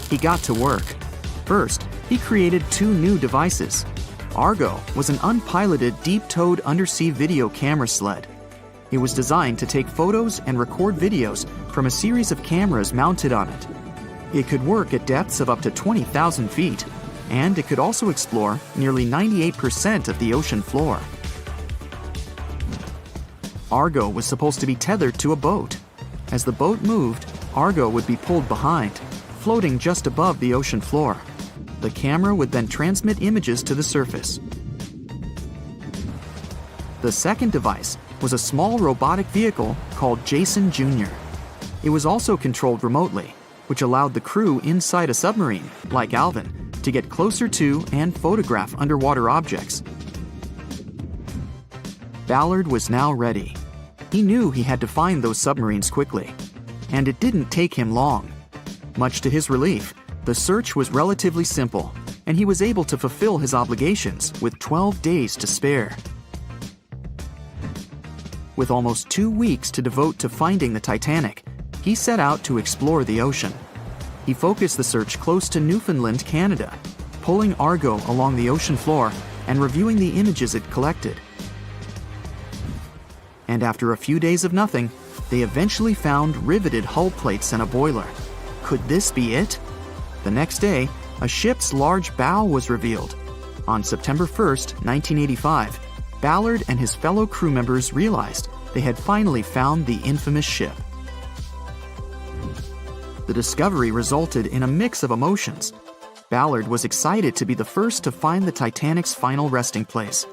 He got to work. First, he created 2 new devices. Argo was an unpiloted, deep-towed undersea video camera sled. It was designed to take photos and record videos from a series of cameras mounted on it. It could work at depths of up to 20,000 feet, and it could also explore nearly 98% of the ocean floor. Argo was supposed to be tethered to a boat. As the boat moved, Argo would be pulled behind, floating just above the ocean floor. The camera would then transmit images to the surface. The second device was a small robotic vehicle called Jason Jr. It was also controlled remotely, which allowed the crew inside a submarine, like Alvin, to get closer to and photograph underwater objects. Ballard was now ready. He knew he had to find those submarines quickly, and it didn't take him long. Much to his relief, the search was relatively simple, and he was able to fulfill his obligations with 12 days to spare. With almost 2 weeks to devote to finding the Titanic, he set out to explore the ocean. He focused the search close to Newfoundland, Canada, pulling Argo along the ocean floor and reviewing the images it collected. And after a few days of nothing, they eventually found riveted hull plates and a boiler. Could this be it? The next day, a ship's large bow was revealed. On September 1st, 1985, Ballard and his fellow crew members realized they had finally found the infamous ship. The discovery resulted in a mix of emotions. Ballard was excited to be the first to find the Titanic's final resting place,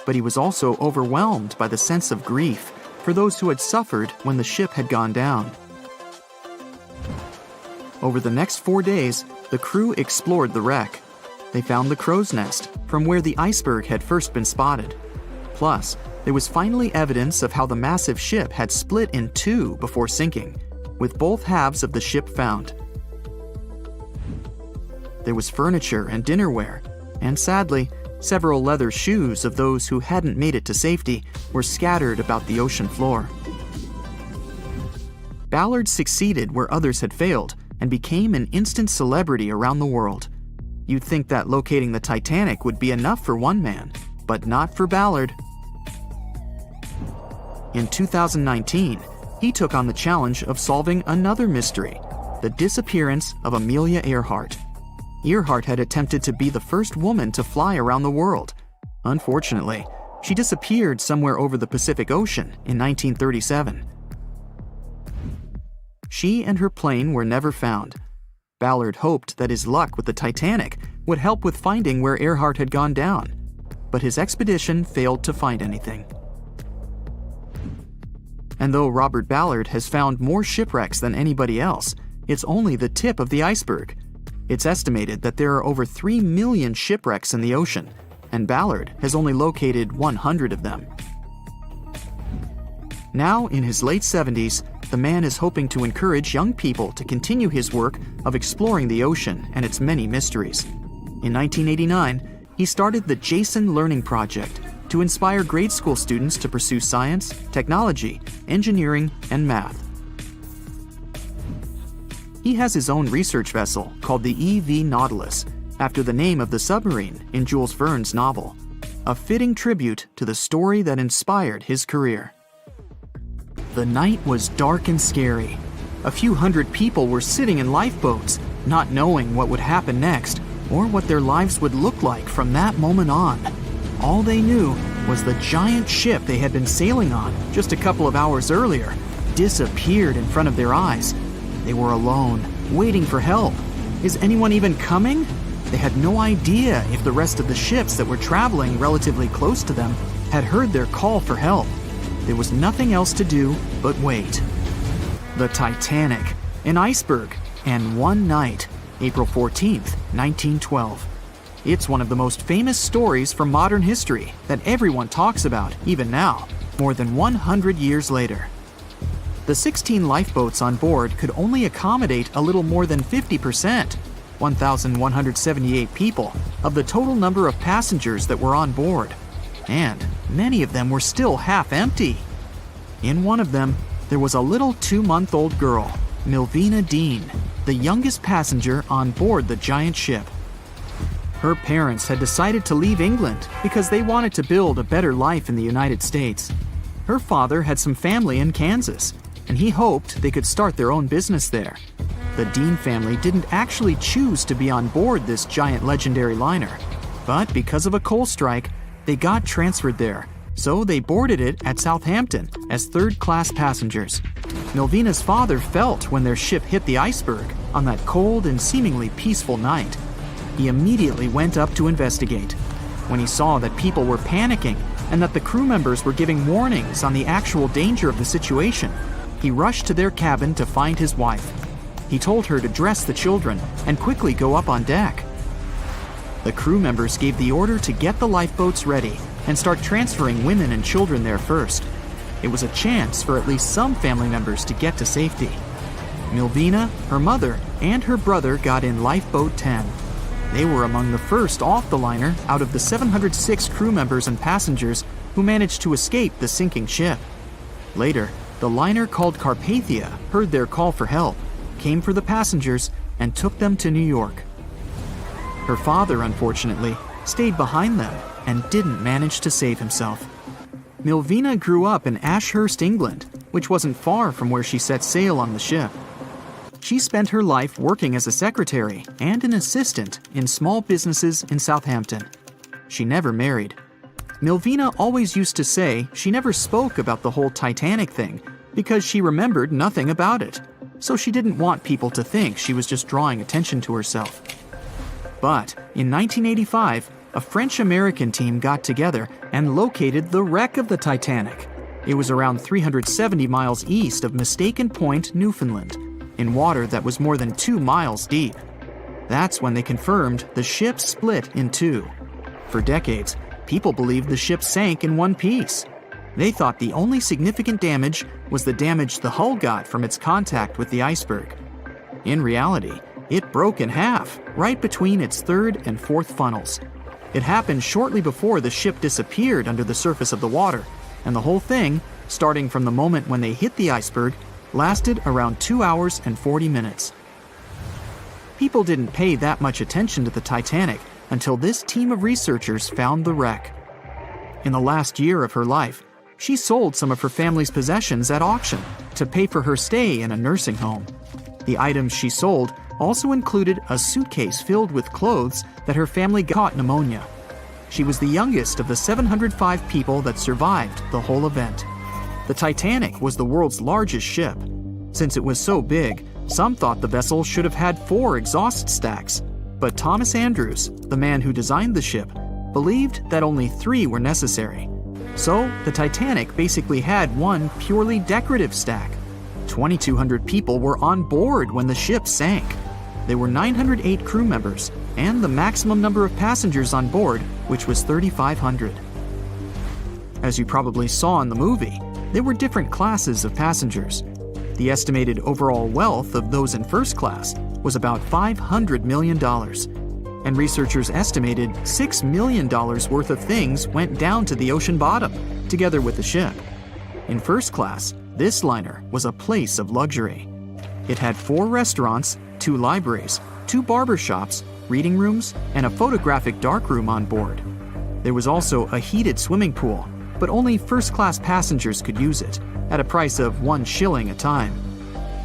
but he was also overwhelmed by the sense of grief for those who had suffered when the ship had gone down. Over the next 4 days, the crew explored the wreck. They found the crow's nest, from where the iceberg had first been spotted. Plus, there was finally evidence of how the massive ship had split in 2 before sinking, with both halves of the ship found. There was furniture and dinnerware, and sadly, several leather shoes of those who hadn't made it to safety were scattered about the ocean floor. Ballard succeeded where others had failed and became an instant celebrity around the world. You'd think that locating the Titanic would be enough for one man, but not for Ballard. In 2019, he took on the challenge of solving another mystery, the disappearance of Amelia Earhart. Earhart had attempted to be the first woman to fly around the world. Unfortunately, she disappeared somewhere over the Pacific Ocean in 1937. She and her plane were never found. Ballard hoped that his luck with the Titanic would help with finding where Earhart had gone down, but his expedition failed to find anything. And though Robert Ballard has found more shipwrecks than anybody else, it's only the tip of the iceberg. It's estimated that there are over 3 million shipwrecks in the ocean, and Ballard has only located 100 of them. Now, in his late 70s, the man is hoping to encourage young people to continue his work of exploring the ocean and its many mysteries. In 1989, he started the Jason Learning Project to inspire grade school students to pursue science, technology, engineering, and math. He has his own research vessel called the EV Nautilus, after the name of the submarine in Jules Verne's novel, a fitting tribute to the story that inspired his career. The night was dark and scary. A few hundred people were sitting in lifeboats, not knowing what would happen next or what their lives would look like from that moment on. All they knew was the giant ship they had been sailing on just a couple of hours earlier disappeared in front of their eyes. They were alone, waiting for help. Is anyone even coming? They had no idea if the rest of the ships that were traveling relatively close to them had heard their call for help. There was nothing else to do but wait. The Titanic, an iceberg, and one night, April 14th, 1912. It's one of the most famous stories from modern history that everyone talks about, even now, more than 100 years later. The 16 lifeboats on board could only accommodate a little more than 50%, 1,178 people, of the total number of passengers that were on board. And many of them were still half empty. In one of them, there was a little 2-month-old girl, Milvina Dean, the youngest passenger on board the giant ship. Her parents had decided to leave England because they wanted to build a better life in the United States. Her father had some family in Kansas, and he hoped they could start their own business there. The Dean family didn't actually choose to be on board this giant legendary liner, but because of a coal strike, they got transferred there, so they boarded it at Southampton as third-class passengers. Milvina's father felt when their ship hit the iceberg on that cold and seemingly peaceful night. He immediately went up to investigate. When he saw that people were panicking and that the crew members were giving warnings on the actual danger of the situation, he rushed to their cabin to find his wife. He told her to dress the children and quickly go up on deck. The crew members gave the order to get the lifeboats ready and start transferring women and children there first. It was a chance for at least some family members to get to safety. Milvina, her mother, and her brother got in Lifeboat 10. They were among the first off the liner out of the 706 crew members and passengers who managed to escape the sinking ship. Later, the liner called Carpathia heard their call for help, came for the passengers, and took them to New York. Her father, unfortunately, stayed behind them and didn't manage to save himself. Milvina grew up in Ashurst, England, which wasn't far from where she set sail on the ship. She spent her life working as a secretary and an assistant in small businesses in Southampton. She never married. Milvina always used to say she never spoke about the whole Titanic thing because she remembered nothing about it, so she didn't want people to think she was just drawing attention to herself. But in 1985, a French-American team got together and located the wreck of the Titanic. It was around 370 miles east of Mistaken Point, Newfoundland, in water that was more than 2 miles deep. That's when they confirmed the ship split in two. For decades, people believed the ship sank in one piece. They thought the only significant damage was the damage the hull got from its contact with the iceberg. In reality, it broke in half, right between its third and fourth funnels. It happened shortly before the ship disappeared under the surface of the water, and the whole thing, starting from the moment when they hit the iceberg, lasted around 2 hours and 40 minutes. People didn't pay that much attention to the Titanic until this team of researchers found the wreck. In the last year of her life, she sold some of her family's possessions at auction to pay for her stay in a nursing home. The items she sold also included a suitcase filled with clothes that her family caught pneumonia. She was the youngest of the 705 people that survived the whole event. The Titanic was the world's largest ship. Since it was so big, some thought the vessel should have had 4 exhaust stacks. But Thomas Andrews, the man who designed the ship, believed that only 3 were necessary. So, the Titanic basically had one purely decorative stack. 2,200 people were on board when the ship sank. There were 908 crew members, and the maximum number of passengers on board, which was 3,500. As you probably saw in the movie, there were different classes of passengers. The estimated overall wealth of those in first class was about $500 million, and researchers estimated $6 million worth of things went down to the ocean bottom, together with the ship. In first class, this liner was a place of luxury. It had 4 restaurants, 2 libraries, 2 barber shops, reading rooms, and a photographic darkroom on board. There was also a heated swimming pool, but only first-class passengers could use it, at a price of 1 shilling a time.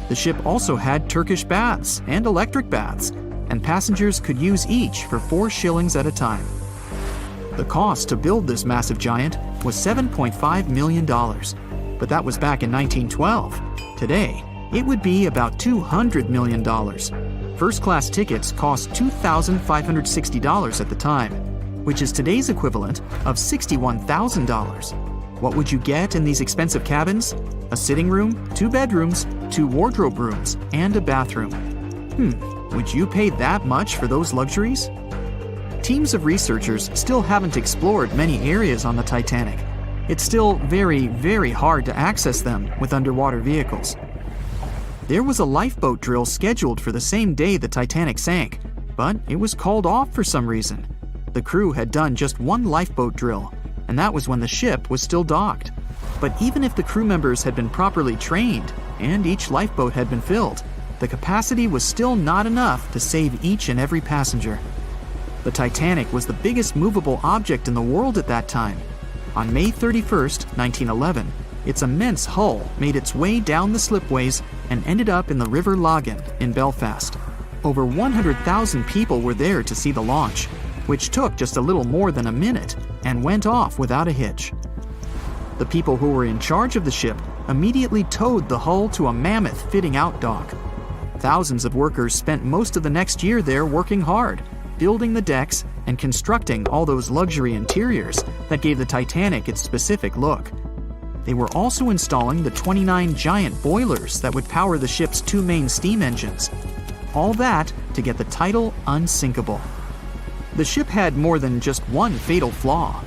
The ship also had Turkish baths and electric baths, and passengers could use each for 4 shillings at a time. The cost to build this massive giant was $7.5 million, but that was back in 1912. Today, it would be about $200 million. First-class tickets cost $2,560 at the time, which is today's equivalent of $61,000. What would you get in these expensive cabins? A sitting room, 2 bedrooms, 2 wardrobe rooms, and a bathroom. Would you pay that much for those luxuries? Teams of researchers still haven't explored many areas on the Titanic. It's still very, very hard to access them with underwater vehicles. There was a lifeboat drill scheduled for the same day the Titanic sank, but it was called off for some reason. The crew had done just one lifeboat drill, and that was when the ship was still docked. But even if the crew members had been properly trained and each lifeboat had been filled, the capacity was still not enough to save each and every passenger. The Titanic was the biggest movable object in the world at that time. On May 31st, 1911, its immense hull made its way down the slipways and ended up in the River Lagan in Belfast. Over 100,000 people were there to see the launch, which took just a little more than a minute and went off without a hitch. The people who were in charge of the ship immediately towed the hull to a mammoth fitting-out dock. Thousands of workers spent most of the next year there working hard, building the decks and constructing all those luxury interiors that gave the Titanic its specific look. They were also installing the 29 giant boilers that would power the ship's 2 main steam engines. All that to get the title Unsinkable. The ship had more than just one fatal flaw.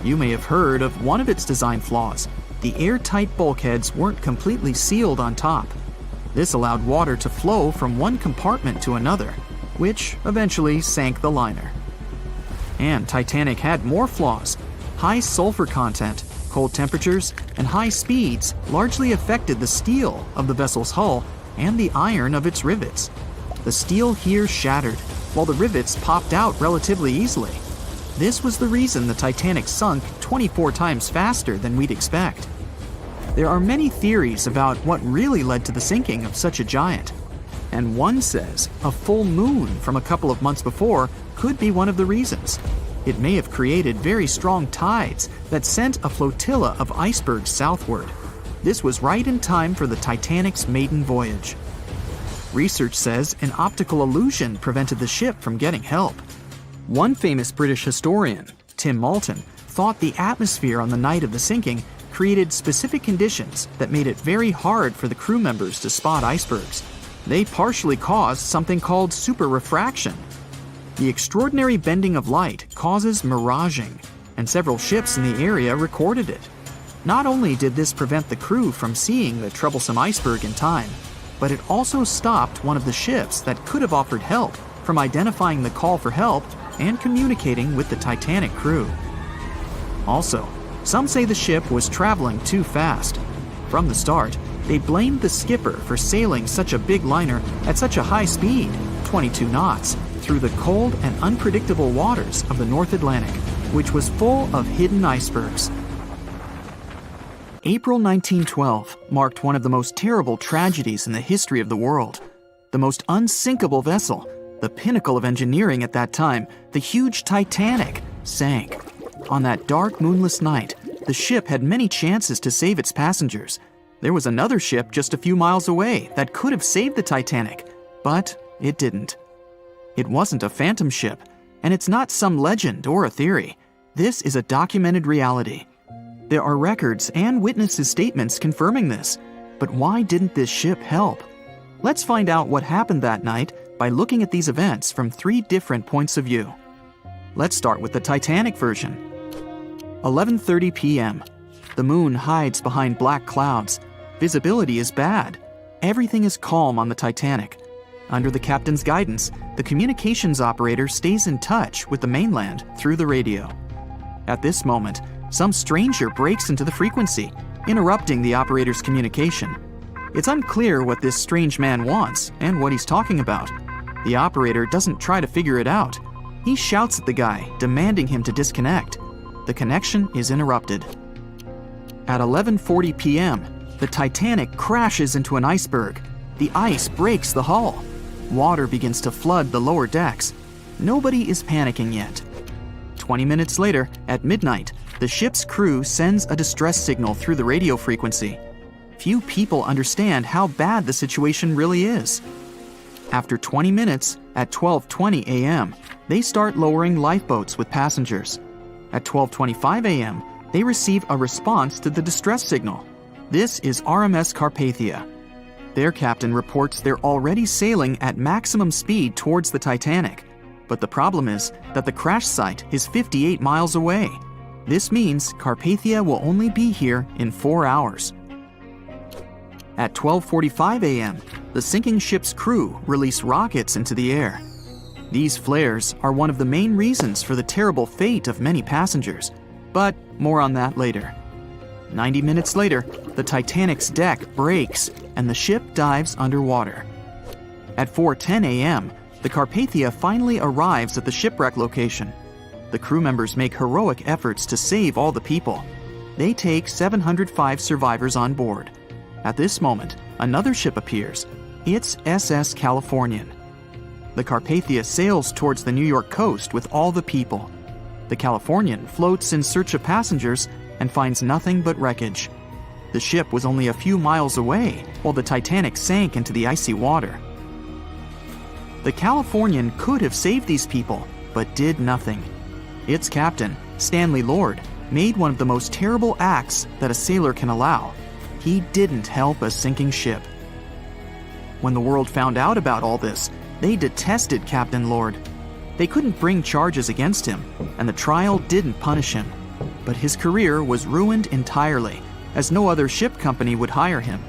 You may have heard of one of its design flaws. The airtight bulkheads weren't completely sealed on top. This allowed water to flow from one compartment to another, which eventually sank the liner. And Titanic had more flaws. High sulfur content, cold temperatures, and high speeds largely affected the steel of the vessel's hull and the iron of its rivets. The steel here shattered, while the rivets popped out relatively easily. This was the reason the Titanic sunk 24 times faster than we'd expect. There are many theories about what really led to the sinking of such a giant. And one says a full moon from a couple of months before could be one of the reasons. It may have created very strong tides that sent a flotilla of icebergs southward. This was right in time for the Titanic's maiden voyage. Research says an optical illusion prevented the ship from getting help. One famous British historian, Tim Moulton, thought the atmosphere on the night of the sinking created specific conditions that made it very hard for the crew members to spot icebergs. They partially caused something called superrefraction. The extraordinary bending of light causes miraging, and several ships in the area recorded it. Not only did this prevent the crew from seeing the troublesome iceberg in time, but it also stopped one of the ships that could have offered help from identifying the call for help and communicating with the Titanic crew. Also, some say the ship was traveling too fast. From the start, they blamed the skipper for sailing such a big liner at such a high speed, 22 knots, through the cold and unpredictable waters of the North Atlantic, which was full of hidden icebergs. April 1912 marked one of the most terrible tragedies in the history of the world. The most unsinkable vessel, the pinnacle of engineering at that time, the huge Titanic, sank. On that dark, moonless night, the ship had many chances to save its passengers. There was another ship just a few miles away that could have saved the Titanic, but it didn't. It wasn't a phantom ship, and it's not some legend or a theory. This is a documented reality. There are records and witnesses' statements confirming this. But why didn't this ship help? Let's find out what happened that night by looking at these events from 3 different points of view. Let's start with the Titanic version. 11:30 p.m. The moon hides behind black clouds. Visibility is bad. Everything is calm on the Titanic. Under the captain's guidance, the communications operator stays in touch with the mainland through the radio. At this moment, some stranger breaks into the frequency, interrupting the operator's communication. It's unclear what this strange man wants and what he's talking about. The operator doesn't try to figure it out. He shouts at the guy, demanding him to disconnect. The connection is interrupted. At 11:40 p.m., the Titanic crashes into an iceberg. The ice breaks the hull. Water begins to flood the lower decks. Nobody is panicking yet. 20 minutes later, at midnight, the ship's crew sends a distress signal through the radio frequency. Few people understand how bad the situation really is. After 20 minutes, at 12:20 a.m., they start lowering lifeboats with passengers. At 12:25 a.m., they receive a response to the distress signal. This is RMS Carpathia. Their captain reports they're already sailing at maximum speed towards the Titanic. But the problem is that the crash site is 58 miles away. This means Carpathia will only be here in 4 hours. At 12:45 a.m., the sinking ship's crew release rockets into the air. These flares are one of the main reasons for the terrible fate of many passengers, but more on that later. 90 minutes later, the Titanic's deck breaks and the ship dives underwater. At 4:10 a.m., the Carpathia finally arrives at the shipwreck location. The crew members make heroic efforts to save all the people. They take 705 survivors on board. At this moment, another ship appears. It's SS Californian. The Carpathia sails towards the New York coast with all the people. The Californian floats in search of passengers and finds nothing but wreckage. The ship was only a few miles away while the Titanic sank into the icy water. The Californian could have saved these people, but did nothing. Its captain, Stanley Lord, made one of the most terrible acts that a sailor can allow. He didn't help a sinking ship. When the world found out about all this, they detested Captain Lord. They couldn't bring charges against him, and the trial didn't punish him. But his career was ruined entirely, as no other ship company would hire him.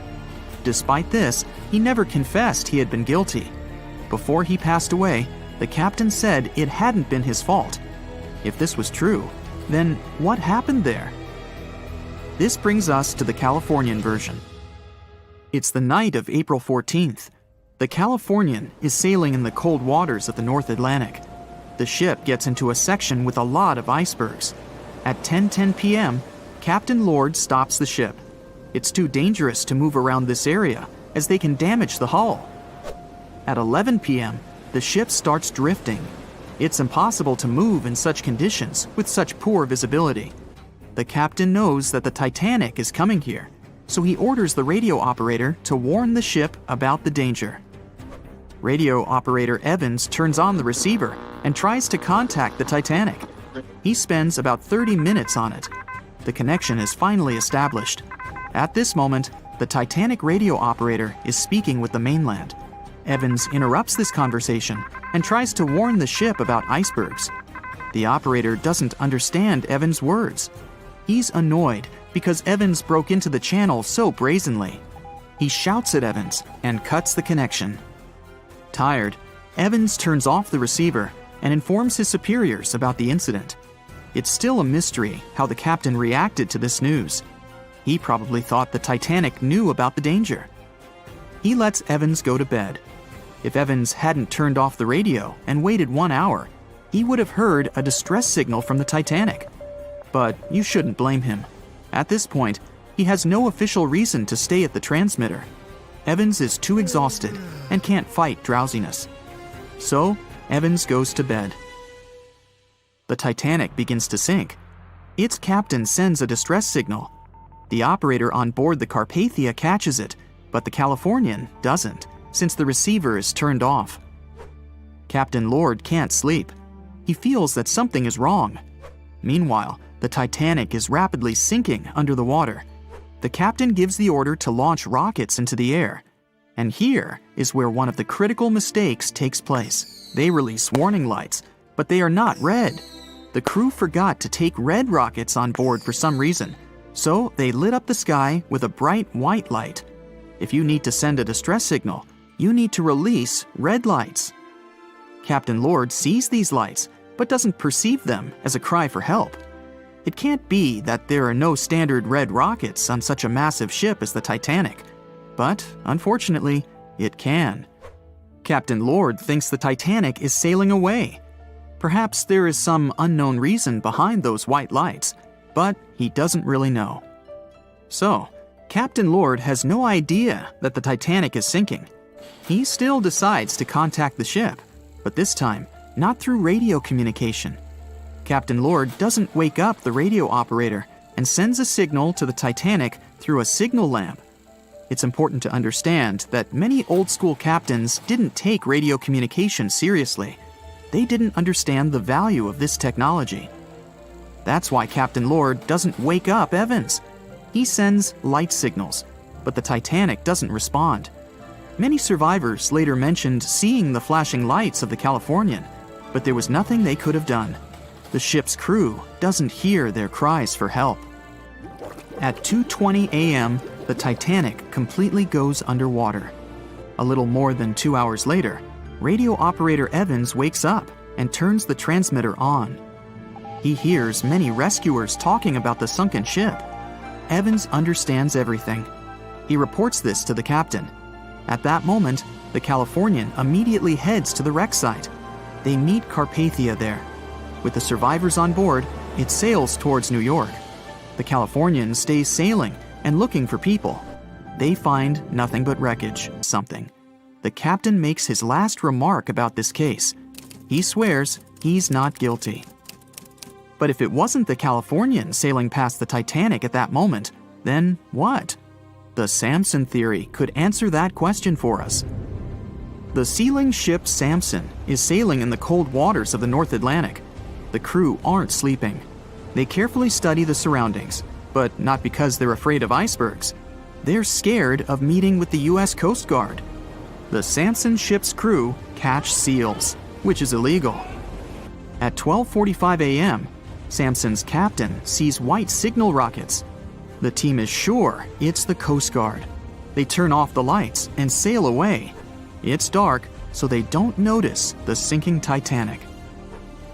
Despite this, he never confessed he had been guilty. Before he passed away, the captain said it hadn't been his fault. If this was true, then what happened there? This brings us to the Californian version. It's the night of April 14th. The Californian is sailing in the cold waters of the North Atlantic. The ship gets into a section with a lot of icebergs. At 10:10 p.m., Captain Lord stops the ship. It's too dangerous to move around this area, as they can damage the hull. At 11 p.m., the ship starts drifting. It's impossible to move in such conditions with such poor visibility. The captain knows that the Titanic is coming here, so he orders the radio operator to warn the ship about the danger. Radio operator Evans turns on the receiver and tries to contact the Titanic. He spends about 30 minutes on it. The connection is finally established. At this moment, the Titanic radio operator is speaking with the mainland. Evans interrupts this conversation and tries to warn the ship about icebergs. The operator doesn't understand Evans' words. He's annoyed because Evans broke into the channel so brazenly. He shouts at Evans and cuts the connection. Tired, Evans turns off the receiver and informs his superiors about the incident. It's still a mystery how the captain reacted to this news. He probably thought the Titanic knew about the danger. He lets Evans go to bed. If Evans hadn't turned off the radio and waited 1 hour, he would have heard a distress signal from the Titanic. But you shouldn't blame him. At this point, he has no official reason to stay at the transmitter. Evans is too exhausted and can't fight drowsiness. So, Evans goes to bed. The Titanic begins to sink. Its captain sends a distress signal. The operator on board the Carpathia catches it, but the Californian doesn't, since the receiver is turned off. Captain Lord can't sleep. He feels that something is wrong. Meanwhile, the Titanic is rapidly sinking under the water. The captain gives the order to launch rockets into the air. And here is where one of the critical mistakes takes place. They release warning lights, but they are not red. The crew forgot to take red rockets on board for some reason, so they lit up the sky with a bright white light. If you need to send a distress signal, you need to release red lights. Captain Lord sees these lights, but doesn't perceive them as a cry for help. It can't be that there are no standard red rockets on such a massive ship as the Titanic. But, unfortunately, it can. Captain Lord thinks the Titanic is sailing away. Perhaps there is some unknown reason behind those white lights, but he doesn't really know. So, Captain Lord has no idea that the Titanic is sinking. He still decides to contact the ship, but this time, not through radio communication. Captain Lord doesn't wake up the radio operator and sends a signal to the Titanic through a signal lamp. It's important to understand that many old-school captains didn't take radio communication seriously. They didn't understand the value of this technology. That's why Captain Lord doesn't wake up Evans. He sends light signals, but the Titanic doesn't respond. Many survivors later mentioned seeing the flashing lights of the Californian, but there was nothing they could have done. The ship's crew doesn't hear their cries for help. At 2:20 a.m., the Titanic completely goes underwater. A little more than 2 hours later, radio operator Evans wakes up and turns the transmitter on. He hears many rescuers talking about the sunken ship. Evans understands everything. He reports this to the captain. At that moment, the Californian immediately heads to the wreck site. They meet Carpathia there. With the survivors on board, it sails towards New York. The Californian stays sailing and looking for people. They find nothing but wreckage, something. The captain makes his last remark about this case. He swears he's not guilty. But if it wasn't the Californian sailing past the Titanic at that moment, then what? The Samson theory could answer that question for us. The sealing ship Samson is sailing in the cold waters of the North Atlantic. The crew aren't sleeping. They carefully study the surroundings, but not because they're afraid of icebergs. They're scared of meeting with the U.S. Coast Guard. The Samson ship's crew catch seals, which is illegal. At 12:45 a.m., Samson's captain sees white signal rockets. The team is sure it's the Coast Guard. They turn off the lights and sail away. It's dark, so they don't notice the sinking Titanic.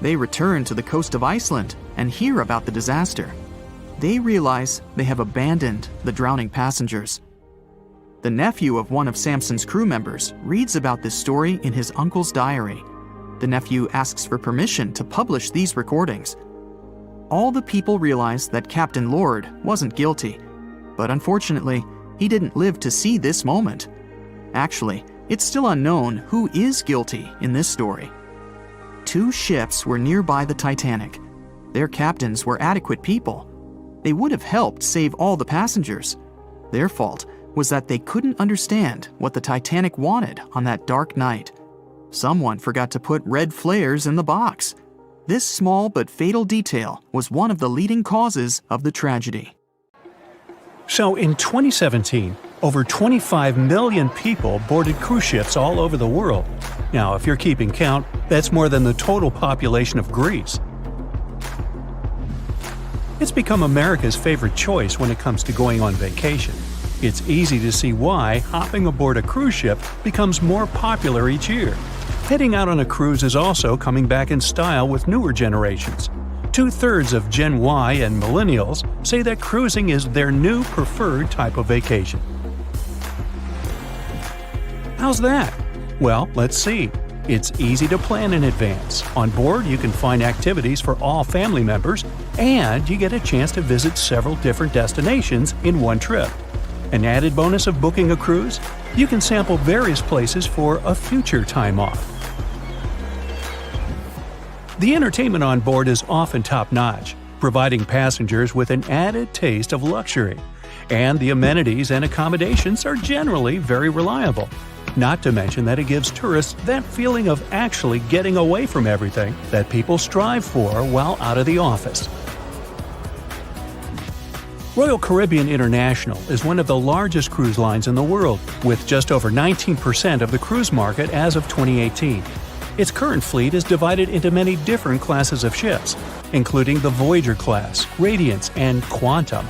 They return to the coast of Iceland and hear about the disaster. They realize they have abandoned the drowning passengers. The nephew of one of Samson's crew members reads about this story in his uncle's diary. The nephew asks for permission to publish these recordings. All the people realize that Captain Lord wasn't guilty, but unfortunately, he didn't live to see this moment. Actually, it's still unknown who is guilty in this story. 2 ships were nearby the Titanic. Their captains were adequate people. They would have helped save all the passengers. Their fault was that they couldn't understand what the Titanic wanted on that dark night. Someone forgot to put red flares in the box. This small but fatal detail was one of the leading causes of the tragedy. So in 2017, over 25 million people boarded cruise ships all over the world. Now, if you're keeping count, that's more than the total population of Greece. It's become America's favorite choice when it comes to going on vacation. It's easy to see why hopping aboard a cruise ship becomes more popular each year. Heading out on a cruise is also coming back in style with newer generations. 2/3 of Gen Y and millennials say that cruising is their new preferred type of vacation. How's that? Well, let's see. It's easy to plan in advance. On board, you can find activities for all family members, and you get a chance to visit several different destinations in one trip. An added bonus of booking a cruise? You can sample various places for a future time off. The entertainment on board is often top-notch, providing passengers with an added taste of luxury. And the amenities and accommodations are generally very reliable. Not to mention that it gives tourists that feeling of actually getting away from everything that people strive for while out of the office. Royal Caribbean International is one of the largest cruise lines in the world, with just over 19% of the cruise market as of 2018. Its current fleet is divided into many different classes of ships, including the Voyager class, Radiance, and Quantum.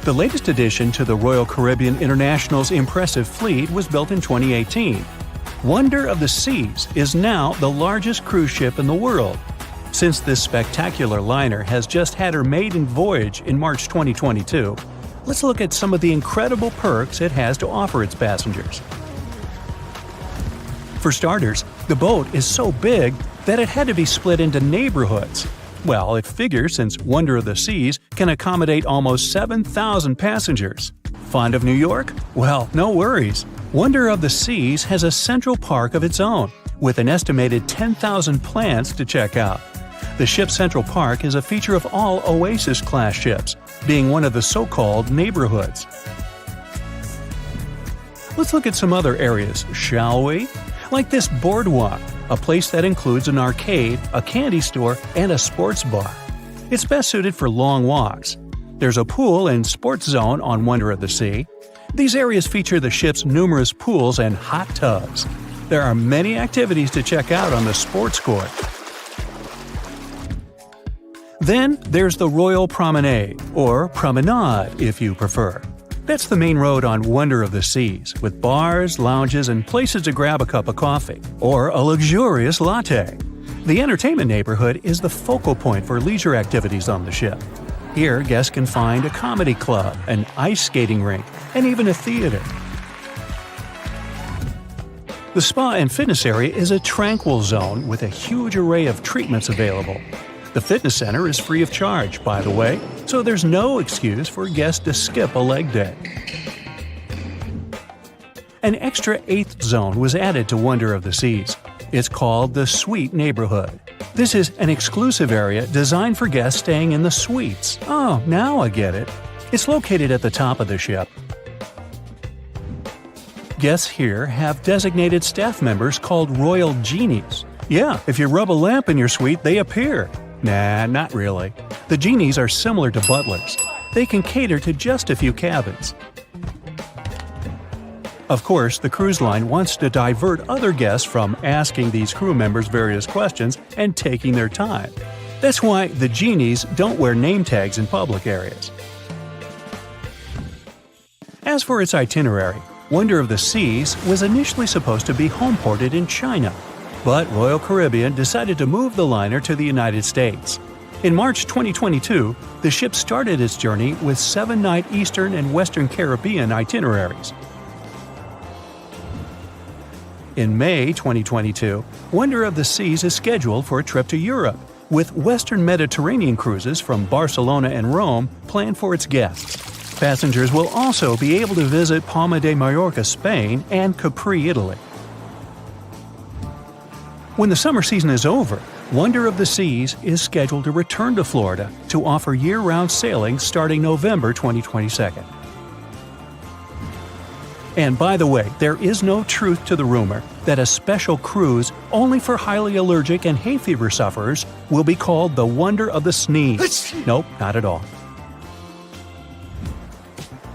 The latest addition to the Royal Caribbean International's impressive fleet was built in 2018. Wonder of the Seas is now the largest cruise ship in the world. Since this spectacular liner has just had her maiden voyage in March 2022, let's look at some of the incredible perks it has to offer its passengers. For starters, the boat is so big that it had to be split into neighborhoods. Well, it figures since Wonder of the Seas can accommodate almost 7,000 passengers. Fond of New York? Well, no worries. Wonder of the Seas has a central park of its own, with an estimated 10,000 plants to check out. The ship's central park is a feature of all Oasis-class ships, being one of the so-called neighborhoods. Let's look at some other areas, shall we? Like this boardwalk, a place that includes an arcade, a candy store, and a sports bar. It's best suited for long walks. There's a pool and sports zone on Wonder of the Sea. These areas feature the ship's numerous pools and hot tubs. There are many activities to check out on the sports court. Then there's the Royal Promenade, or Promenade if you prefer. That's the main road on Wonder of the Seas, with bars, lounges, and places to grab a cup of coffee, or a luxurious latte. The entertainment neighborhood is the focal point for leisure activities on the ship. Here, guests can find a comedy club, an ice skating rink, and even a theater. The spa and fitness area is a tranquil zone with a huge array of treatments available. The fitness center is free of charge, by the way, so there's no excuse for guests to skip a leg day. An extra eighth zone was added to Wonder of the Seas. It's called the Suite Neighborhood. This is an exclusive area designed for guests staying in the suites. Oh, now I get it. It's located at the top of the ship. Guests here have designated staff members called Royal Genies. Yeah, if you rub a lamp in your suite, they appear. Nah, not really. The genies are similar to butlers. They can cater to just a few cabins. Of course, the cruise line wants to divert other guests from asking these crew members various questions and taking their time. That's why the genies don't wear name tags in public areas. As for its itinerary, Wonder of the Seas was initially supposed to be homeported in China, but Royal Caribbean decided to move the liner to the United States. In March 2022, the ship started its journey with 7-night Eastern and Western Caribbean itineraries. In May 2022, Wonder of the Seas is scheduled for a trip to Europe, with Western Mediterranean cruises from Barcelona and Rome planned for its guests. Passengers will also be able to visit Palma de Mallorca, Spain, and Capri, Italy. When the summer season is over, Wonder of the Seas is scheduled to return to Florida to offer year-round sailing starting November 2022. And by the way, there is no truth to the rumor that a special cruise only for highly allergic and hay fever sufferers will be called the Wonder of the Sneeze. Nope, not at all.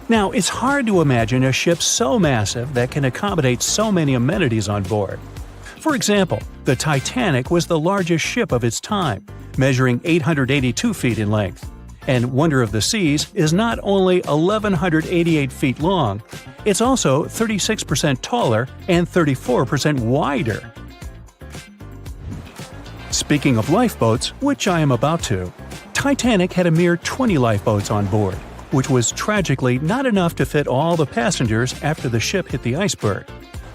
Now, it's hard to imagine a ship so massive that can accommodate so many amenities on board. For example, the Titanic was the largest ship of its time, measuring 882 feet in length. And Wonder of the Seas is not only 1,188 feet long, it's also 36% taller and 34% wider. Speaking of lifeboats, which I am about to, Titanic had a mere 20 lifeboats on board, which was tragically not enough to fit all the passengers after the ship hit the iceberg.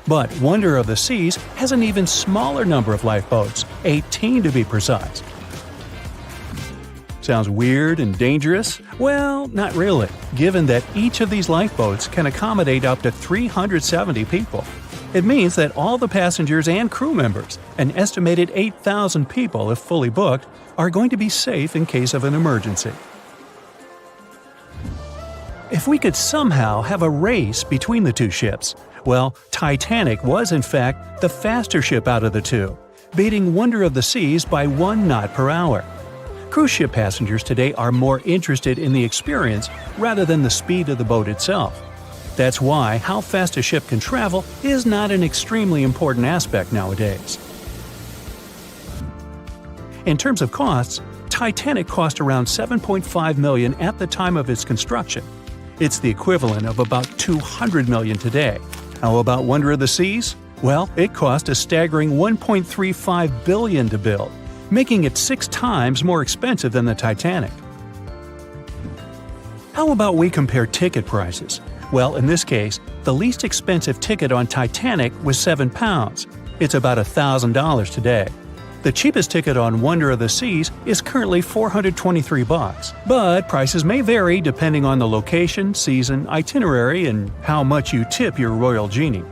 But Wonder of the Seas has an even smaller number of lifeboats, 18 to be precise. Sounds weird and dangerous? Well, not really, given that each of these lifeboats can accommodate up to 370 people. It means that all the passengers and crew members, an estimated 8,000 people if fully booked, are going to be safe in case of an emergency. If we could somehow have a race between the two ships, well, Titanic was in fact the faster ship out of the two, beating Wonder of the Seas by 1 knot per hour. Cruise ship passengers today are more interested in the experience rather than the speed of the boat itself. That's why how fast a ship can travel is not an extremely important aspect nowadays. In terms of costs, Titanic cost around $7.5 million at the time of its construction. It's the equivalent of about $200 million today. How about Wonder of the Seas? Well, it cost a staggering $1.35 billion to build, making it 6 times more expensive than the Titanic. How about we compare ticket prices? Well, in this case, the least expensive ticket on Titanic was £7. It's about $1,000 today. The cheapest ticket on Wonder of the Seas is currently $423, but prices may vary depending on the location, season, itinerary, and how much you tip your Royal Genie.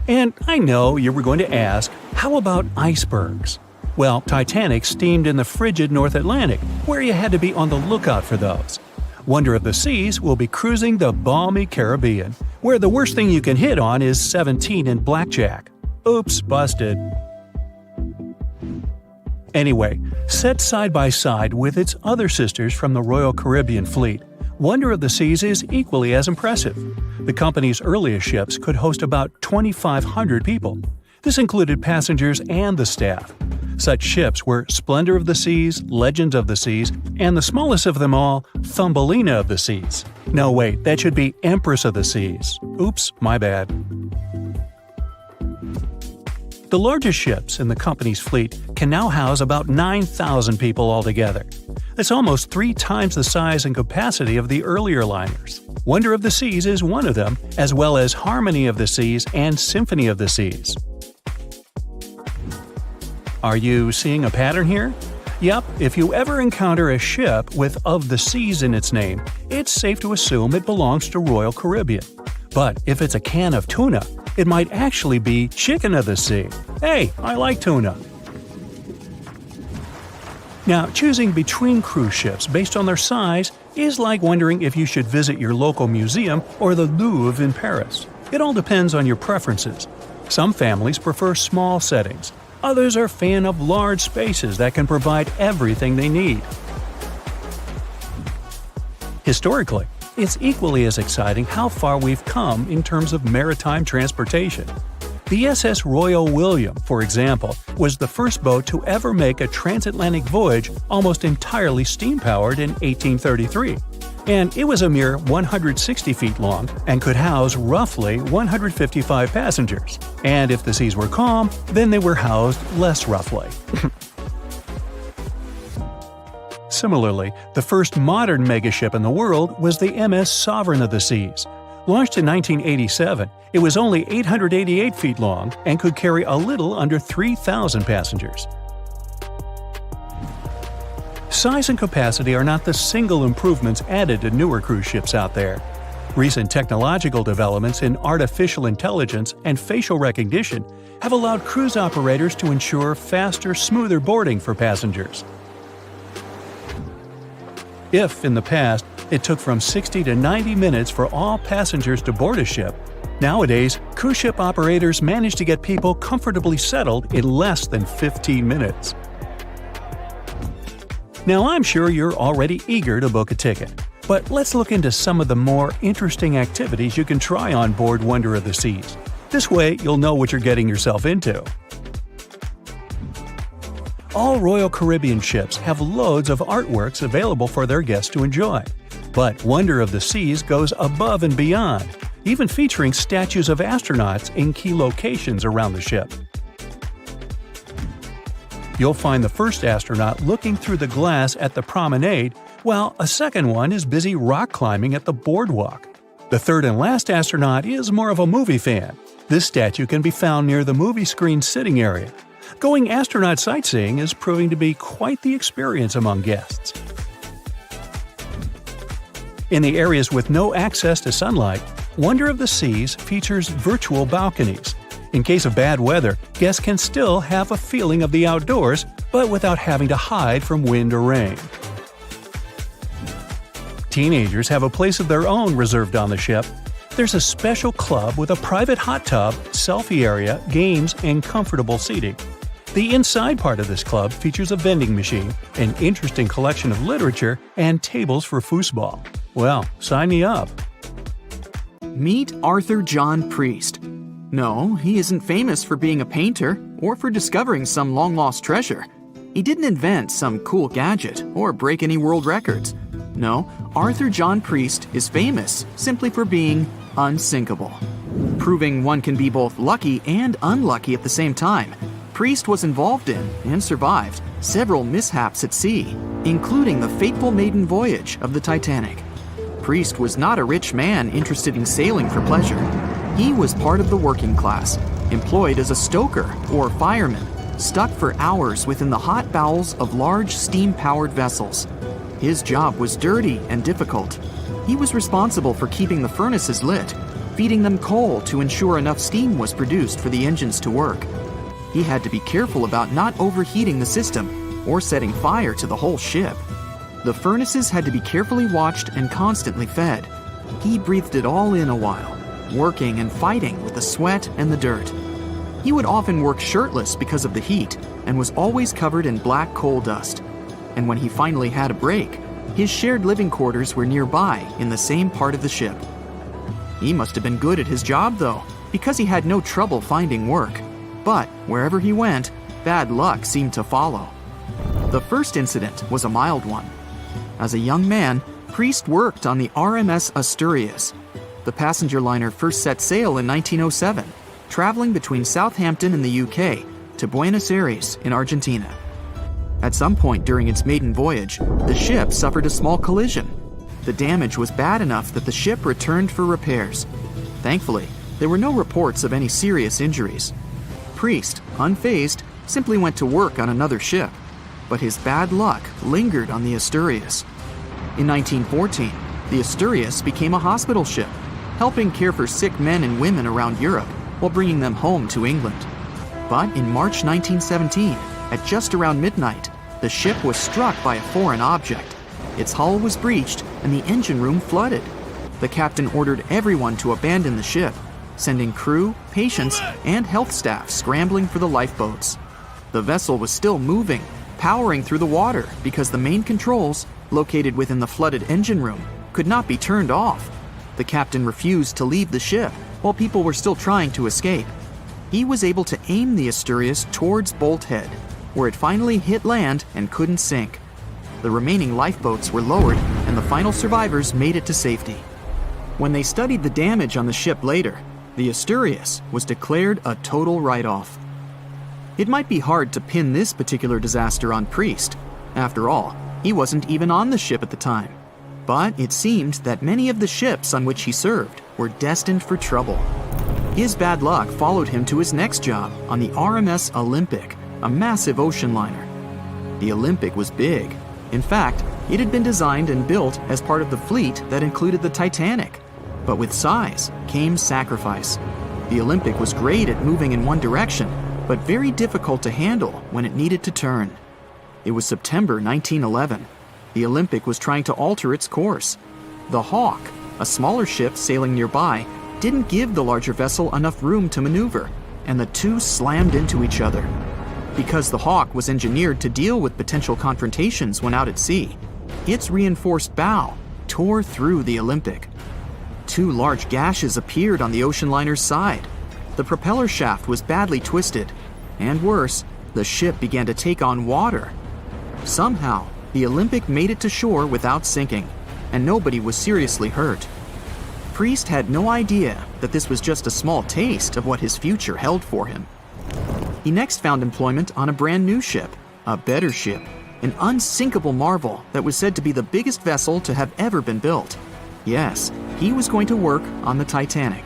And I know you were going to ask, how about icebergs? Well, Titanic steamed in the frigid North Atlantic, where you had to be on the lookout for those. Wonder of the Seas will be cruising the balmy Caribbean, where the worst thing you can hit on is 17 and blackjack. Oops, busted. Anyway, set side by side with its other sisters from the Royal Caribbean fleet, Wonder of the Seas is equally as impressive. The company's earliest ships could host about 2,500 people. This included passengers and the staff. Such ships were Splendor of the Seas, Legend of the Seas, and the smallest of them all, Thumbelina of the Seas. No, wait, that should be Empress of the Seas. Oops, my bad. The largest ships in the company's fleet can now house about 9,000 people altogether. That's almost 3 times the size and capacity of the earlier liners. Wonder of the Seas is one of them, as well as Harmony of the Seas and Symphony of the Seas. Are you seeing a pattern here? Yep, if you ever encounter a ship with "of the Seas" in its name, it's safe to assume it belongs to Royal Caribbean. But if it's a can of tuna, it might actually be Chicken of the Sea. Hey, I like tuna. Now, choosing between cruise ships based on their size is like wondering if you should visit your local museum or the Louvre in Paris. It all depends on your preferences. Some families prefer small settings. Others are fan of large spaces that can provide everything they need. Historically, it's equally as exciting how far we've come in terms of maritime transportation. The SS Royal William, for example, was the first boat to ever make a transatlantic voyage almost entirely steam-powered in 1833. And it was a mere 160 feet long and could house roughly 155 passengers. And if the seas were calm, then they were housed less roughly. Similarly, the first modern megaship in the world was the MS Sovereign of the Seas. Launched in 1987, it was only 888 feet long and could carry a little under 3,000 passengers. Size and capacity are not the single improvements added to newer cruise ships out there. Recent technological developments in artificial intelligence and facial recognition have allowed cruise operators to ensure faster, smoother boarding for passengers. If, in the past, it took from 60 to 90 minutes for all passengers to board a ship, nowadays, cruise ship operators manage to get people comfortably settled in less than 15 minutes. Now, I'm sure you're already eager to book a ticket, but let's look into some of the more interesting activities you can try on board Wonder of the Seas. This way, you'll know what you're getting yourself into. All Royal Caribbean ships have loads of artworks available for their guests to enjoy. But Wonder of the Seas goes above and beyond, even featuring statues of astronauts in key locations around the ship. You'll find the first astronaut looking through the glass at the promenade, while a second one is busy rock climbing at the boardwalk. The third and last astronaut is more of a movie fan. This statue can be found near the movie screen sitting area. Going astronaut sightseeing is proving to be quite the experience among guests. In the areas with no access to sunlight, Wonder of the Seas features virtual balconies. In case of bad weather, guests can still have a feeling of the outdoors, but without having to hide from wind or rain. Teenagers have a place of their own reserved on the ship. There's a special club with a private hot tub, selfie area, games, and comfortable seating. The inside part of this club features a vending machine, an interesting collection of literature, and tables for foosball. Well, sign me up. Meet Arthur John Priest. No, he isn't famous for being a painter or for discovering some long-lost treasure. He didn't invent some cool gadget or break any world records. No, Arthur John Priest is famous simply for being unsinkable. Proving one can be both lucky and unlucky at the same time, Priest was involved in and survived several mishaps at sea, including the fateful maiden voyage of the Titanic. Priest was not a rich man interested in sailing for pleasure. He was part of the working class, employed as a stoker or fireman, stuck for hours within the hot bowels of large steam-powered vessels. His job was dirty and difficult. He was responsible for keeping the furnaces lit, feeding them coal to ensure enough steam was produced for the engines to work. He had to be careful about not overheating the system or setting fire to the whole ship. The furnaces had to be carefully watched and constantly fed. He breathed it all in a while, working and fighting with the sweat and the dirt. He would often work shirtless because of the heat and was always covered in black coal dust. And when he finally had a break, his shared living quarters were nearby in the same part of the ship. He must have been good at his job, though, because he had no trouble finding work. But wherever he went, bad luck seemed to follow. The first incident was a mild one. As a young man, Priest worked on the RMS Asturias. The passenger liner first set sail in 1907, traveling between Southampton in the UK to Buenos Aires in Argentina. At some point during its maiden voyage, the ship suffered a small collision. The damage was bad enough that the ship returned for repairs. Thankfully, there were no reports of any serious injuries. Priest, unfazed, simply went to work on another ship, but his bad luck lingered on the Asturias. In 1914, the Asturias became a hospital ship, helping care for sick men and women around Europe while bringing them home to England. But in March 1917, at just around midnight, the ship was struck by a foreign object. Its hull was breached and the engine room flooded. The captain ordered everyone to abandon the ship, sending crew, patients, and health staff scrambling for the lifeboats. The vessel was still moving, powering through the water because the main controls, located within the flooded engine room, could not be turned off. The captain refused to leave the ship while people were still trying to escape. He was able to aim the Asturias towards Bolt Head, where it finally hit land and couldn't sink. The remaining lifeboats were lowered and the final survivors made it to safety. When they studied the damage on the ship later, the Asturias was declared a total write-off. It might be hard to pin this particular disaster on Priest. After all, he wasn't even on the ship at the time. But it seemed that many of the ships on which he served were destined for trouble. His bad luck followed him to his next job on the RMS Olympic, a massive ocean liner. The Olympic was big. In fact, it had been designed and built as part of the fleet that included the Titanic. But with size came sacrifice. The Olympic was great at moving in one direction, but very difficult to handle when it needed to turn. It was September 1911. The Olympic was trying to alter its course. The Hawk, a smaller ship sailing nearby, didn't give the larger vessel enough room to maneuver, and the two slammed into each other. Because the Hawk was engineered to deal with potential confrontations when out at sea, its reinforced bow tore through the Olympic. Two large gashes appeared on the ocean liner's side. The propeller shaft was badly twisted, and worse, the ship began to take on water. Somehow, the Olympic made it to shore without sinking, and nobody was seriously hurt. Priest had no idea that this was just a small taste of what his future held for him. He next found employment on a brand new ship, a better ship, an unsinkable marvel that was said to be the biggest vessel to have ever been built. Yes, he was going to work on the Titanic.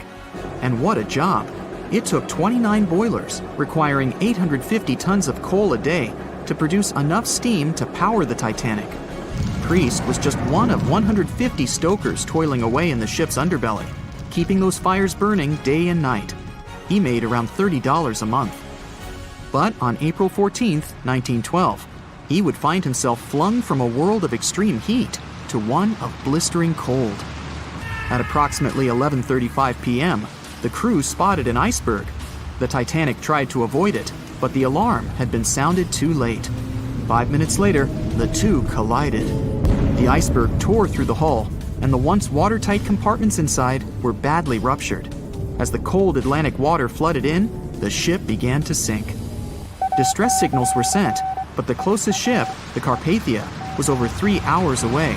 And what a job! It took 29 boilers, requiring 850 tons of coal a day to produce enough steam to power the Titanic. Priest was just one of 150 stokers toiling away in the ship's underbelly, keeping those fires burning day and night. He made around $30 a month. But on April 14, 1912, he would find himself flung from a world of extreme heat to one of blistering cold. At approximately 11:35 p.m., the crew spotted an iceberg. The Titanic tried to avoid it, but the alarm had been sounded too late. 5 minutes later, the two collided. The iceberg tore through the hull, and the once watertight compartments inside were badly ruptured. As the cold Atlantic water flooded in, the ship began to sink. Distress signals were sent, but the closest ship, the Carpathia, was over 3 hours away.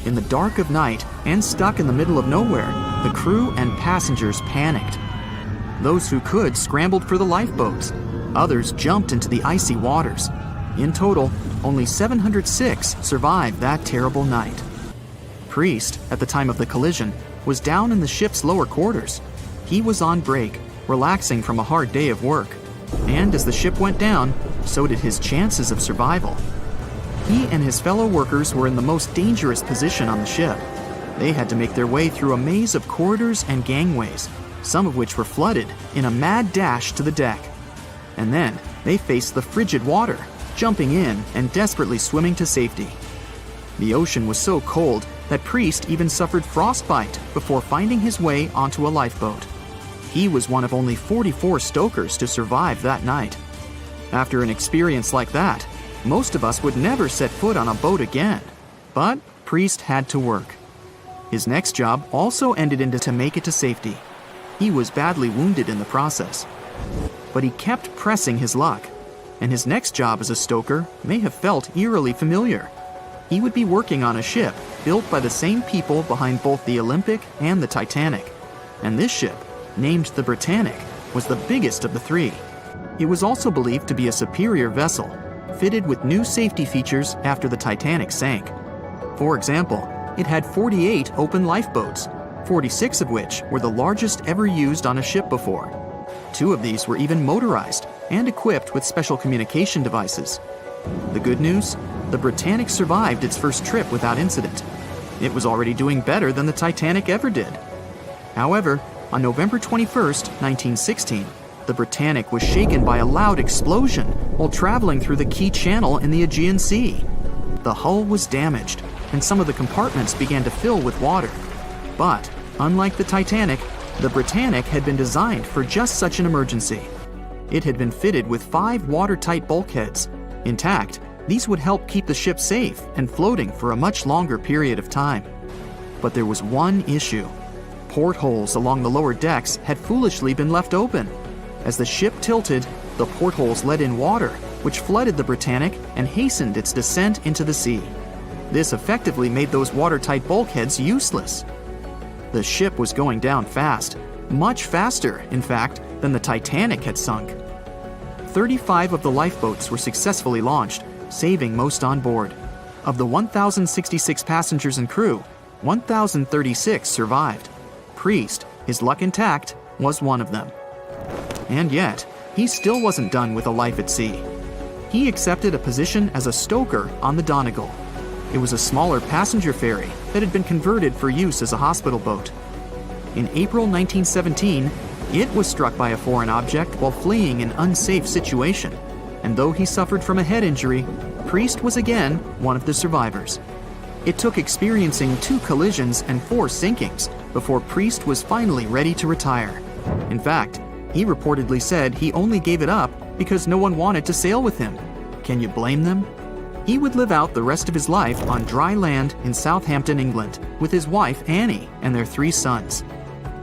In the dark of night and stuck in the middle of nowhere, the crew and passengers panicked. Those who could scrambled for the lifeboats. Others jumped into the icy waters. In total, only 706 survived that terrible night. Priest, at the time of the collision, was down in the ship's lower quarters. He was on break, relaxing from a hard day of work. And as the ship went down, so did his chances of survival. He and his fellow workers were in the most dangerous position on the ship. They had to make their way through a maze of corridors and gangways, some of which were flooded, in a mad dash to the deck. And then they faced the frigid water, jumping in and desperately swimming to safety. The ocean was so cold that Priest even suffered frostbite before finding his way onto a lifeboat. He was one of only 44 stokers to survive that night. After an experience like that, most of us would never set foot on a boat again. But Priest had to work. His next job also ended in to make it to safety. He was badly wounded in the process. But he kept pressing his luck. and his next job as a stoker may have felt eerily familiar. He would be working on a ship built by the same people behind both the Olympic and the Titanic. And this ship, named the Britannic, was the biggest of the three. It was also believed to be a superior vessel, fitted with new safety features after the Titanic sank. For example, it had 48 open lifeboats, 46 of which were the largest ever used on a ship before. 2 of these were even motorized and equipped with special communication devices. The good news? The Britannic survived its first trip without incident. It was already doing better than the Titanic ever did. However, on November 21st, 1916, the Britannic was shaken by a loud explosion while traveling through the key channel in the Aegean Sea. The hull was damaged, and some of the compartments began to fill with water. But, unlike the Titanic, the Britannic had been designed for just such an emergency. It had been fitted with 5 watertight bulkheads. Intact, these would help keep the ship safe and floating for a much longer period of time. But there was one issue. Portholes along the lower decks had foolishly been left open. As the ship tilted, the portholes let in water, which flooded the Britannic and hastened its descent into the sea. This effectively made those watertight bulkheads useless. The ship was going down fast, much faster, in fact, than the Titanic had sunk. 35 of the lifeboats were successfully launched, saving most on board. Of the 1,066 passengers and crew, 1,036 survived. Priest, his luck intact, was one of them. And yet, he still wasn't done with a life at sea. He accepted a position as a stoker on the Donegal. It was a smaller passenger ferry that had been converted for use as a hospital boat. In April 1917, it was struck by a foreign object while fleeing an unsafe situation, and though he suffered from a head injury, Priest was again one of the survivors. It took experiencing 2 collisions and 4 sinkings before Priest was finally ready to retire. In fact, he reportedly said he only gave it up because no one wanted to sail with him. Can you blame them? He would live out the rest of his life on dry land in Southampton, England, with his wife Annie and their 3 sons.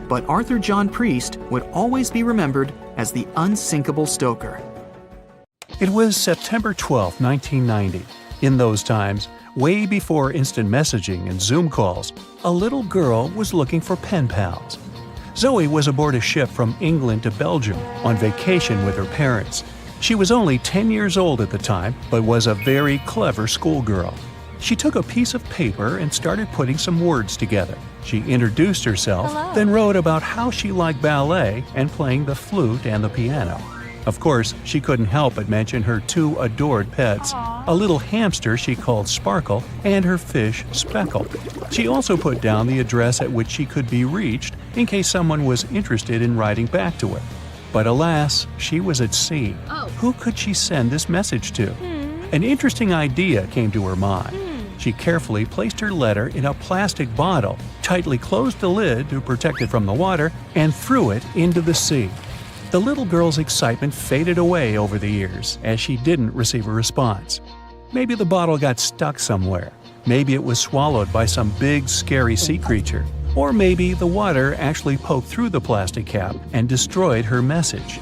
But Arthur John Priest would always be remembered as the unsinkable stoker. It was September 12, 1990. In those times, way before instant messaging and Zoom calls, a little girl was looking for pen pals. Zoe was aboard a ship from England to Belgium on vacation with her parents. She was only 10 years old at the time, but was a very clever schoolgirl. She took a piece of paper and started putting some words together. She introduced herself, then wrote about how she liked ballet and playing the flute and the piano. Of course, she couldn't help but mention her 2 adored pets, a little hamster she called Sparkle and her fish Speckle. She also put down the address at which she could be reached in case someone was interested in writing back to her. But alas, she was at sea. Who could she send this message to? An interesting idea came to her mind. She carefully placed her letter in a plastic bottle, tightly closed the lid to protect it from the water, and threw it into the sea. The little girl's excitement faded away over the years as she didn't receive a response. Maybe the bottle got stuck somewhere. Maybe it was swallowed by some big, scary sea creature. Or maybe the water actually poked through the plastic cap and destroyed her message.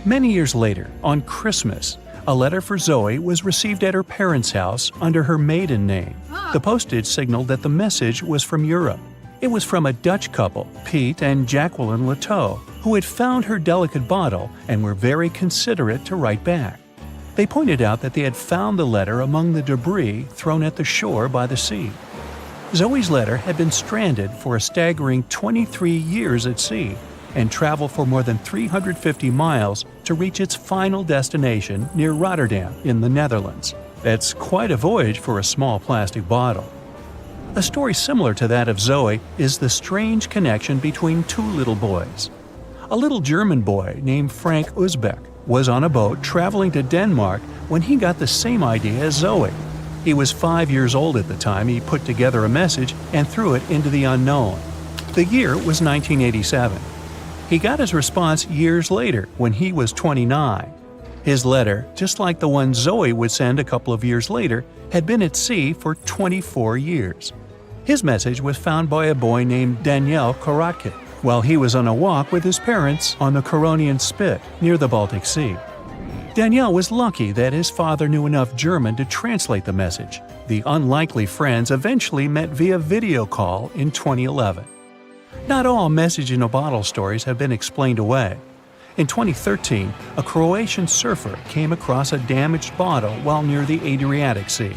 Many years later, on Christmas, a letter for Zoe was received at her parents' house under her maiden name. The postage signaled that the message was from Europe. It was from a Dutch couple, Piet and Jacqueline Lateau, who had found her delicate bottle and were very considerate to write back. They pointed out that they had found the letter among the debris thrown at the shore by the sea. Zoe's letter had been stranded for a staggering 23 years at sea and traveled for more than 350 miles to reach its final destination near Rotterdam in the Netherlands. That's quite a voyage for a small plastic bottle. A story similar to that of Zoe is the strange connection between 2 little boys. A little German boy named Frank Uzbek was on a boat traveling to Denmark when he got the same idea as Zoe. He was 5 years old at the time he put together a message and threw it into the unknown. The year was 1987. He got his response years later when he was 29. His letter, just like the one Zoe would send a couple of years later, had been at sea for 24 years. His message was found by a boy named Daniel Korotkin while he was on a walk with his parents on the Koronian Spit near the Baltic Sea. Daniel was lucky that his father knew enough German to translate the message. The unlikely friends eventually met via video call in 2011. Not all message-in-a-bottle stories have been explained away. In 2013, a Croatian surfer came across a damaged bottle while near the Adriatic Sea.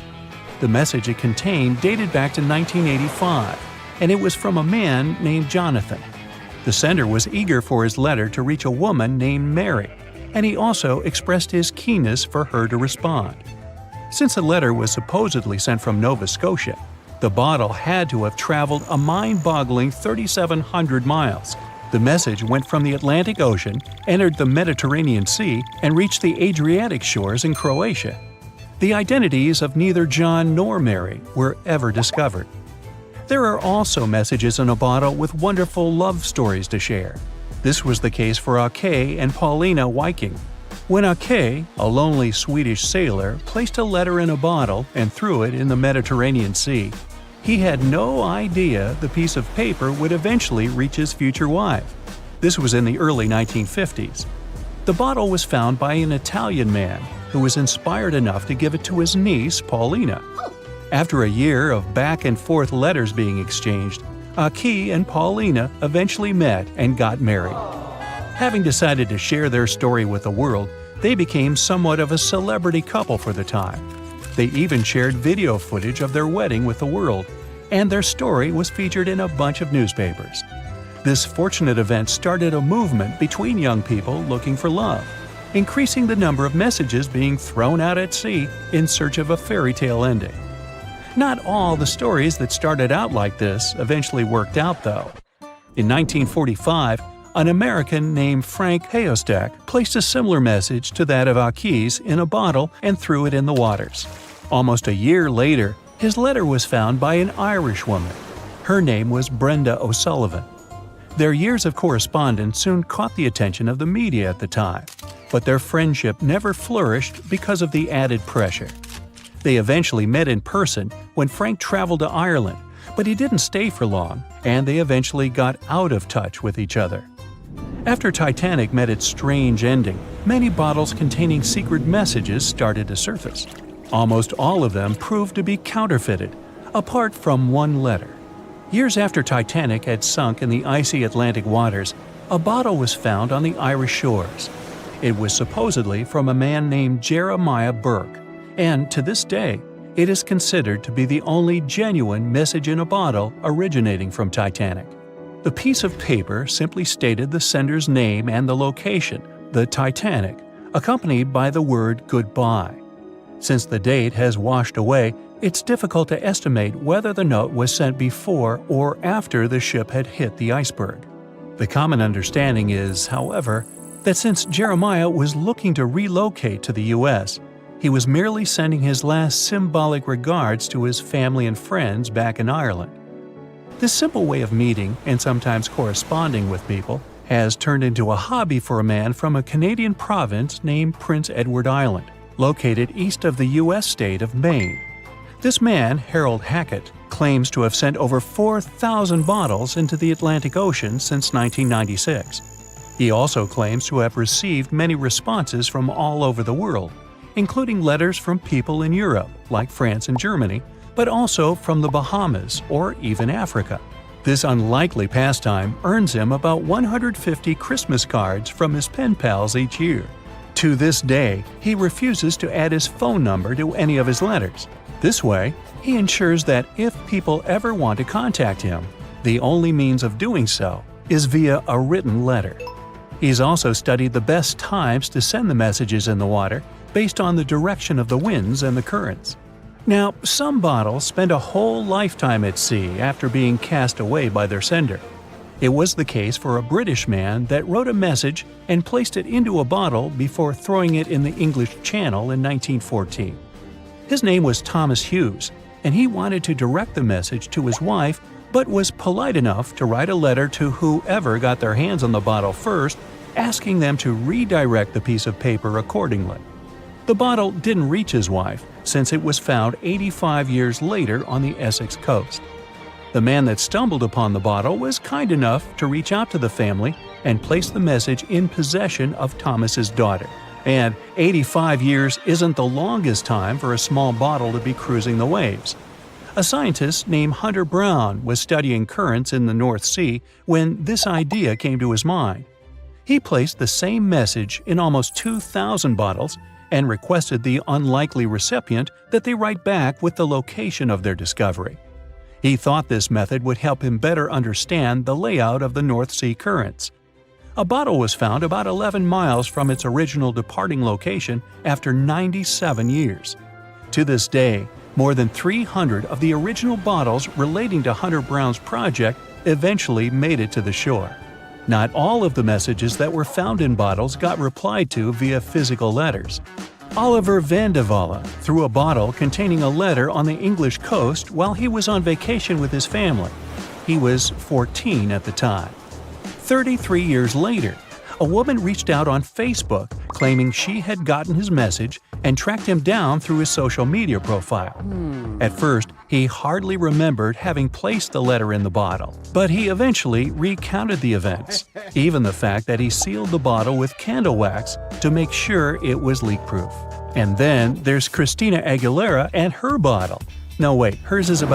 The message it contained dated back to 1985, and it was from a man named Jonathan. The sender was eager for his letter to reach a woman named Mary, and he also expressed his keenness for her to respond. Since the letter was supposedly sent from Nova Scotia, the bottle had to have traveled a mind-boggling 3,700 miles. The message went from the Atlantic Ocean, entered the Mediterranean Sea, and reached the Adriatic shores in Croatia. The identities of neither John nor Mary were ever discovered. There are also messages in a bottle with wonderful love stories to share. This was the case for Ake and Paulina Viking. When Ake, a lonely Swedish sailor, placed a letter in a bottle and threw it in the Mediterranean Sea, he had no idea the piece of paper would eventually reach his future wife. This was in the early 1950s. The bottle was found by an Italian man who was inspired enough to give it to his niece, Paulina. After a year of back-and-forth letters being exchanged, Ake and Paulina eventually met and got married. Having decided to share their story with the world, they became somewhat of a celebrity couple for the time. They even shared video footage of their wedding with the world, and their story was featured in a bunch of newspapers. This fortunate event started a movement between young people looking for love, increasing the number of messages being thrown out at sea in search of a fairy tale ending. Not all the stories that started out like this eventually worked out, though. In 1945, an American named Frank Hayostek placed a similar message to that of Ake's in a bottle and threw it in the waters. Almost a year later, his letter was found by an Irish woman. Her name was Brenda O'Sullivan. Their years of correspondence soon caught the attention of the media at the time, but their friendship never flourished because of the added pressure. They eventually met in person when Frank traveled to Ireland, but he didn't stay for long, and they eventually got out of touch with each other. After Titanic met its strange ending, many bottles containing secret messages started to surface. Almost all of them proved to be counterfeited, apart from one letter. Years after Titanic had sunk in the icy Atlantic waters, a bottle was found on the Irish shores. It was supposedly from a man named Jeremiah Burke, and to this day, it is considered to be the only genuine message in a bottle originating from Titanic. The piece of paper simply stated the sender's name and the location, the Titanic, accompanied by the word goodbye. Since the date has washed away, it's difficult to estimate whether the note was sent before or after the ship had hit the iceberg. The common understanding is, however, that since Jeremiah was looking to relocate to the U.S., he was merely sending his last symbolic regards to his family and friends back in Ireland. This simple way of meeting and sometimes corresponding with people has turned into a hobby for a man from a Canadian province named Prince Edward Island, located east of the U.S. state of Maine. This man, Harold Hackett, claims to have sent over 4,000 bottles into the Atlantic Ocean since 1996. He also claims to have received many responses from all over the world, including letters from people in Europe, like France and Germany, but also from the Bahamas or even Africa. This unlikely pastime earns him about 150 Christmas cards from his pen pals each year. To this day, he refuses to add his phone number to any of his letters. This way, he ensures that if people ever want to contact him, the only means of doing so is via a written letter. He's also studied the best times to send the messages in the water based on the direction of the winds and the currents. Now, some bottles spend a whole lifetime at sea after being cast away by their sender. It was the case for a British man that wrote a message and placed it into a bottle before throwing it in the English Channel in 1914. His name was Thomas Hughes, and he wanted to direct the message to his wife, but was polite enough to write a letter to whoever got their hands on the bottle first, asking them to redirect the piece of paper accordingly. The bottle didn't reach his wife, since it was found 85 years later on the Essex coast. The man that stumbled upon the bottle was kind enough to reach out to the family and place the message in possession of Thomas's daughter. And 85 years isn't the longest time for a small bottle to be cruising the waves. A scientist named Hunter Brown was studying currents in the North Sea when this idea came to his mind. He placed the same message in almost 2,000 bottles and requested the unlikely recipient that they write back with the location of their discovery. He thought this method would help him better understand the layout of the North Sea currents. A bottle was found about 11 miles from its original departing location after 97 years. To this day, more than 300 of the original bottles relating to Hunter Brown's project eventually made it to the shore. Not all of the messages that were found in bottles got replied to via physical letters. Oliver Van de Walle threw a bottle containing a letter on the English coast while he was on vacation with his family. He was 14 at the time. 33 years later, a woman reached out on Facebook claiming she had gotten his message and tracked him down through his social media profile. At first, he hardly remembered having placed the letter in the bottle, but he eventually recounted the events, even the fact that he sealed the bottle with candle wax to make sure it was leak-proof. And then there's Christina Aguilera and her bottle. No wait, hers is about